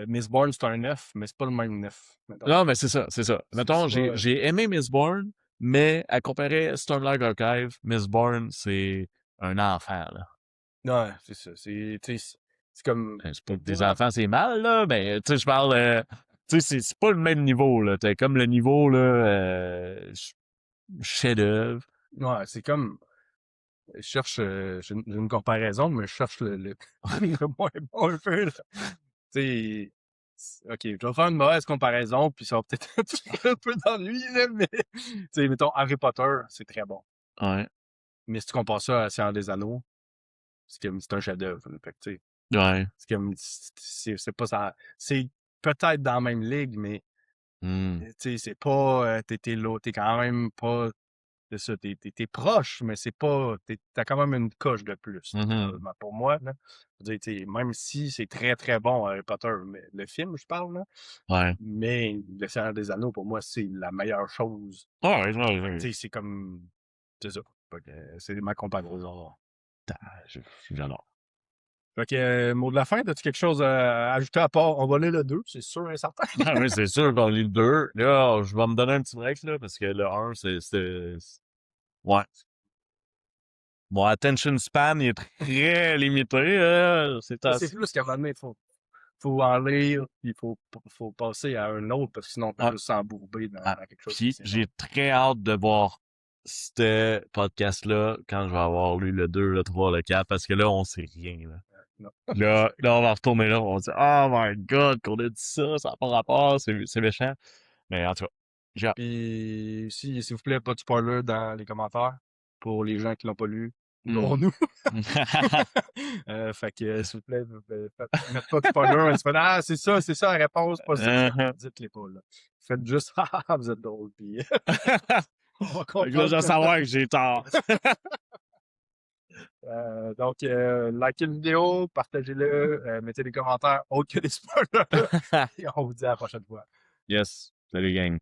Miss Bourne, c'est un 9, mais c'est pas le même 9. Mettons. Non, mais c'est ça, c'est ça. Mettons, c'est pas- j'ai aimé Miss Bourne, mais à comparer Stormlight Archive, Miss Bourne, c'est un enfant, là. Non, c'est ça. C'est comme. C'est pas que des enfants, c'est mal, là, mais tu sais, je parle... tu sais, c'est pas le même niveau, là. T'as comme le niveau, là, chef-d'œuvre. Ouais, c'est comme. Je cherche. J'ai une comparaison, mais je cherche le moins bon un peu, là. Tu sais. Ok, je vais faire une mauvaise comparaison, puis ça va peut-être être un peu d'ennui, là, mais. Tu sais, mettons, Harry Potter, c'est très bon. Ouais. Mais si tu compares ça à Seigneur des Anneaux, c'est un chef-d'œuvre. Fait que, tu sais, Ouais. c'est pas ça. C'est peut-être dans la même ligue, mais Hmm. tu sais, c'est pas. T'es là, t'es quand même pas. C'est ça, t'es proche, mais c'est pas. T'as quand même une coche de plus. Mhm. Pour moi, là. Je veux dire, tu sais, même si c'est très très bon Harry Potter, mais le film, je parle, là. Ouais. Mais Le Seigneur des Anneaux, pour moi, c'est la meilleure chose. Ouais, ouais. Tu sais, c'est comme. C'est ça. Fait que, c'est ma comparaison. J'adore. Fait que, mot de la fin, as-tu quelque chose à ajouter à part? On va lire le 2, c'est sûr et certain. Ah oui, c'est sûr qu'on lit le 2. Là, je vais me donner un petit break, là, parce que le 1, ouais. Mon attention span est très limité, c'est Ça, c'est assez... plus qu'à un moment donné, faut en lire, puis faut passer à un autre, parce que sinon, on peut Ah, juste s'embourber dans quelque chose puis qui j'ai très hâte de voir ce podcast-là quand je vais avoir lu le 2, le 3, le 4, parce que là, on sait rien, là. non. Là, on va retourner là, on va dire, oh my god, qu'on a dit ça, ça n'a pas rapport, c'est méchant. Mais en tout cas, j'ai hâte. Puis, s'il vous plaît, pas de spoiler dans les commentaires pour les gens qui l'ont pas lu, Hmm. dont nous. Fait que, s'il vous plaît, mettez pas de spoiler. C'est ça la réponse, pas ça. Dites-les pas, là. Faites juste, vous êtes drôle, puis on va Fait que là, comprendre. je vais savoir que j'ai tort. Donc, likez la vidéo, partagez-le, mettez des commentaires autres que des spoilers. Et on vous dit à la prochaine fois. Yes, salut gang.